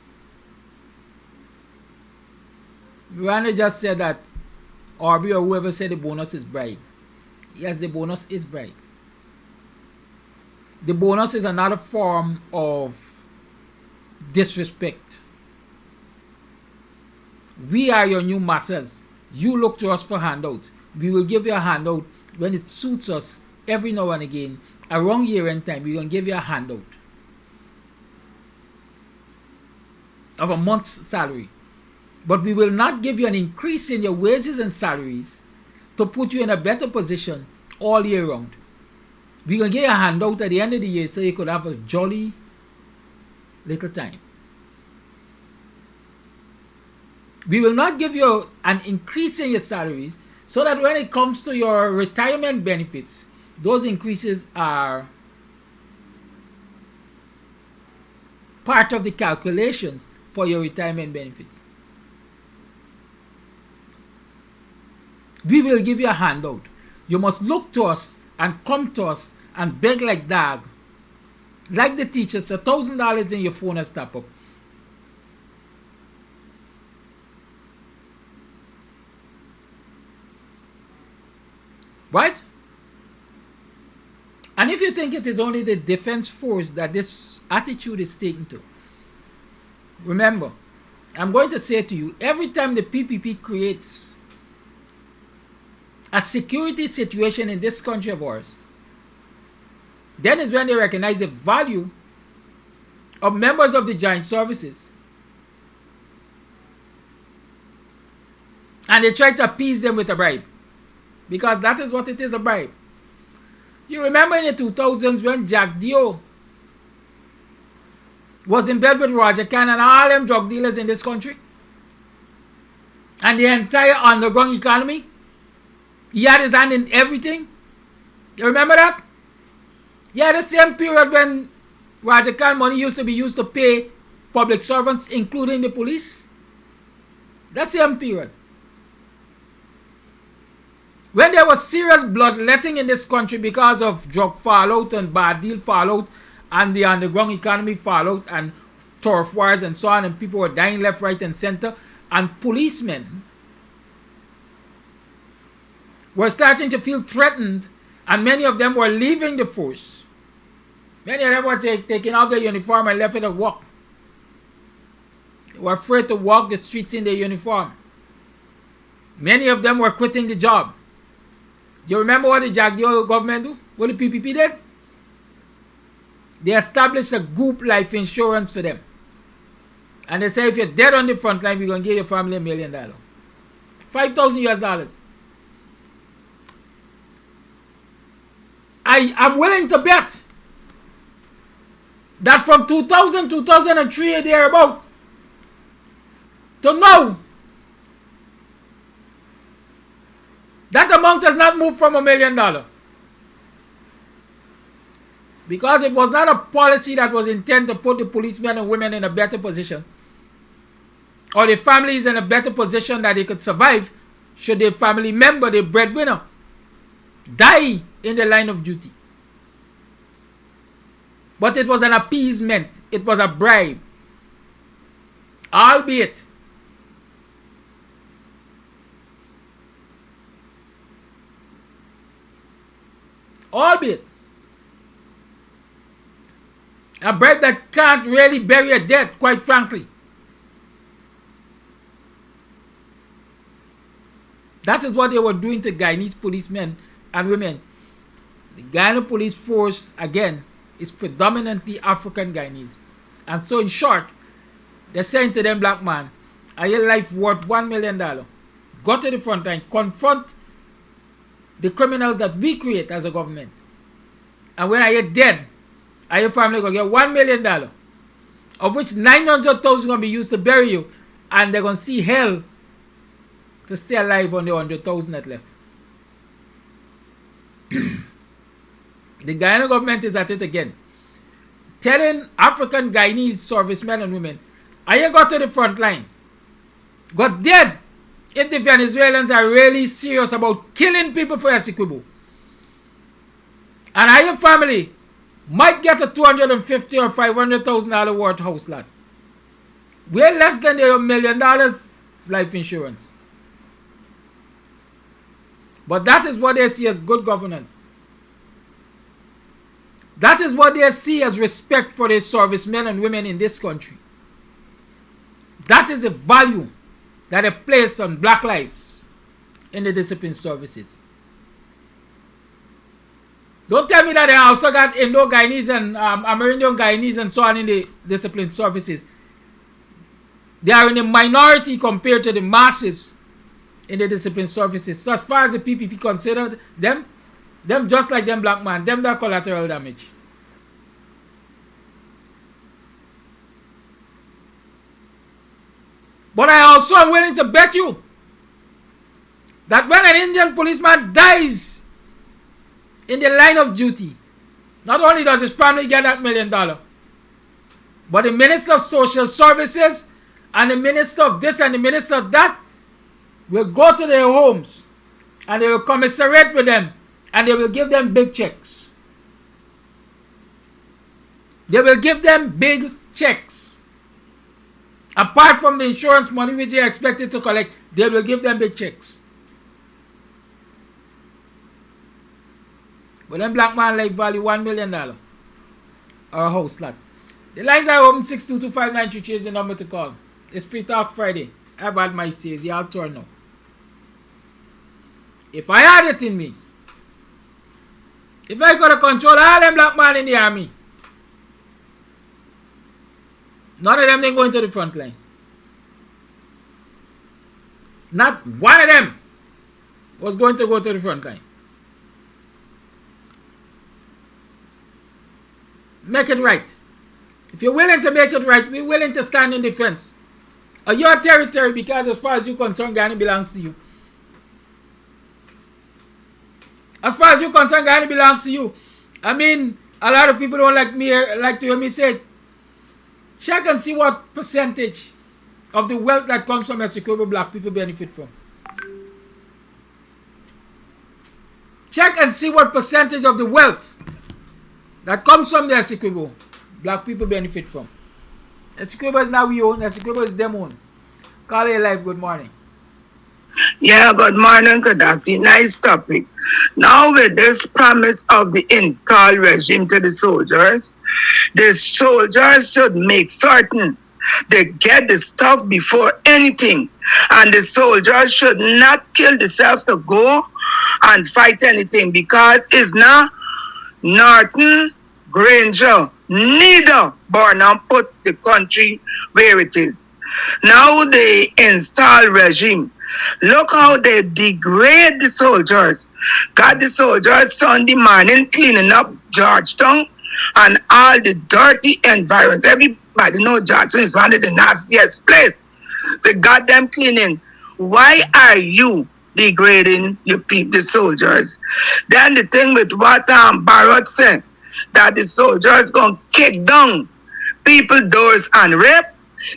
Rana just said that Arby or whoever said the bonus is bribe. Yes, the bonus is bribe. The bonus is another form of disrespect. We are your new masters. You look to us for handouts. We will give you a handout when it suits us every now and again. Around year-end time, we're going to give you a handout of a month's salary. But we will not give you an increase in your wages and salaries to put you in a better position all year round. We're going to give you a handout at the end of the year so you could have a jolly little time. We will not give you an increase in your salaries so that when it comes to your retirement benefits, those increases are part of the calculations for your retirement benefits. We will give you a handout. You must look to us and come to us and beg like dog. Like the teachers, $1,000 in your phone and stop up. Right? And if you think it is only the defense force that this attitude is taken to, remember, I'm going to say to you, every time the PPP creates a security situation in this country of ours, then is when they recognize the value of members of the joint services. And they try to appease them with a bribe. Because that is what it is, a bribe. You remember in the 2000s when Jack Dio was in bed with Roger Khan and all them drug dealers in this country? And the entire underground economy? He had his hand in everything? You remember that? Yeah, the same period when Roger Khan money used to be used to pay public servants, including the police. That same period. When there was serious bloodletting in this country because of drug fallout and bad deal fallout and the underground economy fallout and turf wars and so on, and people were dying left, right, and center, and policemen were starting to feel threatened And many of them were leaving the force. Many of them were taking off their uniform and left it to walk. They were afraid to walk the streets in their uniform. Many of them were quitting the job. Do you remember what the Jagdeo government do? What the PPP did? They established a group life insurance for them. And they say if you're dead on the front line, we're going to give your family $1 million. $5,000 US. I'm willing to bet that from 2000, 2003, thereabout, to now, that amount has not moved from $1 million. Because it was not a policy that was intended to put the policemen and women in a better position, or the families in a better position that they could survive should their family member, the breadwinner, die in the line of duty. But it was an appeasement. It was a bribe. Albeit a bribe that can't really bury a debt, quite frankly. That is what they were doing to Guyanese policemen and women. The Guyana police force, again, is predominantly African Guyanese. And so, in short, they're saying to them, black man, are your life worth $1 million? Go to the front line, confront the criminals that we create as a government. And when you're dead, are your family going to get $1 million? Of which $900,000 going to be used to bury you. And they're going to see hell to stay alive on the $100,000 that left. The Guyana government is at it again, telling African Guyanese servicemen and women, are you got to the front line, got dead if the Venezuelans are really serious about killing people for Essequibo, and are your family might get a $250,000 or $500,000 worth house lot. We're less than their $1 million life insurance. But that is what they see as good governance. That is what they see as respect for their servicemen and women in this country. That is a value that they place on black lives in the discipline services. Don't tell me that they also got Indo-Guyanese and Amerindian Guyanese and so on in the discipline services. They are in a minority compared to the masses in the discipline services. So as far as the PPP considered them just like them black man, them that collateral damage. But I also am willing to bet you that when an Indian policeman dies in the line of duty, not only does his family get that $1 million, but the Minister of Social Services and the Minister of this and the Minister of that will go to their homes and they will commiserate with them and they will give them big checks. They will give them big checks. Apart from the insurance money which they are expected to collect, they will give them big checks. But then black man like value $1 million or a house lot. The lines are open. 6225933 is the number to call. It's Free Talk Friday. I've had my says. Y'all turn now. If I had it in me, if I could control all them black men in the army, none of them ain't going to the front line. Not one of them was going to go to the front line. Make it right. If you're willing to make it right, we're willing to stand in defense of your territory, because as far as you're concerned, Guyana belongs to you. As far as you're concerned, Guyana belongs to you. I mean, a lot of people don't like to hear me say, check and see what percentage of the wealth that comes from Essequibo black people benefit from. Check and see what percentage of the wealth that comes from the Essequibo black people benefit from. Essequibo is now we own. Essequibo is them own. Call it life. Good morning. Yeah, good morning, Gaddafi. Nice topic. Now, with this promise of the install regime to the soldiers should make certain they get the stuff before anything. And the soldiers should not kill themselves to go and fight anything because it's not Norton, Granger, neither born and put the country where it is. Now they install regime. Look how they degrade the soldiers. Got the soldiers Sunday morning cleaning up Georgetown and all the dirty environs. Everybody know Georgetown is one of the nastiest place. They got them cleaning. Why are you degrading your people, the soldiers? Then the thing with what Barrett said, that the soldiers gonna kick down people doors and rape.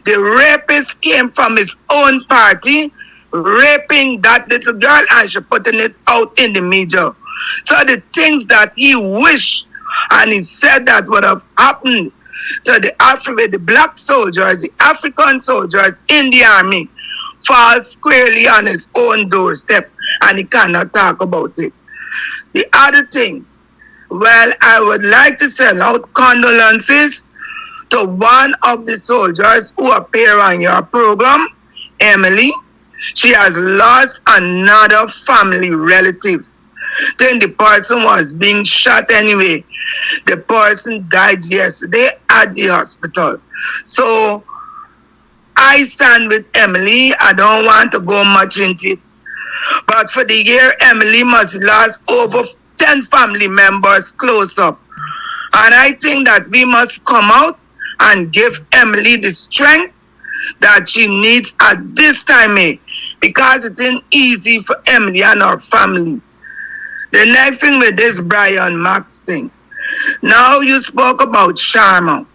The rapist came from his own party, raping that little girl, and she putting it out in the media. So the things that he wished and he said that would have happened to the black soldiers, the African soldiers in the army, fall squarely on his own doorstep, and he cannot talk about it. The other thing, well, I would like to send out condolences to one of the soldiers who appear on your program, Emily. She has lost another family relative. Then the person was being shot anyway. The person died yesterday at the hospital. So I stand with Emily. I don't want to go much into it. But for the year, Emily must lose over 10 family members close up. And I think that we must come out and give Emily the strength that she needs at this time, because it ain't easy for Emily and her family. The next thing with this Brian Max thing. Now you spoke about Sharma.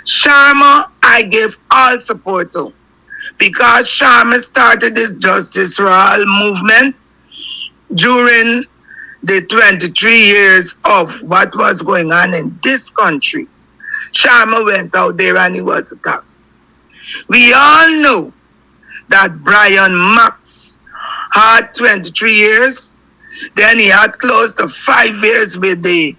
Sharma, I give all support to, because Sharma started this Justice for All movement during the 23 years of what was going on in this country. Sharma went out there and he was a cop. We all know that Brian Max had 23 years. Then he had close to 5 years with the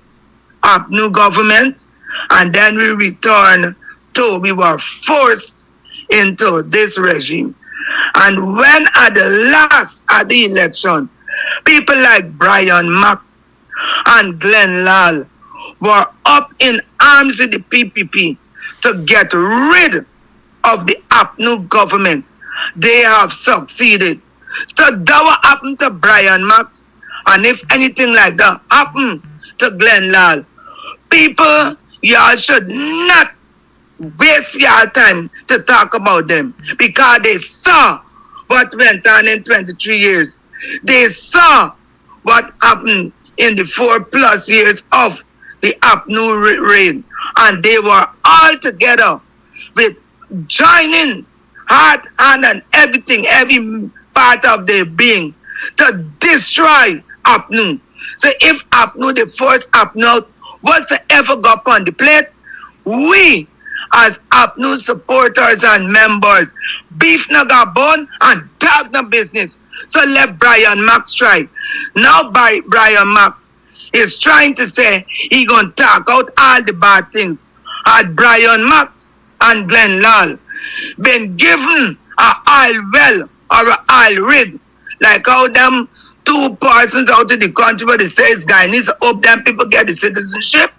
new government. And then we returned to, we were forced into this regime. And when at the election, people like Brian Max and Glenn Lal were up in arms with the PPP to get rid of the APNU government. They have succeeded. So that what happened to Brian Max, and if anything like that happened to Glenn Lal, people, y'all should not waste your time to talk about them, because they saw what went on in 23 years. They saw what happened in the 4+ years of the APNU reign, and they were all together with joining heart, hand, and everything, every part of their being to destroy APNU. So if APNU, the first APNU, whatsoever got on the plate, we as APNU supporters and members, beef no got bone and dog no business. So let Brian Max try. Now Brian Max is trying to say he gonna talk out all the bad things. Had Brian Max and Glenn Lal been given a oil well or a oil rig, like how them 2 persons out of the country where they say it's Guyanese, hope them people get the citizenship,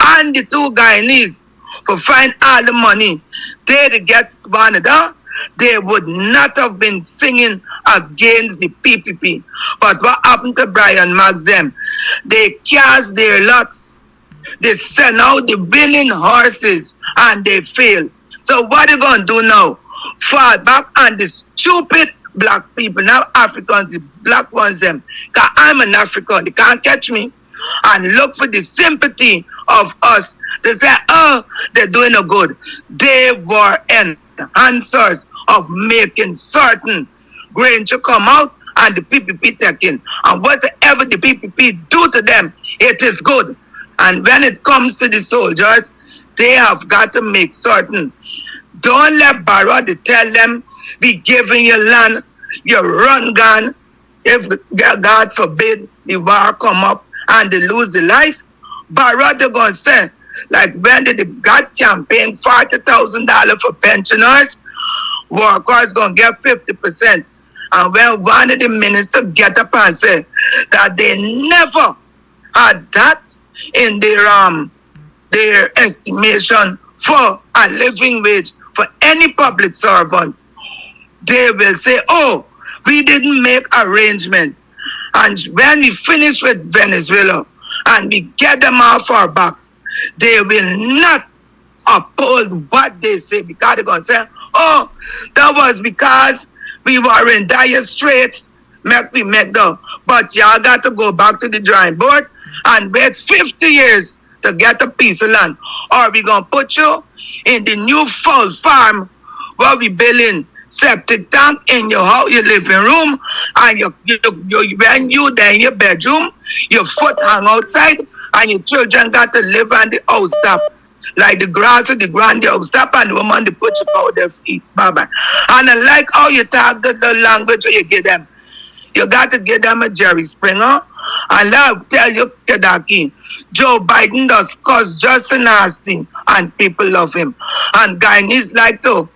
and the 2 Guyanese for find all the money they to get Canada, they would not have been singing against the PPP. But what happened to Brian Max them? They cast their lots. They sent out the winning horses and they failed. So what are you going to do now? Fall back on the stupid black people, now Africans, the black ones them. Because I'm an African, they can't catch me. And look for the sympathy of us to say, oh, they're doing no good. They were answers of making certain grain to come out and the PPP taken. And whatever the PPP do to them, it is good. And when it comes to the soldiers, they have got to make certain. Don't let Barra tell them we giving you land. you run gun. If God forbid the war come up and they lose the life, but rather gonna say, like when did the God campaign $40,000 for pensioners, workers gonna get 50%. And when one of the ministers get up and say that they never had that in their estimation for a living wage for any public servant, they will say, oh, we didn't make arrangement. And when we finish with Venezuela and we get them off our backs, they will not uphold what they say, because they're going to say, oh, that was because we were in dire straits. But y'all got to go back to the drawing board and wait 50 years to get a piece of land. Or we going to put you in the new fowl farm where we building septic tank in your house, your living room, and when you there in your bedroom, your foot hang outside, and your children got to live on the house top. Like the grass of the ground, the house top, and the woman, they put you out their feet. Bye-bye. And I like how you talk the language you give them. You got to give them a Jerry Springer. And I'll tell you, Kedaki, Joe Biden does cause just a nasty, and people love him. And Guyanese like to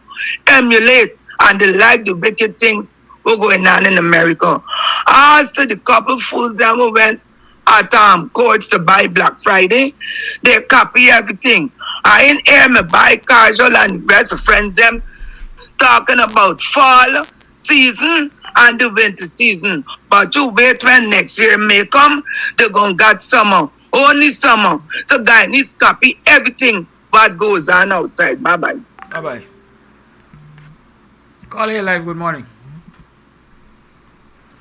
emulate, and they like the wicked things were going on in America. As to the couple fools that who went at courts to buy Black Friday, they copy everything. I ain't hear me buy casual and the rest of friends them talking about fall season and the winter season. But you wait when next year may come, they're gonna get summer. Only summer. So guys, need to copy everything what goes on outside. Bye-bye. Bye-bye. Call here live, good morning.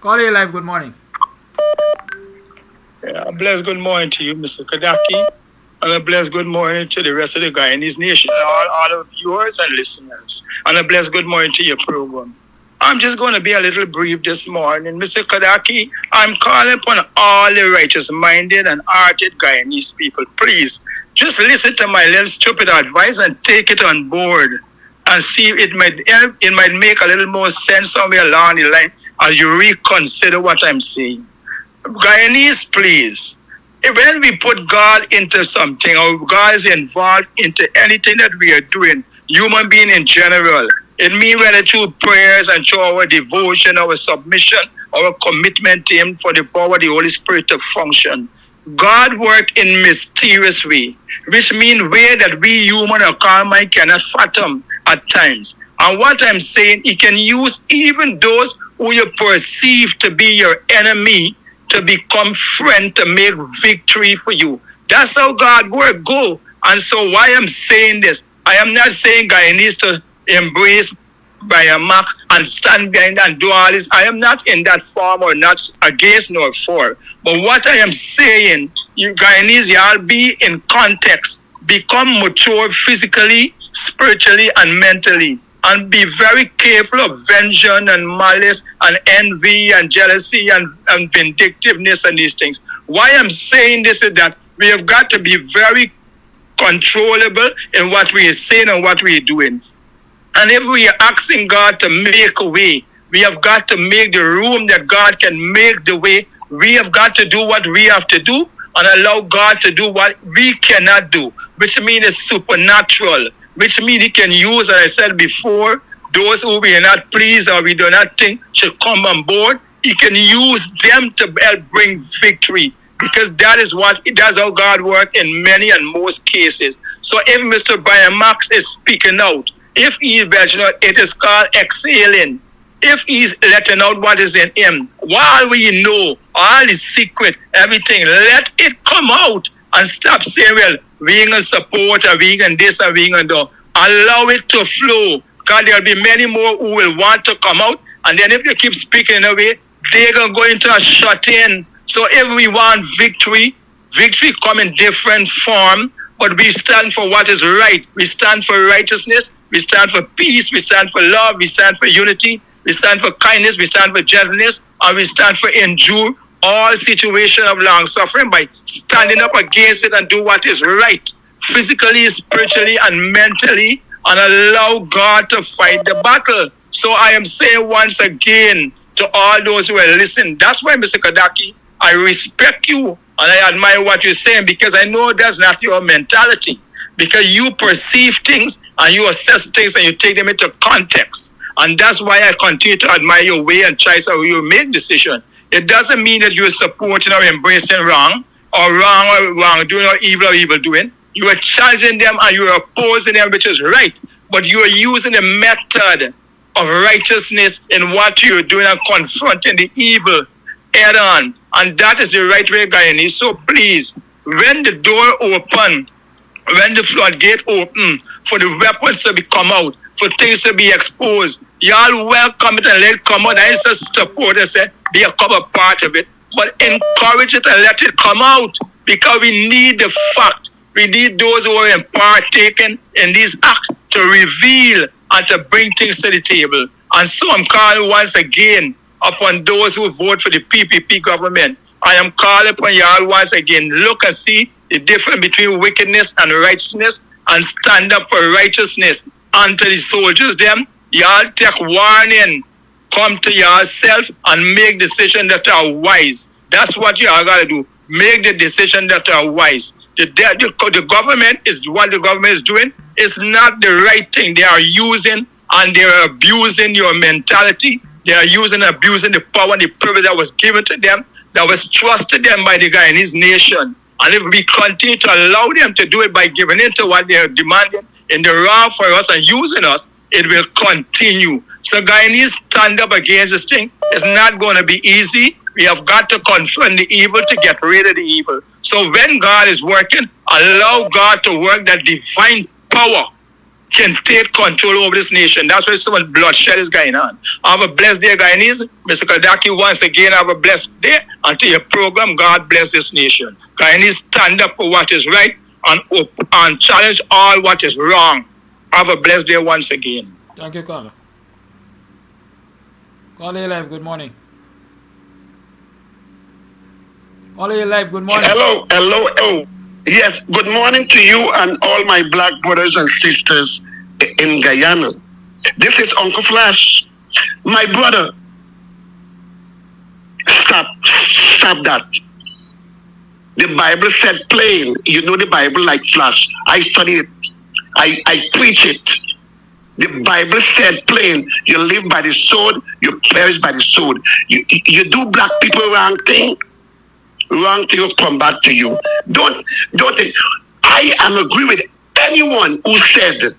Call here live, good morning. Yeah, a blessed good morning to you, Mr. Kadaki. And a blessed good morning to the rest of the Guyanese nation, all the viewers and listeners. And a blessed good morning to your program. I'm just going to be a little brief this morning. Mr. Kadaki, I'm calling upon all the righteous-minded and hearted Guyanese people. Please, just listen to my little stupid advice and take it on board. And see if it might make a little more sense somewhere along the line as you reconsider what I'm saying. Guyanese, please. When we put God into something, or God is involved into anything that we are doing, human being in general, it means whether through prayers and through our devotion, our submission, our commitment to Him for the power of the Holy Spirit to function. God work in mysterious way, which means way that we human or carnal cannot fathom at times. And what I'm saying, He can use even those who you perceive to be your enemy to become friend, to make victory for you. That's how God work go. And so why I'm saying this, I am not saying Guyanese to embrace by a mark and stand behind and do all this. I am not in that form or not against nor for. But what I am saying, you Guyanese, y'all be in context. Become mature physically, spiritually, and mentally. And be very careful of vengeance and malice and envy and jealousy and vindictiveness and these things. Why I'm saying this is that we have got to be very controllable in what we are saying and what we are doing. And if we are asking God to make a way, we have got to make the room that God can make the way. We have got to do what we have to do and allow God to do what we cannot do, which means it's supernatural, which means He can use, as I said before, those who we are not pleased or we do not think should come on board. He can use them to help bring victory, because that's how God works in many and most cases. So if Mr. Brian Marks is speaking out, if he is venturing out, it is called exhaling. If he's letting out what is in him, while we know all the secret, everything, let it come out and stop saying, well, we ain't gonna support or we ain't gonna this or we ain't gonna do. Allow it to flow, because there'll be many more who will want to come out, and then if you keep speaking in a way, they're gonna go into a shut-in. So if we want victory, victory come in different form, but we stand for what is right. We stand for righteousness, we stand for peace, we stand for love, we stand for unity, we stand for kindness, we stand for gentleness, and we stand for endure all situation of long suffering by standing up against it and do what is right, physically, spiritually, and mentally, and allow God to fight the battle. So I am saying once again to all those who are listening, that's why, Mr. Kadaki, I respect you and I admire what you're saying, because I know that's not your mentality. Because you perceive things and you assess things and you take them into context. And that's why I continue to admire your way and choice how you make decisions. It doesn't mean that you're supporting or embracing wrong or wrongdoing or evil doing. You are challenging them and you are opposing them, which is right. But you are using the method of righteousness in what you're doing and confronting the evil head on. And that is the right way, Guyanese. So please, when the door open, when the floodgate open, for the weapons to be come out, for things to be exposed, y'all welcome it and let it come out. I just support it, say, be a cover part of it. But encourage it and let it come out, because we need the fact. We need those who are partaking in these acts to reveal and to bring things to the table. And so I'm calling once again upon those who vote for the PPP government. I am calling upon y'all once again, look and see the difference between wickedness and righteousness, and stand up for righteousness. Unto the soldiers them, y'all take warning, come to yourself and make decisions that are wise. That's what y'all gotta do. Make the decisions that are wise. The government is what the government is doing. It's not the right thing. They are using and they are abusing your mentality. They are using and abusing the power and the privilege that was given to them, that was trusted them by the Guyanese nation. And if we continue to allow them to do it by giving in to what they are demanding in the wrong for us and using us, it will continue. So Guyanese, stand up against this thing. It's not going to be easy. We have got to confront the evil to get rid of the evil. So when God is working, allow God to work. That divine power can take control over this nation. That's why so much bloodshed is going on. Have a blessed day, Guyanese. Mr. Kadaki, once again, have a blessed day. Until your program, God bless this nation. Guyanese, stand up for what is right and challenge all what is wrong. Have a blessed day once again. Thank you, caller. Caller, live, good morning. Caller, live, good morning. Hello. Yes, good morning to you and all my black brothers and sisters in Guyana. This is Uncle Flash. My brother, stop that. The Bible said plain. You know the Bible like Flash. I study it. I preach it. The Bible said plain. You live by the sword, you perish by the sword. You do black people wrong thing will come back to you. Don't. I am agree with anyone who said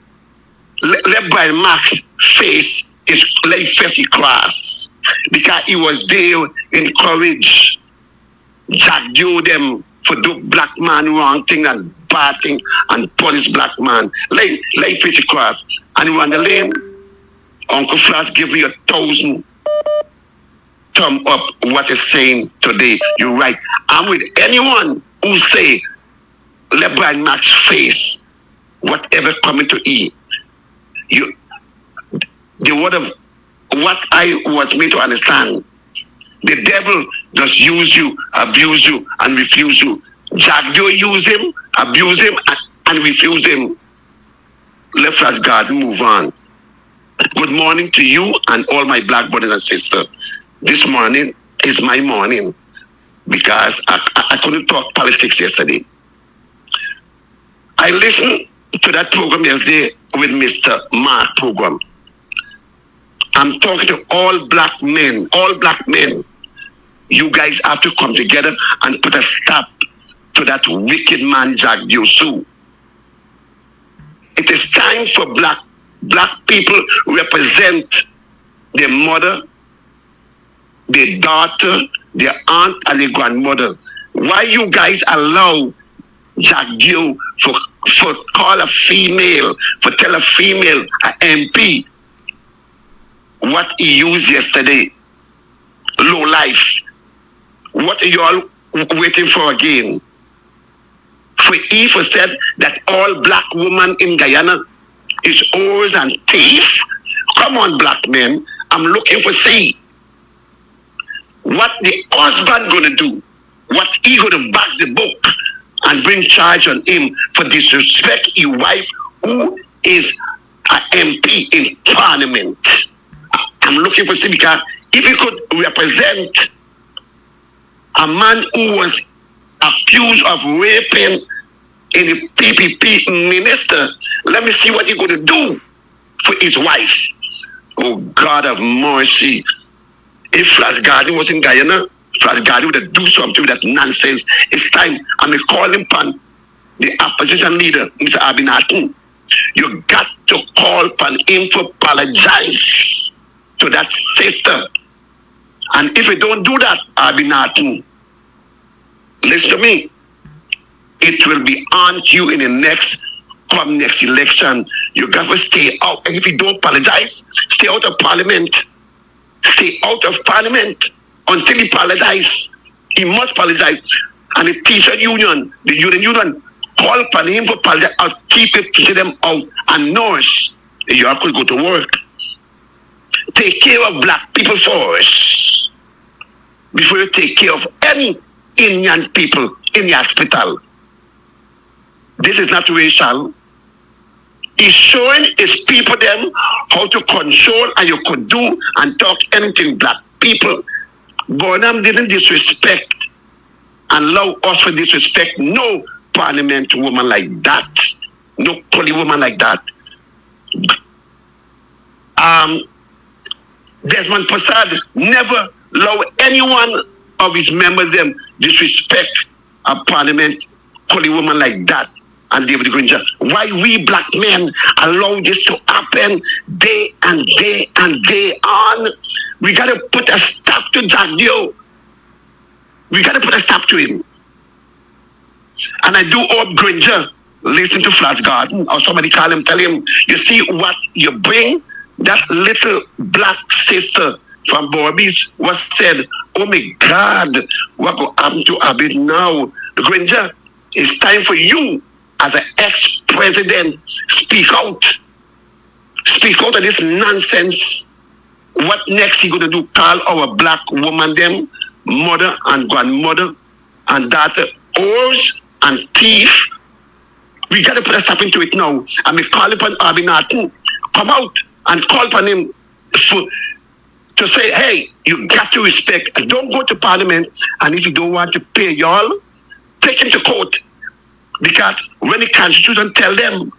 let Brian Max face his late 50 class, because he was there encourage Jack Joe them for do black man wrong thing and bad thing and punish black man. Late 50 class. And you on the lane, Uncle Flash give you 1,000 thumb up what is saying today. You're right. I'm with anyone who say let Brian Max face whatever coming to eat. The word of what I was made to understand. The devil just use you, abuse you, and refuse you. Jack Joe use him, abuse him, and refuse him. Let us God move on. Good morning to you and all my black brothers and sisters. This morning is my morning because I couldn't talk politics yesterday. I listened to that program yesterday with Mr. Mark program. I'm talking to all black men. You guys have to come together and put a stop to that wicked man, Jack Yosu. It is time for black people represent their mother, their daughter, their aunt, and their grandmother. Why you guys allow Jack Joe for call a female, for tell a female, a MP, what he used yesterday? Low life. What are you all waiting for again? For Eva said that all black women in Guyana is whores and thief. Come on, black men. I'm looking for see what the husband gonna do. What he gonna back the book and bring charge on him for disrespect his wife, who is an MP in Parliament. I'm looking for Civica. If he could represent a man who was accused of raping in the PPP minister, let me see what he's going to do for his wife. Oh, God of mercy. If Flash Garden was in Guyana, Flash Garden would have do something with that nonsense. It's time. I'm calling upon the opposition leader, Mr. Abinatun. You got to call upon him to apologize to that sister. And if you don't do that, Abinatun, listen to me, it will be on you in the next election. You got to stay out. And if you don't apologize, stay out of parliament. Stay out of parliament until he apologizes. He must apologize. And the teacher union, the union, call upon him for apologize or keep it, teach them out and nurse. You have to go to work. Take care of black people first before you take care of any Indian people in the hospital. This is not racial. He's showing his people them how to control, and you could do and talk anything black people. Bonham didn't disrespect and allow us to disrespect no parliament woman like that, no poly woman like that. Desmond Prasad never allow anyone of his members them disrespect a parliament poly woman like that. And David Granger, why we black men allow this to happen day and day and day on? We got to put a stop to Jagdio. We got to put a stop to him. And I do hope Granger listen to Flash Garden or somebody call him, tell him, you see what you bring? That little black sister from Borbies was said, oh my God, what will happen to Abid now? Granger, it's time for you as an ex-president, speak out. Speak out of this nonsense. What next he going to do? Call our black woman them, mother and grandmother and daughter, whores and thief. We got to put a stop into it now. And we call upon Abinatun, come out and call upon him to say, hey, you got to respect. Don't go to parliament. And if you don't want to pay y'all, take him to court. Because when the Constitution tell them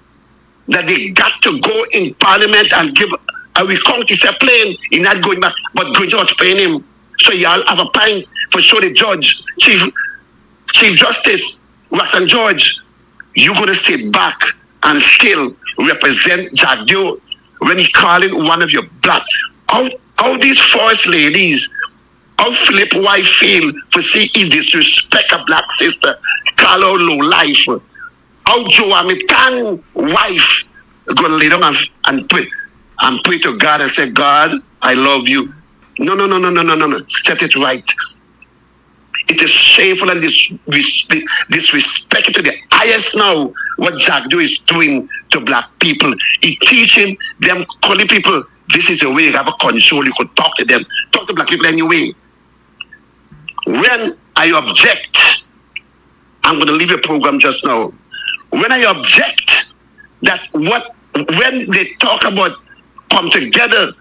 that they got to go in parliament and give a recount, it's a plane, he's not going back, but Granger was paying him. So y'all have a pint for show the judge, Chief Justice, Roxanne George, you're going to sit back and still represent Jagdio when he calling one of your black. How these first ladies, how Philip White feel for see he disrespect a black sister, call her low life. How Joe Amitan wife gonna lay down and pray to God and say, God, I love you. No. Set it right. It is shameful and disrespectful to the highest now what Jagdio is doing to black people. He's teaching them calling people, this is the way you have a control. You could talk to them. Talk to black people anyway. When I object, I'm going to leave the program just now. When I object that when they talk about come together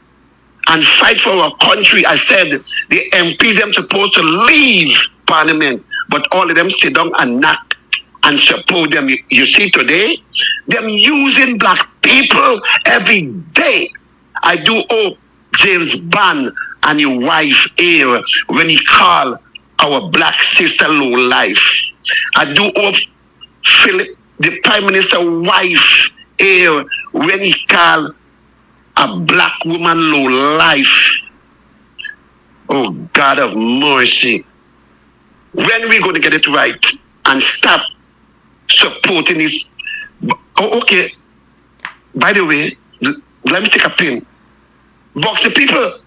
and fight for our country, I said the MP them supposed to leave parliament, but all of them sit down and knock and support them. You see today, them using black people every day. I do hope James Bond and your wife here when he call our black sister low life. I do hope Philip, the Prime Minister wife here when he call a black woman low life. Oh God of mercy. When we going to get it right and stop supporting this? Oh, okay. By the way, let me take a pin. Box the people,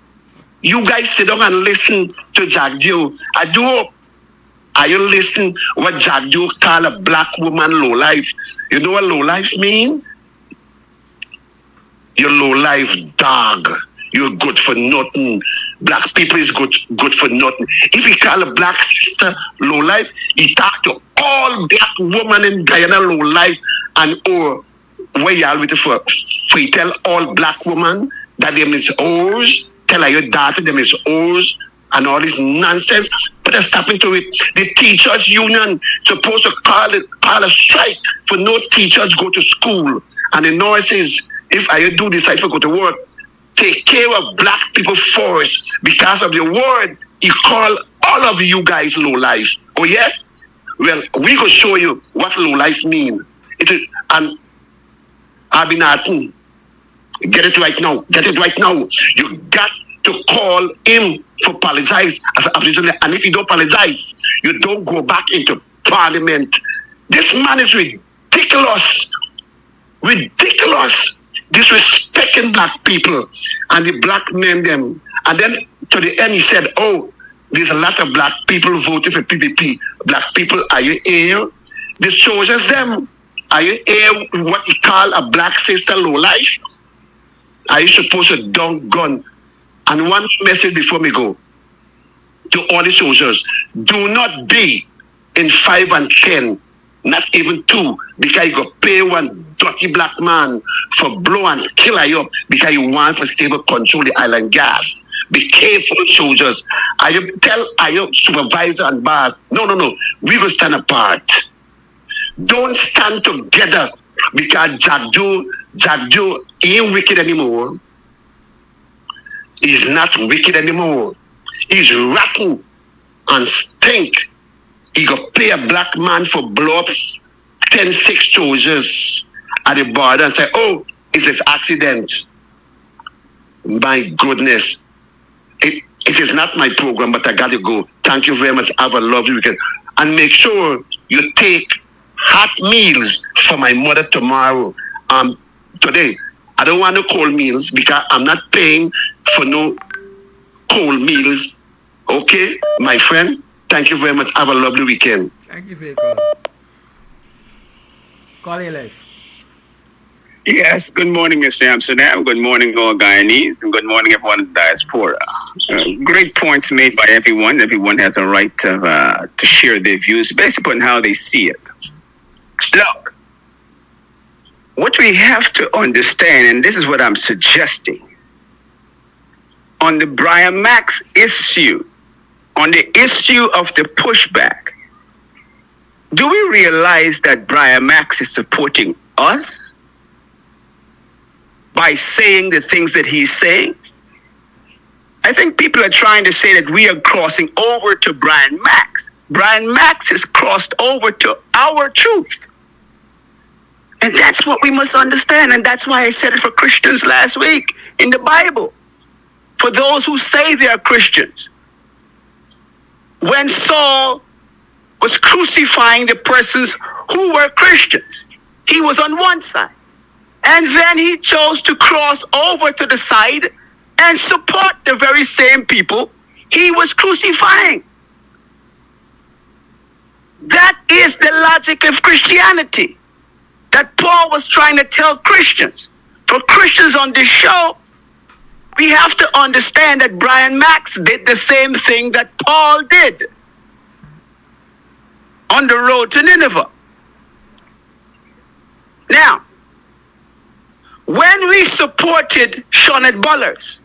you guys sit down and listen to Jagdio. I do hope. Are you listening what Jagdio call a black woman low life? You know what low life mean? You're low life dog. You're good for nothing. Black people is good for nothing. If he call a black sister low life, he talk to all black women in Guyana low life and where y'all with for he tell all black women that they means whores, tell your daughter them is O's and all this nonsense. Put a stop into it. The teachers union supposed to call a strike for no teachers go to school. And the nurses, if I do decide to go to work, take care of black people first because of the word he called all of you guys low life. Oh yes? Well, we go show you what low life mean. And I've been asking, get it right now. Get it right now. You got to call him to apologize as a, and if you don't apologize, you don't go back into parliament. This man is ridiculous. Ridiculous. Disrespecting black people and the black men them. And then to the end he said, oh, there's a lot of black people voting for PPP. Black people, are you here? This shows us them. Are you here what he call a black sister low life? Are you supposed to dunk gun? And one message before me go to all the soldiers: do not be in 5 and 10, not even 2, because you go pay one dirty black man for blow and kill you up because you want to stable control the island gas. Be careful, soldiers. Are you supervisor and boss? No. We will stand apart. Don't stand together because Jack Joe ain't wicked anymore. He's not wicked anymore. He's rotten and stink. He got pay a black man for blow up 10-6 soldiers at the border and say, oh, it's an accident. My goodness. It is not my program, but I got to go. Thank you very much. Have a lovely weekend. And make sure you take hot meals for my mother tomorrow. Today, I don't want no cold meals because I'm not paying for no cold meals. Okay, my friend? Thank you very much. Have a lovely weekend. Thank you for your call. Call your life. Yes, good morning, Mr. Amsterdam. Good morning, all Guyanese, and good morning, everyone in the diaspora. Great points made by everyone. Everyone has a right to share their views based upon how they see it. Look, what we have to understand, and this is what I'm suggesting, on the Brian Max issue, on the issue of the pushback, do we realize that Brian Max is supporting us by saying the things that he's saying? I think people are trying to say that we are crossing over to Brian Max. Brian Max has crossed over to our truth. And that's what we must understand. And that's why I said it for Christians last week in the Bible. For those who say they are Christians. When Saul was crucifying the persons who were Christians, he was on one side. And then he chose to cross over to the side and support the very same people he was crucifying. That is the logic of Christianity that Paul was trying to tell Christians. For Christians on this show, we have to understand that Brian Max did the same thing that Paul did on the road to Nineveh. Now, when we supported Shonette Bullers,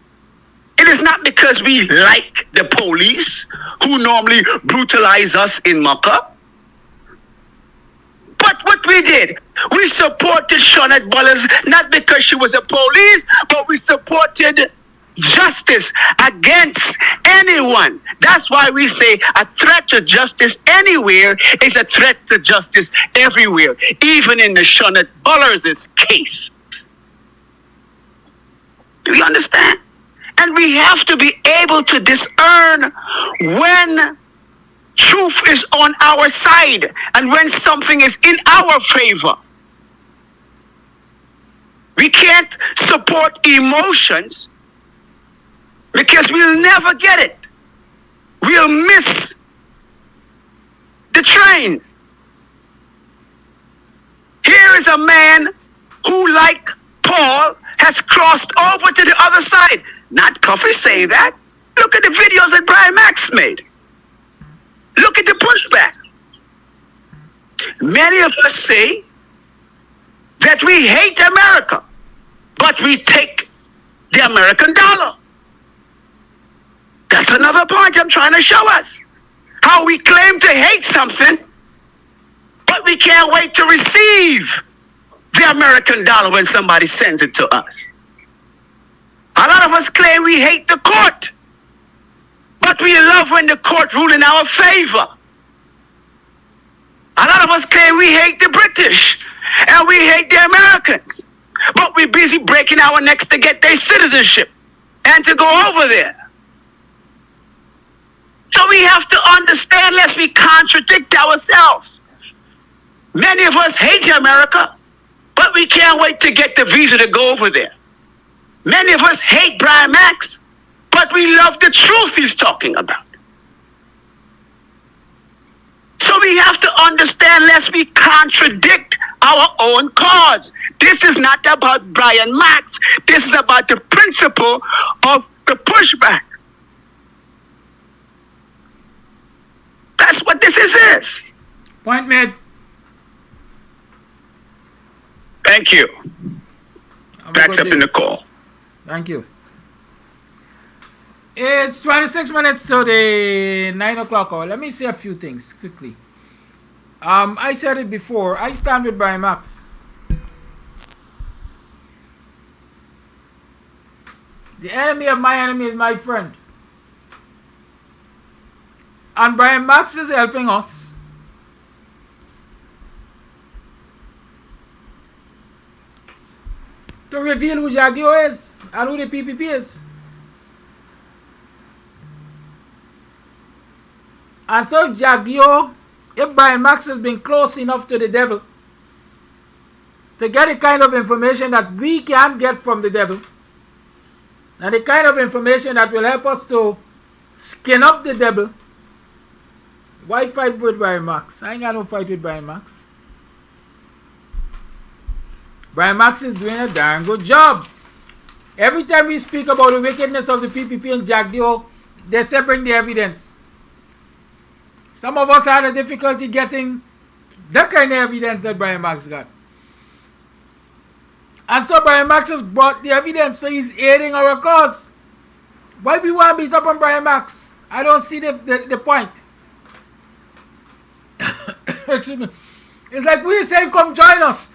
it is not because we like the police who normally brutalize us in Makkah. But what we did, we supported Shonette Bullers not because she was a police, but we supported justice against anyone. That's why we say a threat to justice anywhere is a threat to justice everywhere, even in the Shonette Bullers' case. Do you understand? And we have to be able to discern when truth is on our side and when something is in our favor. We can't support emotions because we'll never get it. We'll miss the train. Here is a man who, like Paul, has crossed over to the other side. Not Coffee saying that. Look at the videos that Brian Max made. Look at the pushback. Many of us say that we hate America, but we take the American dollar. That's another point I'm trying to show us. How we claim to hate something, but we can't wait to receive the American dollar when somebody sends it to us. A lot of us claim we hate the court, but we love when the court rules in our favor. A lot of us claim we hate the British and we hate the Americans, but we're busy breaking our necks to get their citizenship and to go over there. So we have to understand, lest we contradict ourselves. Many of us hate America, but we can't wait to get the visa to go over there. Many of us hate Brian Max, but we love the truth he's talking about. So we have to understand, lest we contradict our own cause. This is not about Brian Max. This is about the principle of the pushback. That's what this is. Point made. Thank you. Backs up in the call. Thank you. It's 26 minutes to the 9 o'clock hour. Let me say a few things quickly. I said it before. I stand with Brian Max. The enemy of my enemy is my friend. And Brian Max is helping us to reveal who Jagio is and who the PPP is. And so Jagio, if Brian Max has been close enough to the devil to get the kind of information that we can get from the devil, and the kind of information that will help us to skin up the devil, why fight with Brian Max? I ain't got no fight with Brian Max. Brian Max is doing a darn good job. Every time we speak about the wickedness of the PPP and Jagdio, they say bring the evidence. Some of us had a difficulty getting the kind of evidence that Brian Max got. And so Brian Max has brought the evidence, so he's aiding our cause. Why we want to beat up on Brian Max? I don't see the point. Excuse me. It's like we say, come join us.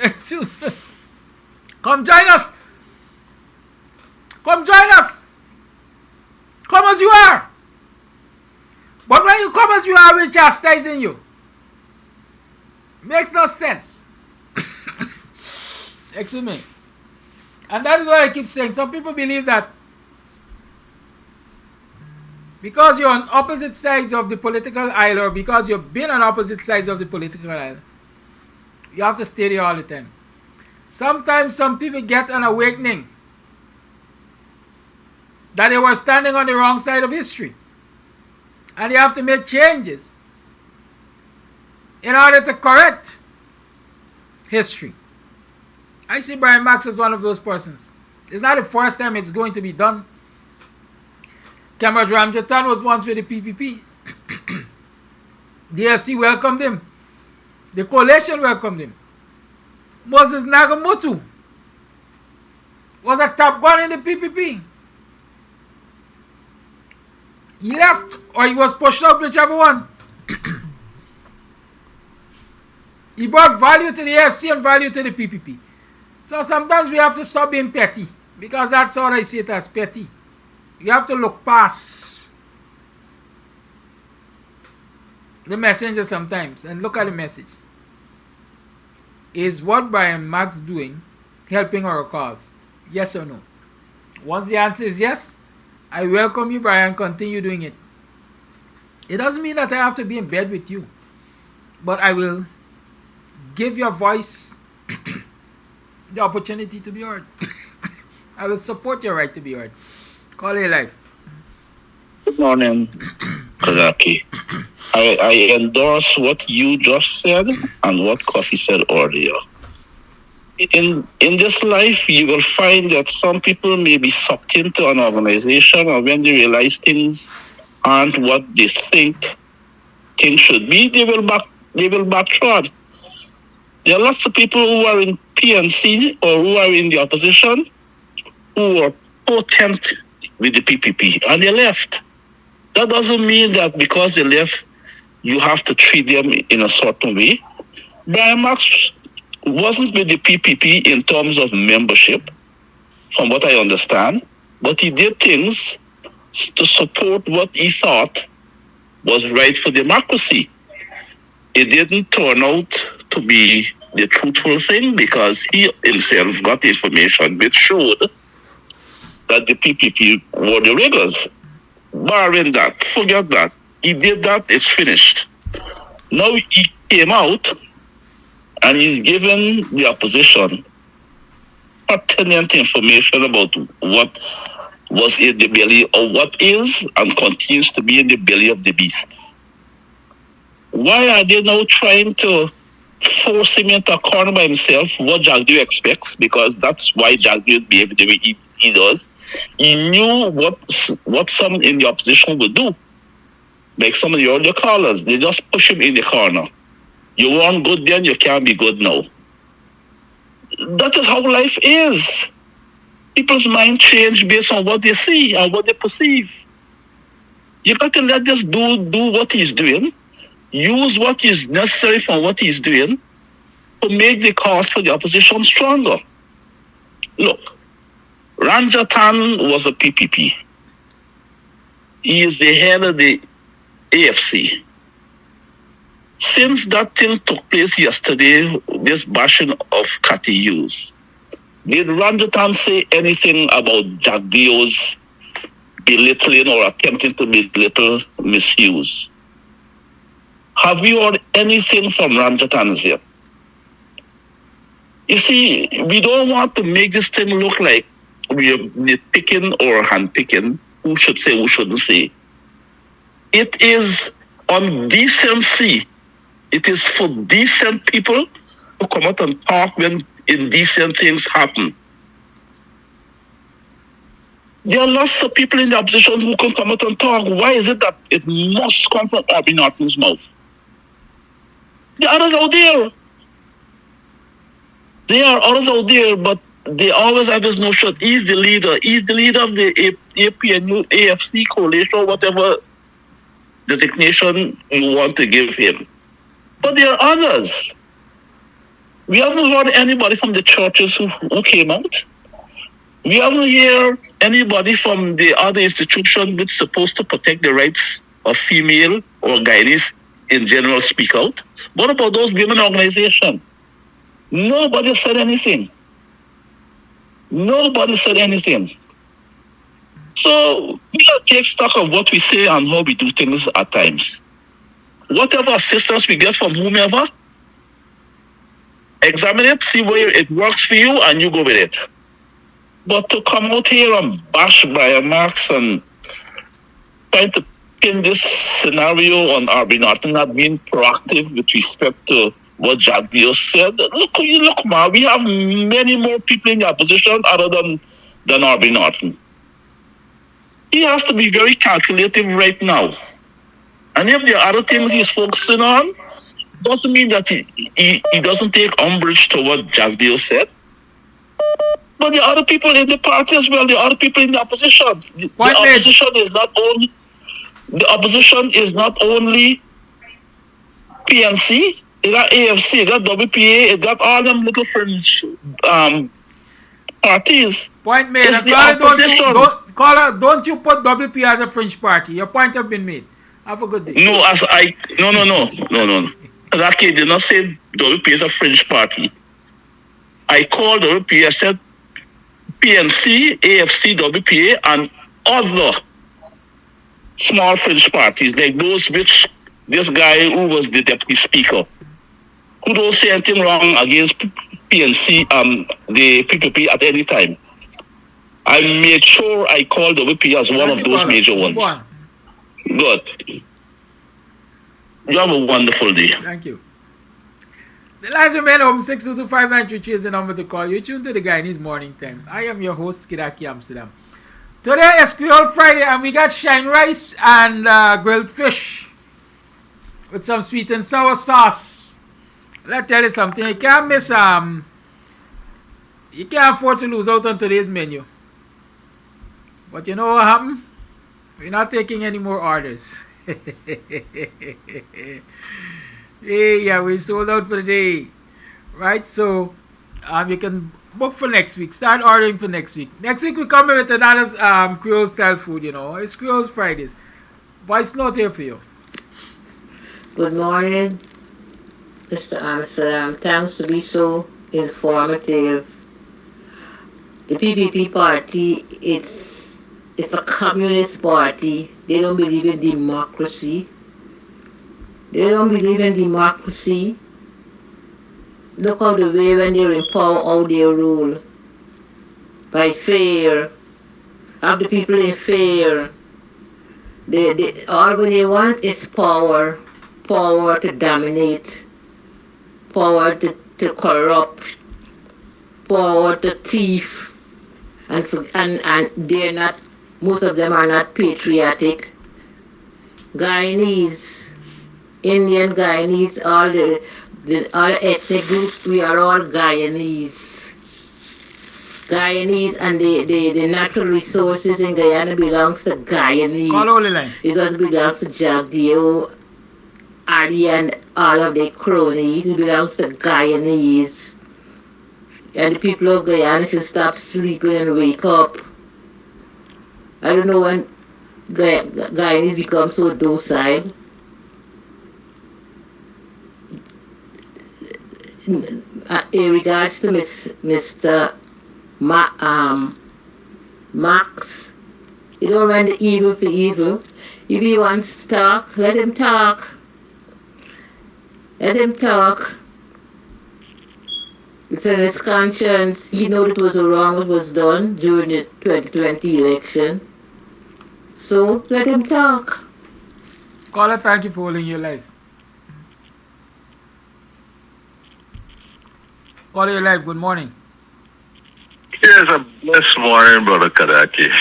Excuse me. Come join us. Come join us. Come as you are. But when you come as you are, we're chastising you. Makes no sense. Excuse me. And that is what I keep saying. Some people believe that because you're on opposite sides of the political aisle, or because you've been on opposite sides of the political aisle, you have to stay there all the time. Sometimes some people get an awakening that they were standing on the wrong side of history. And you have to make changes in order to correct history. I see Brian Max as one of those persons. It's not the first time it's going to be done. Cameron Ramjatan was once with the PPP. The FC welcomed him. The coalition welcomed him. Moses Nagamotu was a top gun in the PPP. He left, or he was pushed out, whichever one. He brought value to the FC and value to the PPP. So sometimes we have to stop being petty, because that's all I see it as, petty. You have to look past the messenger sometimes and look at the message. Is what Brian Max doing helping our cause? Yes or no? Once the answer is yes, I welcome you, Brian. Continue doing it. It doesn't mean that I have to be in bed with you, but I will give your voice the opportunity to be heard. I will support your right to be heard. Call it life. Good morning, Kazaki. I endorse what you just said and what Coffee said earlier. In this life, you will find that some people may be sucked into an organization, and when they realize things aren't what they think things should be, they will backtrack. There are lots of people who are in PNC or who are in the opposition who are potent with the PPP and they left. That doesn't mean that because they left, you have to treat them in a certain way. Brian Max wasn't with the PPP in terms of membership, from what I understand, but he did things to support what he thought was right for democracy. It didn't turn out to be the truthful thing because he himself got information which showed that the PPP were the riggers. Barring that, forget that. He did that, it's finished. Now he came out and he's given the opposition pertinent information about what was in the belly or what is and continues to be in the belly of the beasts. Why are they now trying to force him into a corner by himself? What Jagdew expects, because that's why Jagdew behaved the way he does. He knew what some in the opposition would do. Like some of the earlier callers, they just push him in the corner. You weren't good then, you can't be good now. That is how life is. People's mind change based on what they see and what they perceive. You got to let this dude do what he's doing, use what is necessary for what he's doing to make the cause for the opposition stronger. Look, Ranjatan was a PPP. He is the head of the AFC. Since that thing took place yesterday, this bashing of Cathy Hughes, did Ranjatan say anything about Jagdew's belittling or attempting to belittle Miss Hughes? Have we heard anything from Ranjatan yet? You see, we don't want to make this thing look like we are nitpicking or handpicking who should say, who shouldn't say. It is on decency. It is for decent people to come out and talk when indecent things happen. There are lots of people in the opposition who can come out and talk. Why is it that it must come from Orbie Norton's mouth? The others out there. There are others out there, but they always have this notion. He's the leader. He's the leader of the APNU, AFC coalition, whatever designation you want to give him. But there are others. We haven't heard anybody from the churches who came out. We haven't heard anybody from the other institution which is supposed to protect the rights of female or Guyanese in general speak out. What about those women organizations? Nobody said anything. Nobody said anything. So we gotta take stock of what we say and how we do things at times. Whatever assistance we get from whomever, examine it, see where it works for you, and you go with it. But to come out here and bash Brian Marks and trying to pin this scenario on Orbie Norton not being proactive with respect to what Jagdew said, look, man, we have many more people in the opposition other than Orbie Norton. He has to be very calculative right now. And if there are other things he's focusing on, doesn't mean that he doesn't take umbrage to what Jagdew said. But there are other people in the party as well. There are other people in the opposition. The opposition is not only PNC. It got AFC. It got WPA. It got all them little fringe parties. Point made. Don't you put WP as a fringe party? Your point has been made. Have a good day. No. Raki did not say WP is a fringe party. I called WP. I said PNC, AFC, WPA, and other small fringe parties like those which this guy who was the deputy speaker, who don't say anything wrong against PNC, the PPP at any time. I made sure I called WP as one of those major ones. Good. You have a wonderful day. Thank you. The lines remain open. 6225933 is the number to call. You tune to the Guyanese Morning Time. I am your host, Kidaki Amsterdam. Today is Creole Friday and we got shine rice and grilled fish with some sweet and sour sauce. Let me tell you something. You can't miss you can't afford to lose out on today's menu. But you know what happened? We're not taking any more orders. Yeah, we sold out for the day. Right? So you can book for next week. Start ordering for next week. Next week we come with another Creole style food, It's Creole Fridays. Voice note here for you. Good morning, Mr. Amsterdam. Thanks to be so informative. The PPP party, it's a communist party. They don't believe in democracy. They don't believe in democracy. Look how the way when they're in power, how they rule. By fear. Have the people in fear. All what they want is power. Power to dominate. Power to corrupt. Power to thief. And they're not, most of them are not patriotic. Guyanese, Indian Guyanese, all the ethnic groups, we are all Guyanese. Guyanese, and the natural resources in Guyana belongs to Guyanese. It doesn't belong to Jagdeo, Ali, and all of their cronies. It belongs to Guyanese. And the people of Guyana should stop sleeping and wake up. I don't know when Guyanese become so docile. In regards to Mr. Max, you don't mind the evil for evil. If he wants to talk, let him talk. Let him talk. It's in his conscience. He knows it was wrong what was done during the 2020 election. So let him talk. Caller, thank you for holding your life. Caller, your life, good morning. Yes, a blessed morning, Brother Kadaki.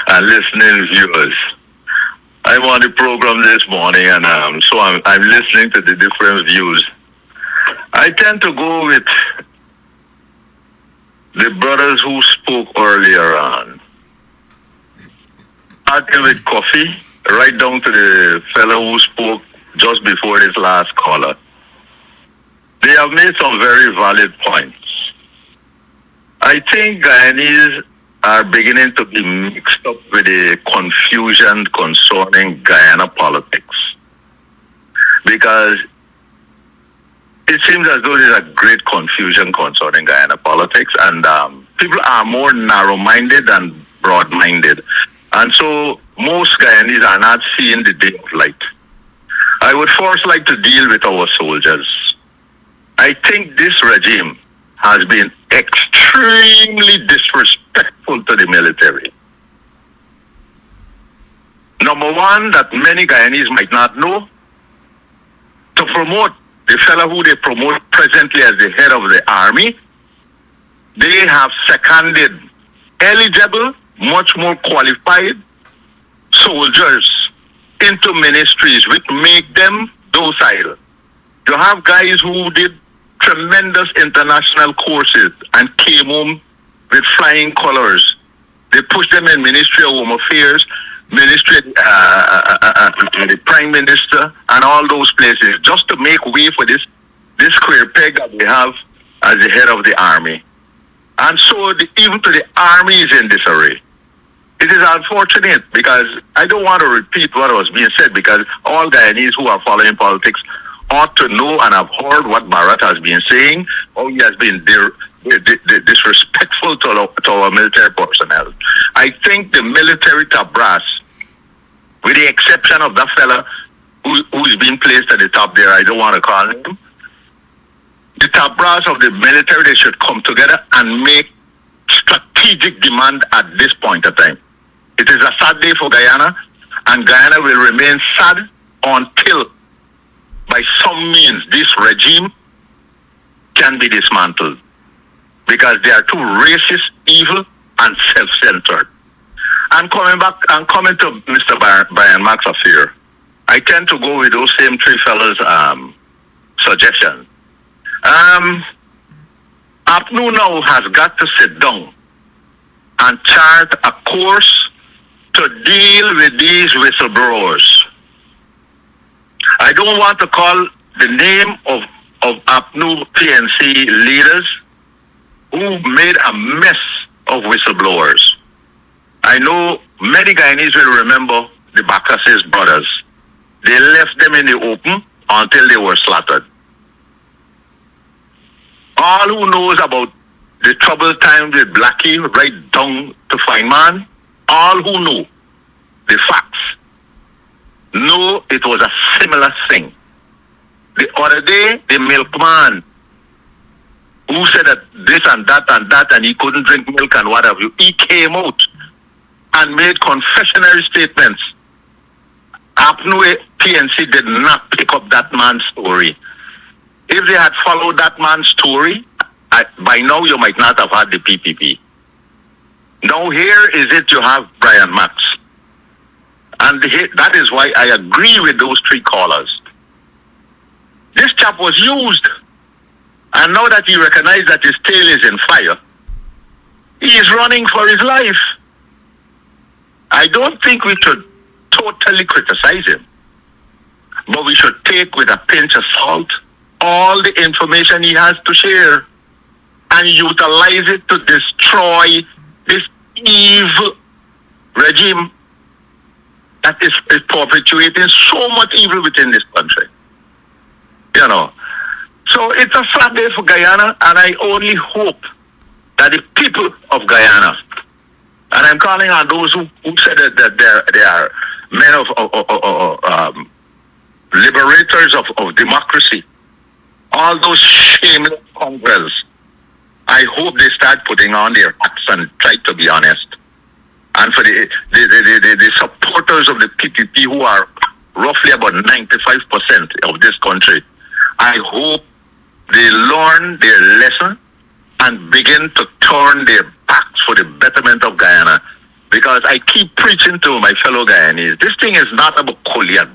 And listening viewers. I'm on the program this morning, and so I'm listening to the different views. I tend to go with the brothers who spoke earlier on. Starting with Coffee, right down to the fellow who spoke just before this last caller. They have made some very valid points. I think Guyanese are beginning to be mixed up with the confusion concerning Guyana politics. Because it seems as though there's a great confusion concerning Guyana politics, and people are more narrow-minded than broad-minded. And so most Guyanese are not seeing the day of light. I would first like to deal with our soldiers. I think this regime has been extremely disrespectful to the military. Number one, that many Guyanese might not know, to promote the fellow who they promote presently as the head of the army, they have seconded eligible, much more qualified soldiers into ministries which make them docile. You have guys who did tremendous international courses and came home with flying colors. They pushed them in Ministry of Home Affairs, Ministry the Prime Minister, and all those places, just to make way for this square peg that we have as the head of the army. And so even to the army is in disarray. It is unfortunate, because I don't want to repeat what was being said, because all Guyanese who are following politics ought to know and have heard what Bharat has been saying, how he has been disrespectful to our military personnel. I think the military tabras, with the exception of that fella who is being placed at the top there, I don't want to call him, the tabras of the military, they should come together and make strategic demand at this point of time. It is a sad day for Guyana, and Guyana will remain sad until, by some means, this regime can be dismantled, because they are too racist, evil, and self-centered. And coming to Mr. Brian Max affair, I tend to go with those same three fellas' suggestions. APNU now has got to sit down and chart a course to deal with these whistleblowers. I don't want to call the name of APNU PNC leaders who made a mess of whistleblowers. I know many Guyanese will remember the Bakases brothers. They left them in the open until they were slaughtered. All who knows about the troubled times with Blackie right down to Feynman, all who know the facts know it was a similar thing. The other day, the milkman who said that this and that and he couldn't drink milk and what have you, he came out and made confessionary statements. APNU PNC did not pick up that man's story. If they had followed that man's story, by now you might not have had the PPP. Now here is it, you have Brian Max. And that is why I agree with those three callers. This chap was used. And now that he recognized that his tail is in fire, he is running for his life. I don't think we should totally criticize him. But we should take with a pinch of salt all the information he has to share and utilize it to destroy this evil regime that is perpetuating so much evil within this country. You know. So it's a sad day for Guyana, and I only hope that the people of Guyana, and I'm calling on those who said that they are men of liberators of democracy, all those shameless scoundrels, I hope they start putting on their hats and try to be honest. And for the supporters of the PPP, who are roughly about 95% of this country, I hope they learn their lesson and begin to turn their backs for the betterment of Guyana. Because I keep preaching to my fellow Guyanese, this thing is not about Koliak.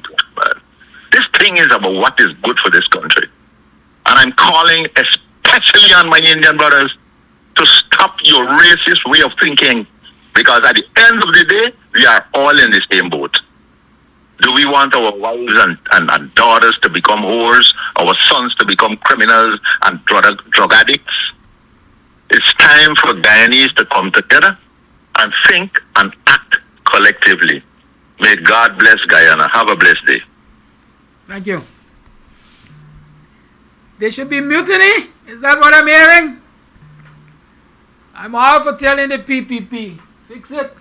This thing is about what is good for this country. And I'm calling especially on my Indian brothers to stop your racist way of thinking. Because at the end of the day, we are all in the same boat. Do we want our wives and daughters to become whores, our sons to become criminals and drug addicts? It's time for Guyanese to come together and think and act collectively. May God bless Guyana. Have a blessed day. Thank you. There should be mutiny? Is that what I'm hearing? I'm all for telling the PPP, fix it.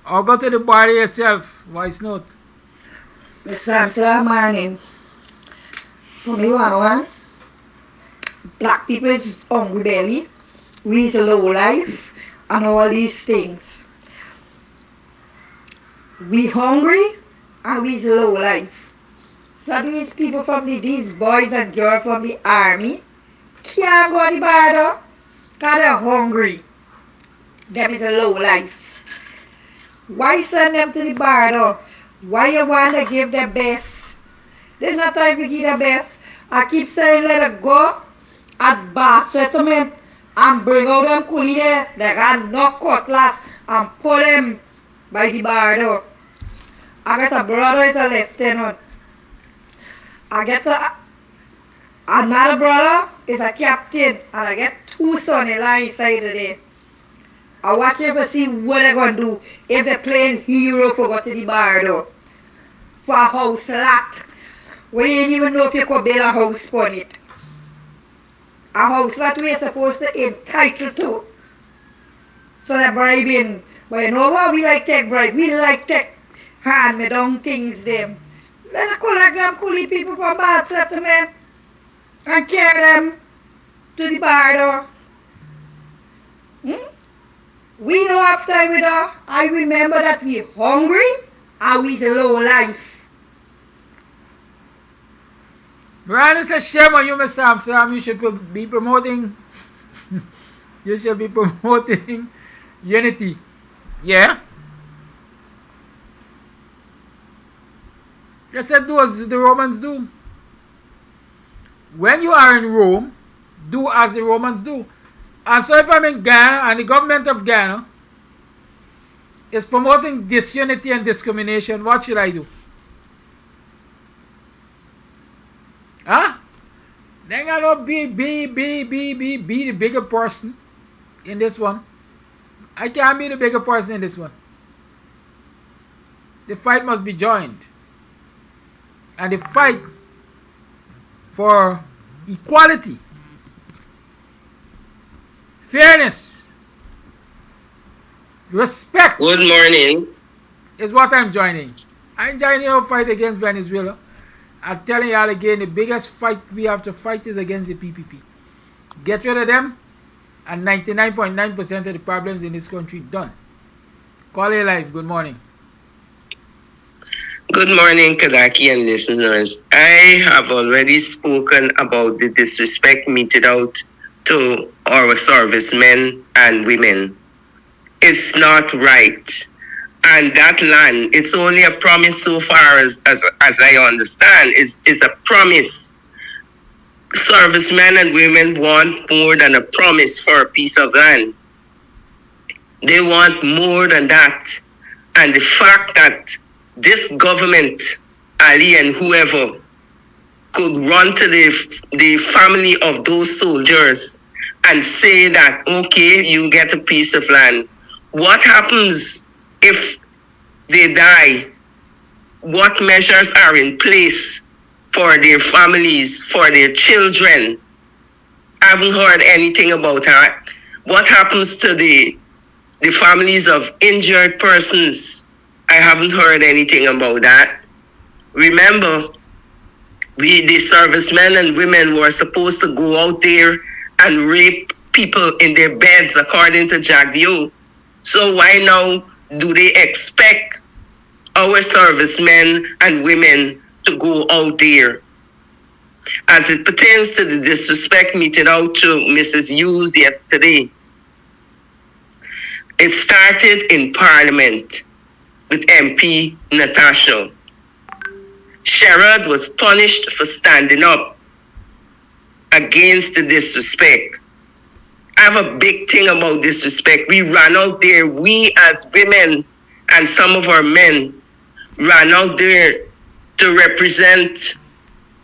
Or go to the bar yourself. Why not? Mr. Morning. For me, one. Black people is hungry belly. We is a low life. And all these things. We hungry and we is a low life. So these people these boys and girls from the army can't go to the bar though. Because they're hungry. Them is a low life. Why send them to the bar though? Why you want to give the best? There's no time to give the best. I keep saying let it go at Bath Settlement and bring out them coolie there. They got no cutlass and put them by the bar though. I got a brother is a lieutenant. I get another brother is a captain and I get two sons in line inside of there. I watch them to see what they're going to do if they're playing hero for go to the bar though. For a house lot. We ain't even know if you could build a house on it. A house lot we're supposed to entitle to. So they're bribing. But you know what? We like take bribe. We like take hand me down things them. Let us collect them coolie people from Bath Settlement and carry them to the bar though. We don't have time with her. I remember that we're hungry and we're low life. Brian, it's a shame on you, Mr. Amsterdam. You should be promoting you should be promoting unity. Yeah? Just do as the Romans do. When you are in Rome, do as the Romans do. And so if I'm in Ghana and the government of Ghana is promoting disunity and discrimination, what should I do? Huh? Then I don't be the bigger person in this one. I can't be the bigger person in this one. The fight must be joined. And the fight for equality, fairness, respect. Good morning. Is what I'm joining. I'm joining our fight against Venezuela. I'm telling y'all again, the biggest fight we have to fight is against the PPP. Get rid of them, and 99.9% of the problems in this country done. Call it live. Good morning. Good morning, Kadaki and listeners. I have already spoken about the disrespect meted out to our servicemen and women. It's not right. And that land, it's only a promise so far as I understand. It's a promise. Servicemen and women want more than a promise for a piece of land. They want more than that. And the fact that this government, Ali and whoever, could run to the family of those soldiers and say that, okay, you get a piece of land. What happens if they die? What measures are in place for their families, for their children? I haven't heard anything about that. What happens to the families of injured persons? I haven't heard anything about that. Remember, the servicemen and women were supposed to go out there and rape people in their beds, according to Jagdio. So why now do they expect our servicemen and women to go out there? As it pertains to the disrespect meted out to Mrs. Hughes yesterday, it started in Parliament with MP Natasha. Sherrod was punished for standing up against the disrespect. I have a big thing about disrespect. We ran out there, we as women and some of our men ran out there to represent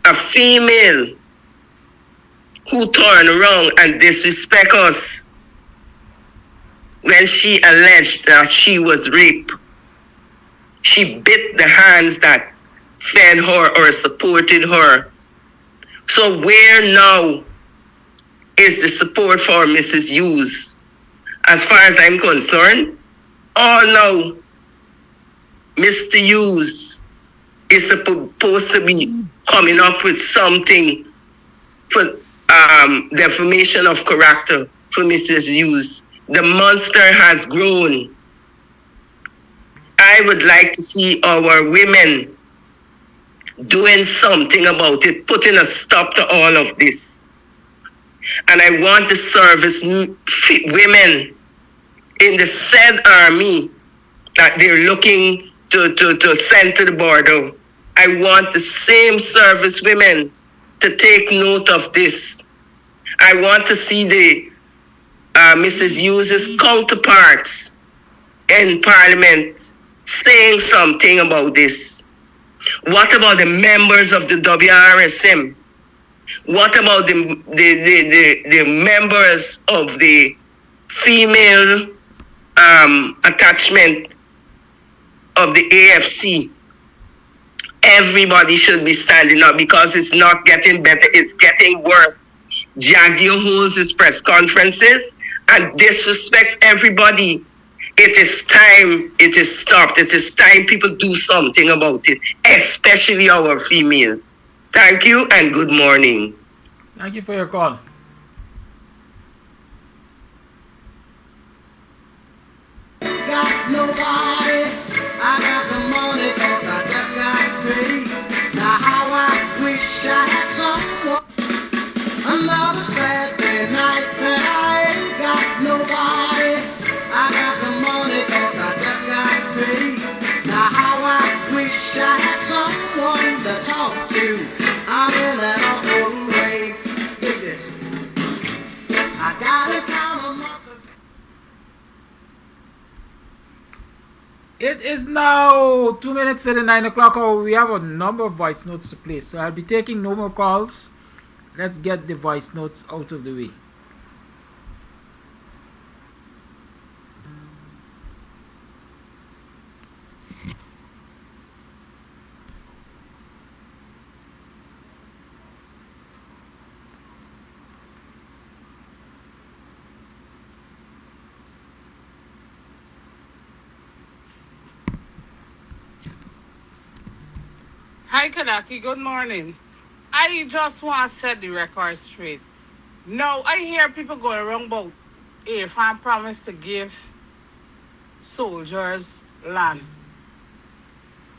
a female who turned around and disrespect us when she alleged that she was raped. She bit the hands that fed her or supported her. So where now is the support for Mrs. Hughes? As far as I'm concerned, no. Mr. Hughes is supposed to be coming up with something for defamation of character for Mrs. Hughes. The monster has grown. I would like to see our women doing something about it, putting a stop to all of this. And I want the service women in the said army that they're looking to send to the border. I want the same service women to take note of this. I want to see the Mrs. Hughes' counterparts in Parliament saying something about this. What about the members of the WRSM? What about the members of the female attachment of the AFC? Everybody should be standing up because it's not getting better, it's getting worse. Jagdio holds his press conferences and disrespects everybody. It is time it is stopped. It is time people do something about it, especially our females. Thank you and good morning. Thank you for your call. Got nobody. I got some money 'cause I just got paid. Now how I wish I had someone. Another Saturday night when I ain't got nobody. I got some money 'cause I just got paid. Now how I wish I had someone to talk to. I'm in an awful way. Dig this. I got a town It is now 2 minutes to the 9 o'clock hour. We have a number of voice notes to play, so I'll be taking no more calls. Let's get the voice notes out of the way. Hi, Kadaki. Good morning. I just want to set the record straight. Now, I hear people going around about if I promised to give soldiers land.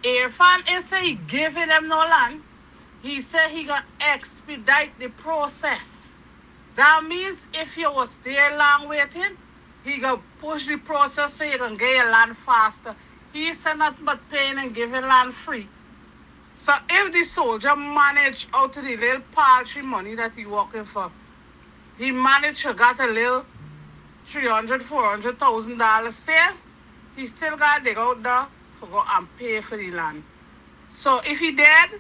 Irfan instead he giving them no land, he said he got expedite the process. That means if you was there long waiting, he got push the process so you can get your land faster. He said nothing but paying and giving land free. So if the soldier managed out of the little paltry money that he working for, he managed to get a little $300,000-$400,000 saved, he still got to dig out there for go and pay for the land. So if he dead,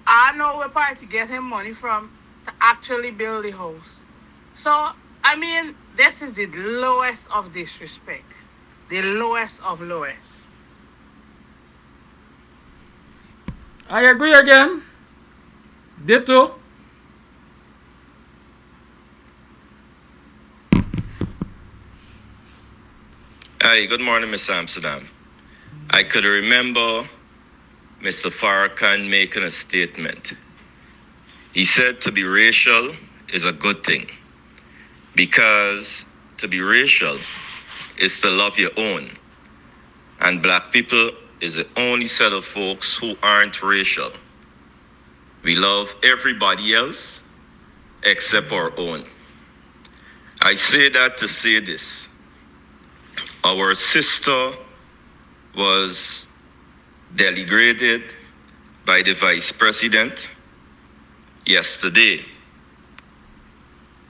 I know where part to get him money from to actually build the house. So, I mean, this is the lowest of disrespect. The lowest of lowest. I agree again. Ditto. Hi, good morning, Mr. Amsterdam. I could remember Mr. Farrakhan making a statement. He said to be racial is a good thing because to be racial is to love your own. And black people is the only set of folks who aren't racial. We love everybody else except our own. I say that to say this. Our sister was delegated by the vice president yesterday.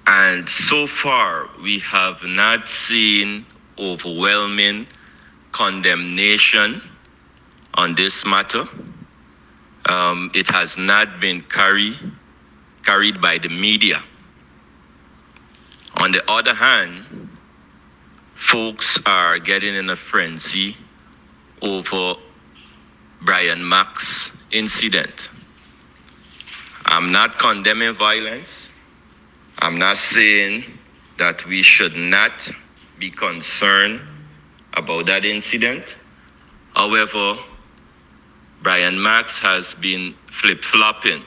And so far, we have not seen overwhelming condemnation on this matter. It has not been carried by the media. On the other hand, folks are getting in a frenzy over Brian Mack's incident. I'm not condemning violence. I'm not saying that we should not be concerned about that incident. However, Brian Max has been flip-flopping.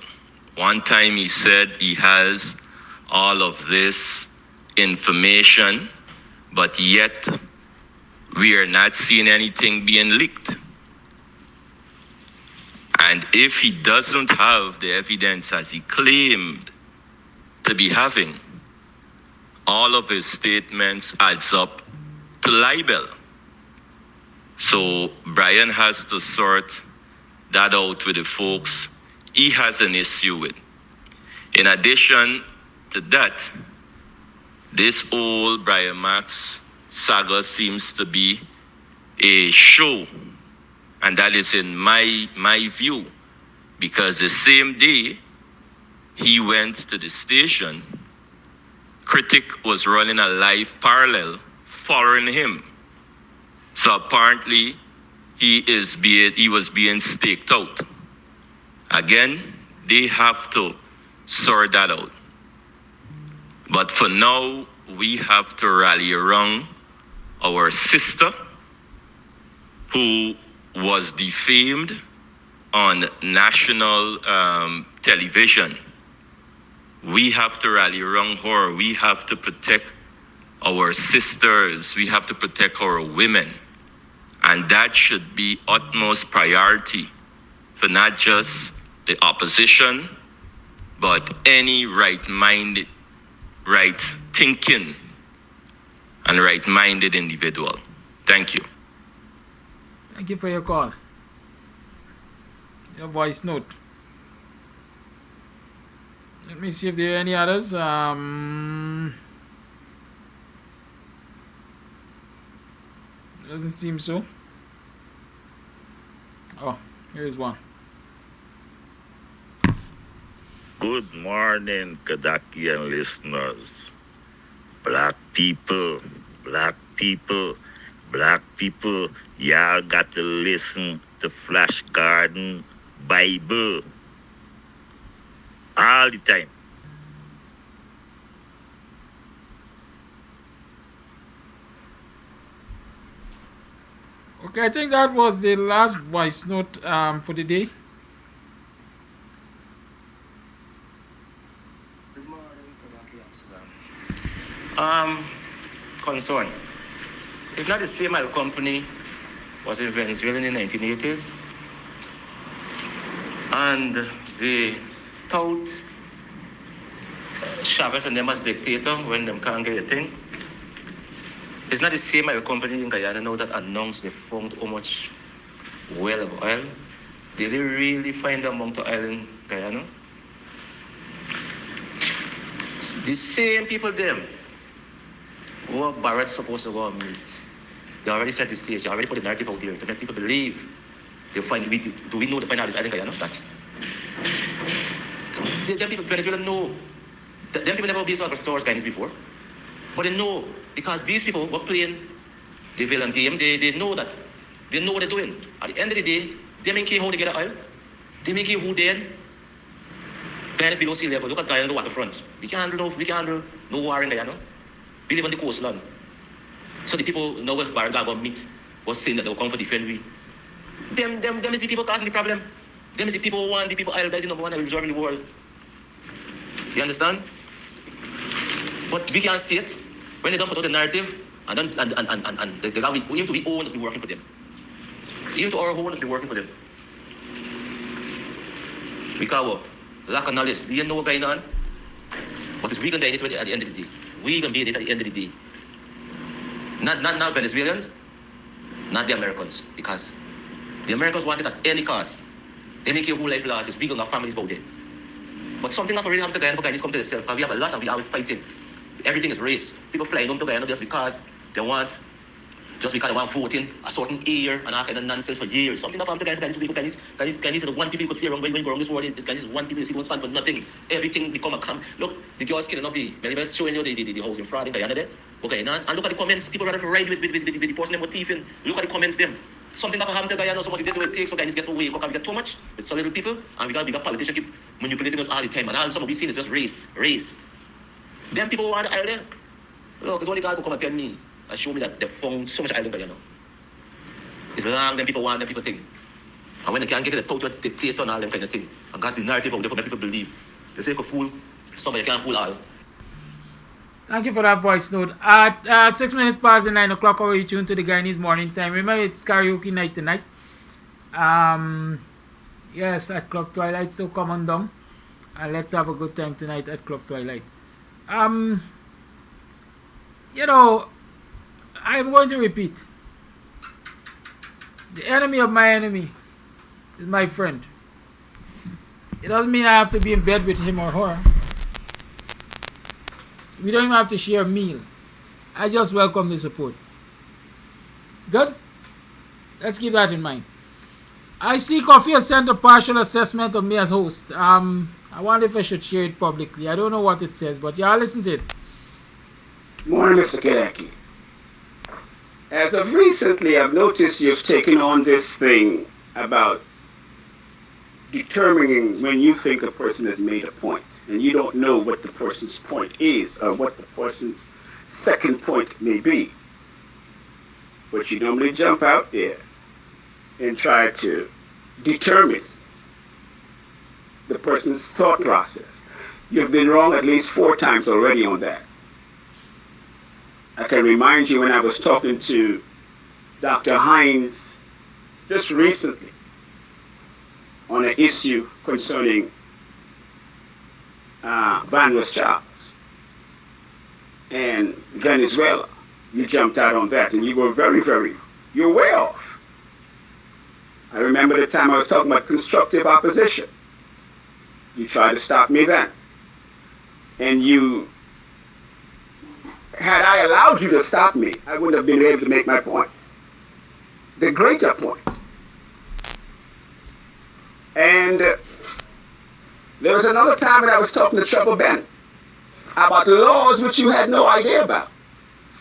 One time he said he has all of this information, but yet we are not seeing anything being leaked. And if he doesn't have the evidence as he claimed to be having, all of his statements adds up to libel. So Brian has to sort that out with the folks he has an issue with. In addition to that, this old Brian Max saga seems to be a show, and that is in my view, because the same day he went to the station, Critic was running a live parallel following him. So apparently he was being staked out. Again, they have to sort that out. But for now, we have to rally around our sister who was defamed on national television. We have to rally around her. We have to protect our sisters. We have to protect our women. And that should be utmost priority for not just the opposition, but any right-minded, right-thinking, and right-minded individual. Thank you. Thank you for your call. Your voice note. Let me see if there are any others. Doesn't seem so. Oh, here's one. Good morning, Kadakian listeners. Black people, black people, black people, y'all got to listen to Flash Garden Bible all the time. Okay, I think that was the last voice note for the day. Concern. It's not the same oil company was in Venezuela in the 1980s. And they tout Chavez and them as dictator when them can't get a thing. It's not the same oil company in Guyana now that announced they found how much well of oil. Did they really find the amount of oil in Guyana? The same people them who are Barrett supposed to go and meet. They already set the stage, they already put the narrative out there to make people believe they find do we know they find out this island Guyana? That them people Venezuela know. Them people never been sort of stores Guyanese before. But they know because these people were playing the villain game, they know that. They know what they're doing. At the end of the day, they make care how they get the oil. They make care who then. Guyana is below sea level. Look at Guyana on the waterfront. We can't handle no war in Guyana. We live on the coastline. So the people know what Barrett got meet was saying that they will come for defend we. Them is the people causing the problem. Them is the people who want the people oil. That's the number one reserve in the world. You understand? But we can't see it when they don't put out the narrative and the guy even to be owners be working for them. Even to our owners be working for them. Because lack of knowledge. We don't know what's going on. But it's we gonna do it at the end of the day. We gonna be it at the end of the day. Not Venezuelans, not the Americans. Because the Americans want it at any cost. They make your whole life last. It's we gonna have families about it. But something not really happen to Guyana, but Guyanese come to themselves. Because we have a lot and we are fighting. Everything is race. People flying home to Guyana just because they want voting a certain year and all kind of nonsense for years. Something not happen to Guyana. Guyanese are the one people you could see around when you go around this world. Guyanese is one people you see don't stand for nothing. Everything become a camp. Look, the girls killing up the Melibus showing you the house in fraud in Guyana there. Okay, and look at the comments. People rather ride with the person them with teeth in. Look at the comments them. Something that happen to Guyana, so much this way it takes, so Guyanese get to wake up and we get too much with so little people, and we got bigger politicians keep manipulating us all the time, and all some of we seen is just race. Them people want the island. Look, it's only God who come and tell me and show me that they found so much island in Guyana. It's long them people want them people think. And when they can't get it, they talk to a dictator and all them kind of thing, and got the narrative out there for make people believe. They say you can fool somebody, you can't fool all. Thank you for that voice note. At 6 minutes past the 9 o'clock hour, you tune to the Guyanese Morning Time. Remember, it's karaoke night tonight. Yes, at Club Twilight, so come on down. And let's have a good time tonight at Club Twilight. You know, I'm going to repeat. The enemy of my enemy is my friend. It doesn't mean I have to be in bed with him or her. We don't even have to share a meal. I just welcome the support. Good? Let's keep that in mind. I see Coffee has sent a partial assessment of me as host. I wonder if I should share it publicly. I don't know what it says, but y'all listen to it. Morning, Mr. Kadaki. As of recently, I've noticed you've taken on this thing about determining when you think a person has made a point, and you don't know what the person's point is or what the person's second point may be. But you normally jump out there and try to determine the person's thought process. You've been wrong at least 4 times already on that. I can remind you when I was talking to Dr. Hines just recently on an issue concerning Van Charles and Venezuela. You jumped out on that and you were you're way off. I remember the time I was talking about constructive opposition. You tried to stop me then. And had I allowed you to stop me, I wouldn't have been able to make my point. The greater point. And there was another time when I was talking to Trevor Ben about laws which you had no idea about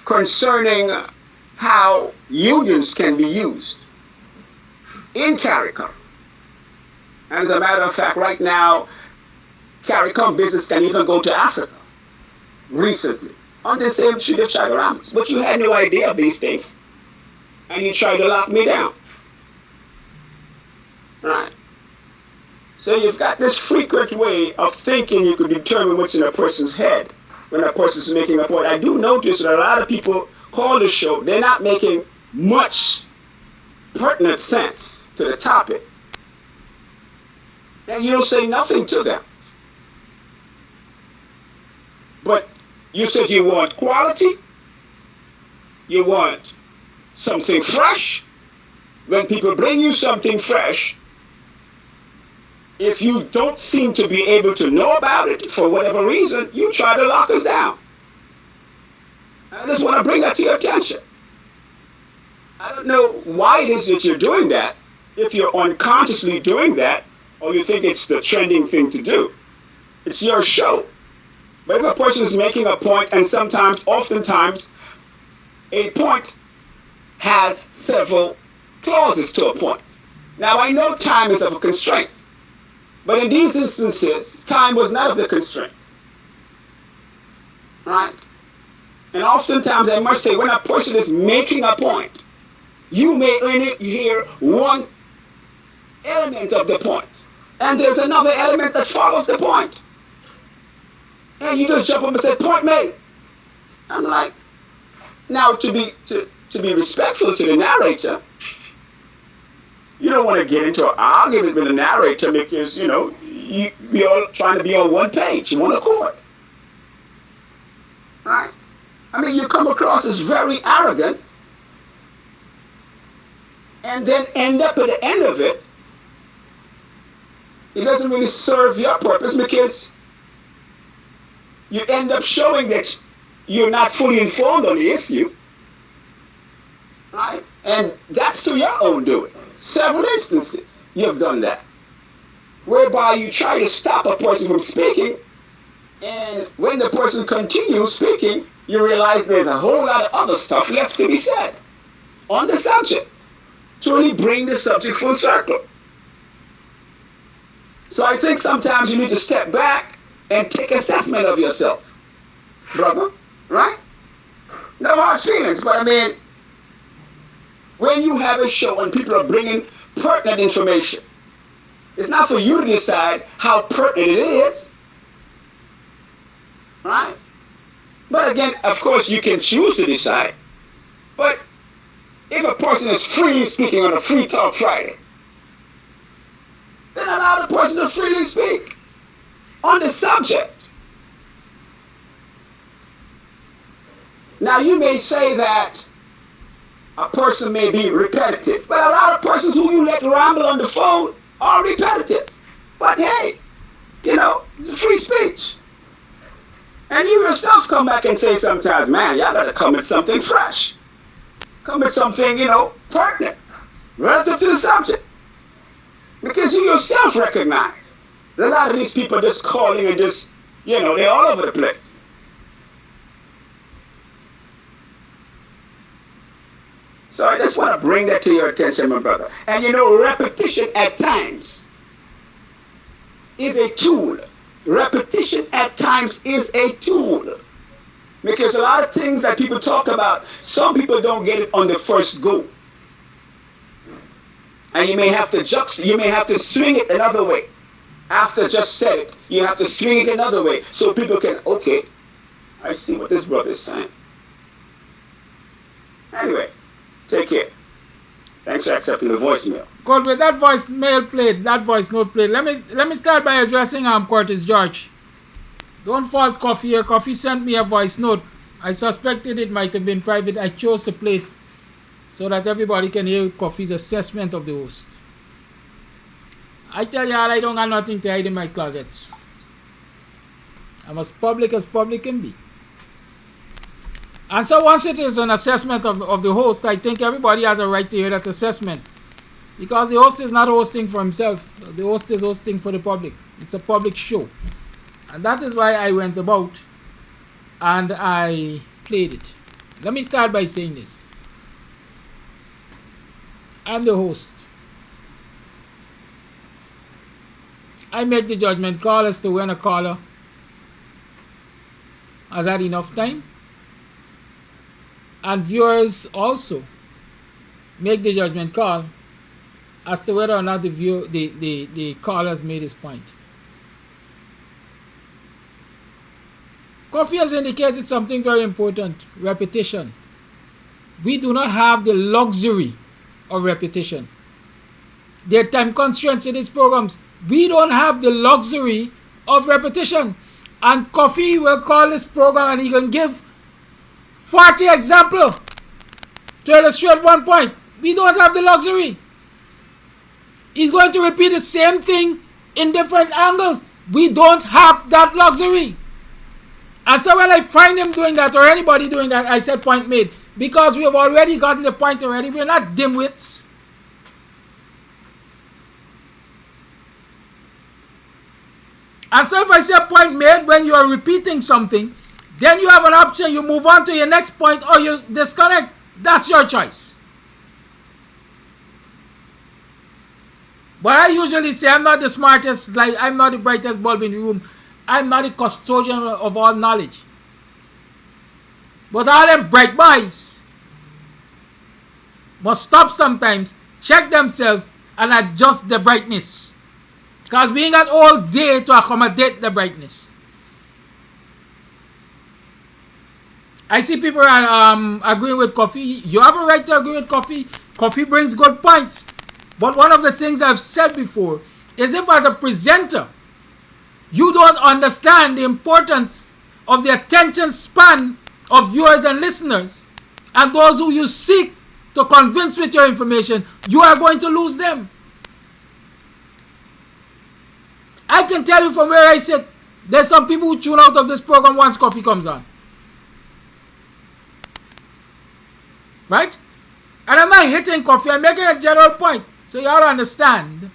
concerning how unions can be used in CARICOM. And as a matter of fact, right now, CARICOM business can even go to Africa recently on the same Treaty of Chagaramas. But you had no idea of these things, and you tried to lock me down. Right? So you've got this frequent way of thinking you could determine what's in a person's head when a person's making a point. I do notice that a lot of people call the show, they're not making much pertinent sense to the topic. And you don't say nothing to them. But you said you want quality, you want something fresh. When people bring you something fresh, if you don't seem to be able to know about it for whatever reason, you try to lock us down. I just want to bring that to your attention. I don't know why it is that you're doing that, if you're unconsciously doing that, or you think it's the trending thing to do. It's your show. But if a person is making a point, and sometimes, oftentimes, a point has several clauses to a point. Now, I know time is of a constraint. But in these instances, time was not of the constraint. Right? And oftentimes, I must say, when a person is making a point, you may only hear one element of the point. And there's another element that follows the point. And you just jump up and say, point made. I'm like, now to be respectful to the narrator, you don't want to get into an argument with the narrator because, we all trying to be on one page, one accord. Right? I mean, you come across as very arrogant and then end up at the end of it, it doesn't really serve your purpose because you end up showing that you're not fully informed on the issue. Right? And that's to your own doing. Several instances you've done that, whereby you try to stop a person from speaking, and when the person continues speaking, you realize there's a whole lot of other stuff left to be said on the subject to really bring the subject full circle. So I think sometimes you need to step back and take assessment of yourself, brother, right? No hard feelings, but I mean, when you have a show and people are bringing pertinent information, it's not for you to decide how pertinent it is, right? But again, of course, you can choose to decide. But if a person is freely speaking on a Free Talk Friday, then allow the person to freely speak on the subject. Now, you may say that a person may be repetitive, but a lot of persons who you let ramble on the phone are repetitive. But hey, it's free speech. And you yourself come back and say sometimes, man, y'all gotta come with something fresh. Come with something, pertinent, relative to the subject. Because you yourself recognize that a lot of these people just calling and just, they're all over the place. So I just want to bring that to your attention, my brother. And repetition at times is a tool. Repetition at times is a tool. Because a lot of things that people talk about, some people don't get it on the first go. And you may have to swing it another way. After just said it, you have to swing it another way so people can, okay, I see what this brother is saying. Anyway. Take care. Thanks for accepting the voicemail. Good, with that voicemail played, that voice note played. Let me start by addressing Curtis George. Don't fault Coffee here. Coffee sent me a voice note. I suspected it might have been private. I chose to play it so that everybody can hear Coffee's assessment of the host. I tell y'all, I don't got nothing to hide in my closets. I'm as public can be. And so once it is an assessment of the host, I think everybody has a right to hear that assessment. Because the host is not hosting for himself. The host is hosting for the public. It's a public show. And that is why I went about and I played it. Let me start by saying this. I'm the host. I make the judgment call as to when a caller has had enough time. And viewers also make the judgment call as to whether or not the caller has made his point. Coffee has indicated something very important: repetition. We do not have the luxury of repetition. There are time constraints in these programs. We don't have the luxury of repetition. And Coffee will call this program and he can give 40 examples to illustrate one point. We don't have the luxury. He's going to repeat the same thing in different angles. We don't have that luxury. And so when I find him doing that or anybody doing that, I said point made. Because we have already gotten the point already. We're not dimwits. And so if I say point made when you are repeating something, then you have an option. You move on to your next point or you disconnect. That's your choice. But I usually say I'm not the smartest, like I'm not the brightest bulb in the room. I'm not the custodian of all knowledge. But all them bright boys must stop sometimes, check themselves, and adjust the brightness. Because we ain't got all day to accommodate the brightness. I see people are agreeing with Coffee. You have a right to agree with Coffee. Coffee brings good points. But one of the things I've said before is if as a presenter, you don't understand the importance of the attention span of viewers and listeners, and those who you seek to convince with your information, you are going to lose them. I can tell you from where I sit, there's some people who tune out of this program once Coffee comes on. Right? And I'm not hitting Coffee, I'm making a general point. So you ought to understand.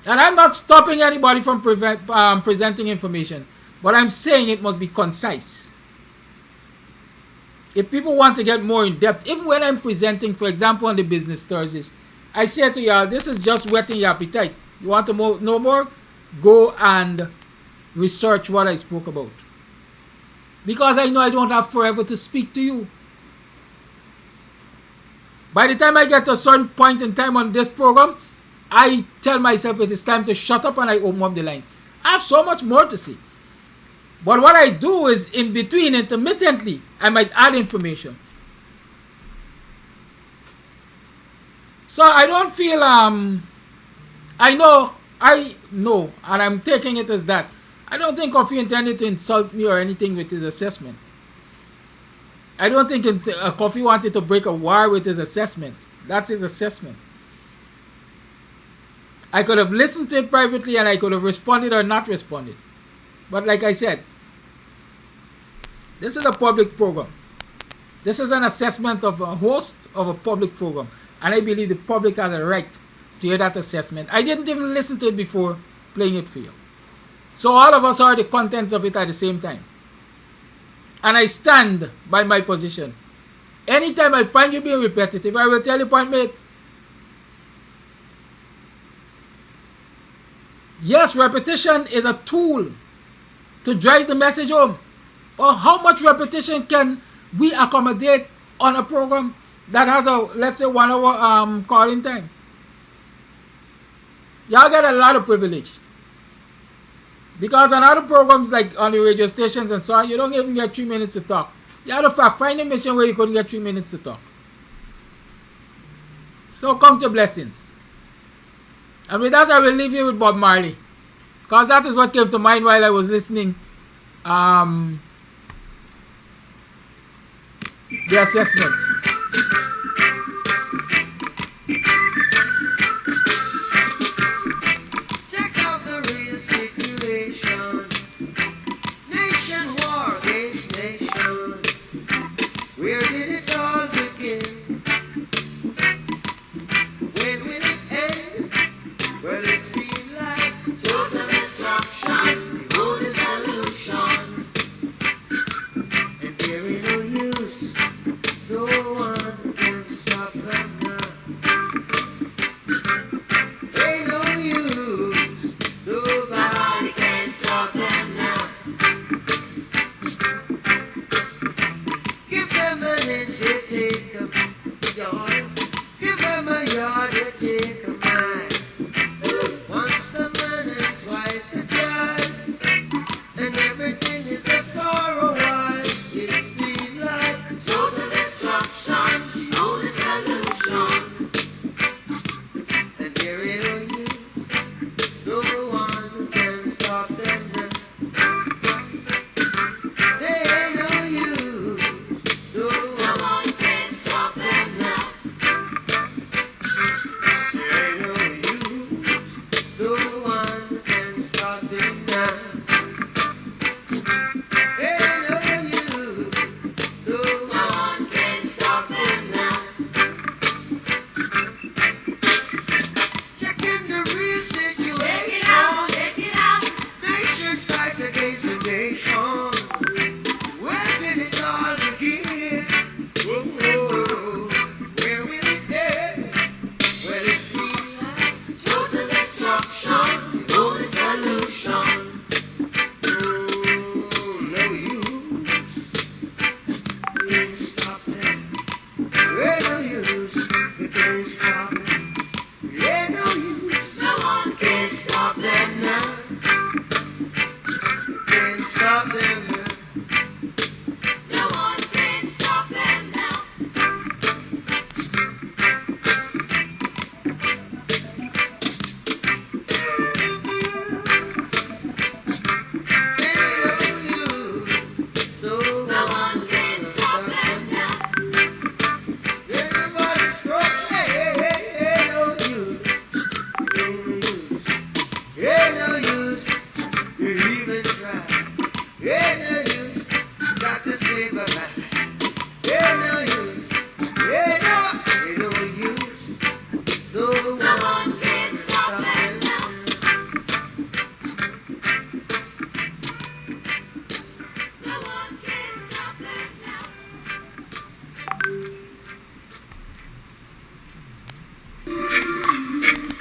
And I'm not stopping anybody from presenting information. But I'm saying it must be concise. If people want to get more in depth, even when I'm presenting, for example, on the business Thursdays, I say to y'all, this is just whetting your appetite. You want to know more? Go and research what I spoke about. Because I know I don't have forever to speak to you. By the time I get to a certain point in time on this program, I tell myself it is time to shut up and I open up the lines. I have so much more to say. But what I do is in between, intermittently, I might add information. So I don't feel, I know, and I'm taking it as that. I don't think Coffee intended to insult me or anything with his assessment. I don't think Coffee wanted to break a war with his assessment. That's his assessment. I could have listened to it privately and I could have responded or not responded. But like I said, this is a public program. This is an assessment of a host of a public program. And I believe the public has a right to hear that assessment. I didn't even listen to it before playing it for you. So all of us are the contents of it at the same time. And I stand by my position. Anytime I find you being repetitive, I will tell you point made. Yes, repetition is a tool to drive the message home. But how much repetition can we accommodate on a program that has a, let's say, 1 hour calling time? Y'all get a lot of privilege. Because on other programs like on the radio stations and so on, you don't even get 3 minutes to talk. You have to find a mission where you couldn't get 3 minutes to talk. So count your blessings. And with that, I will leave you with Bob Marley. Because that is what came to mind while I was listening. The assessment. Check out the real situation. Nation war against nation.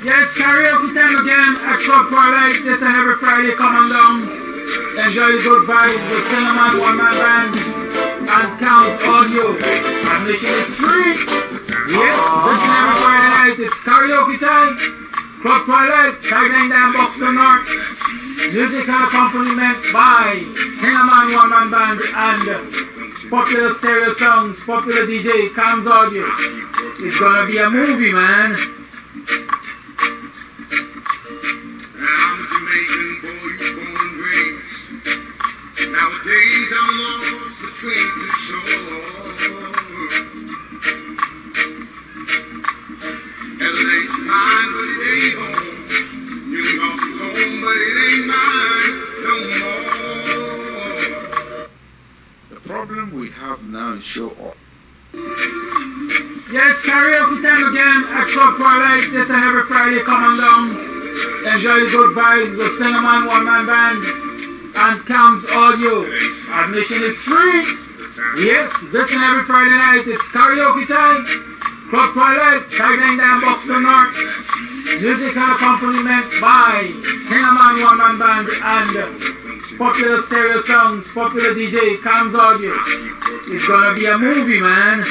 Yes, karaoke time again at Club Twilight. This and every Friday, come on down. Enjoy the good vibes with Cinnamon One Man Band and Kams Audio. Admission is free. Yes, this and every Friday night, it's karaoke time. Club Twilight, Skyline Dam, BUXTON North. Musical accompaniment by Cinnamon One Man Band and popular stereo songs, popular DJ, Kams Audio. It's gonna be a movie, man. I'm Jamaican boy, born and raised. Nowadays I'm lost between two shores. LA's mine, but it ain't home. New York is home, but it ain't mine no more. The problem we have now is show up. Yes, karaoke time again at Club Twilight. This and every Friday, come on down. Enjoy the good vibes of Cinnamon One Man Band and Kams Audio. Admission is free. Yes, this and every Friday night, it's karaoke time. Club Twilight, Skyline Dam, BUXTON North. Musical accompaniment by Cinnamon One Man Band and popular stereo songs, popular DJ, Kams Audio. It's gonna be a movie, man.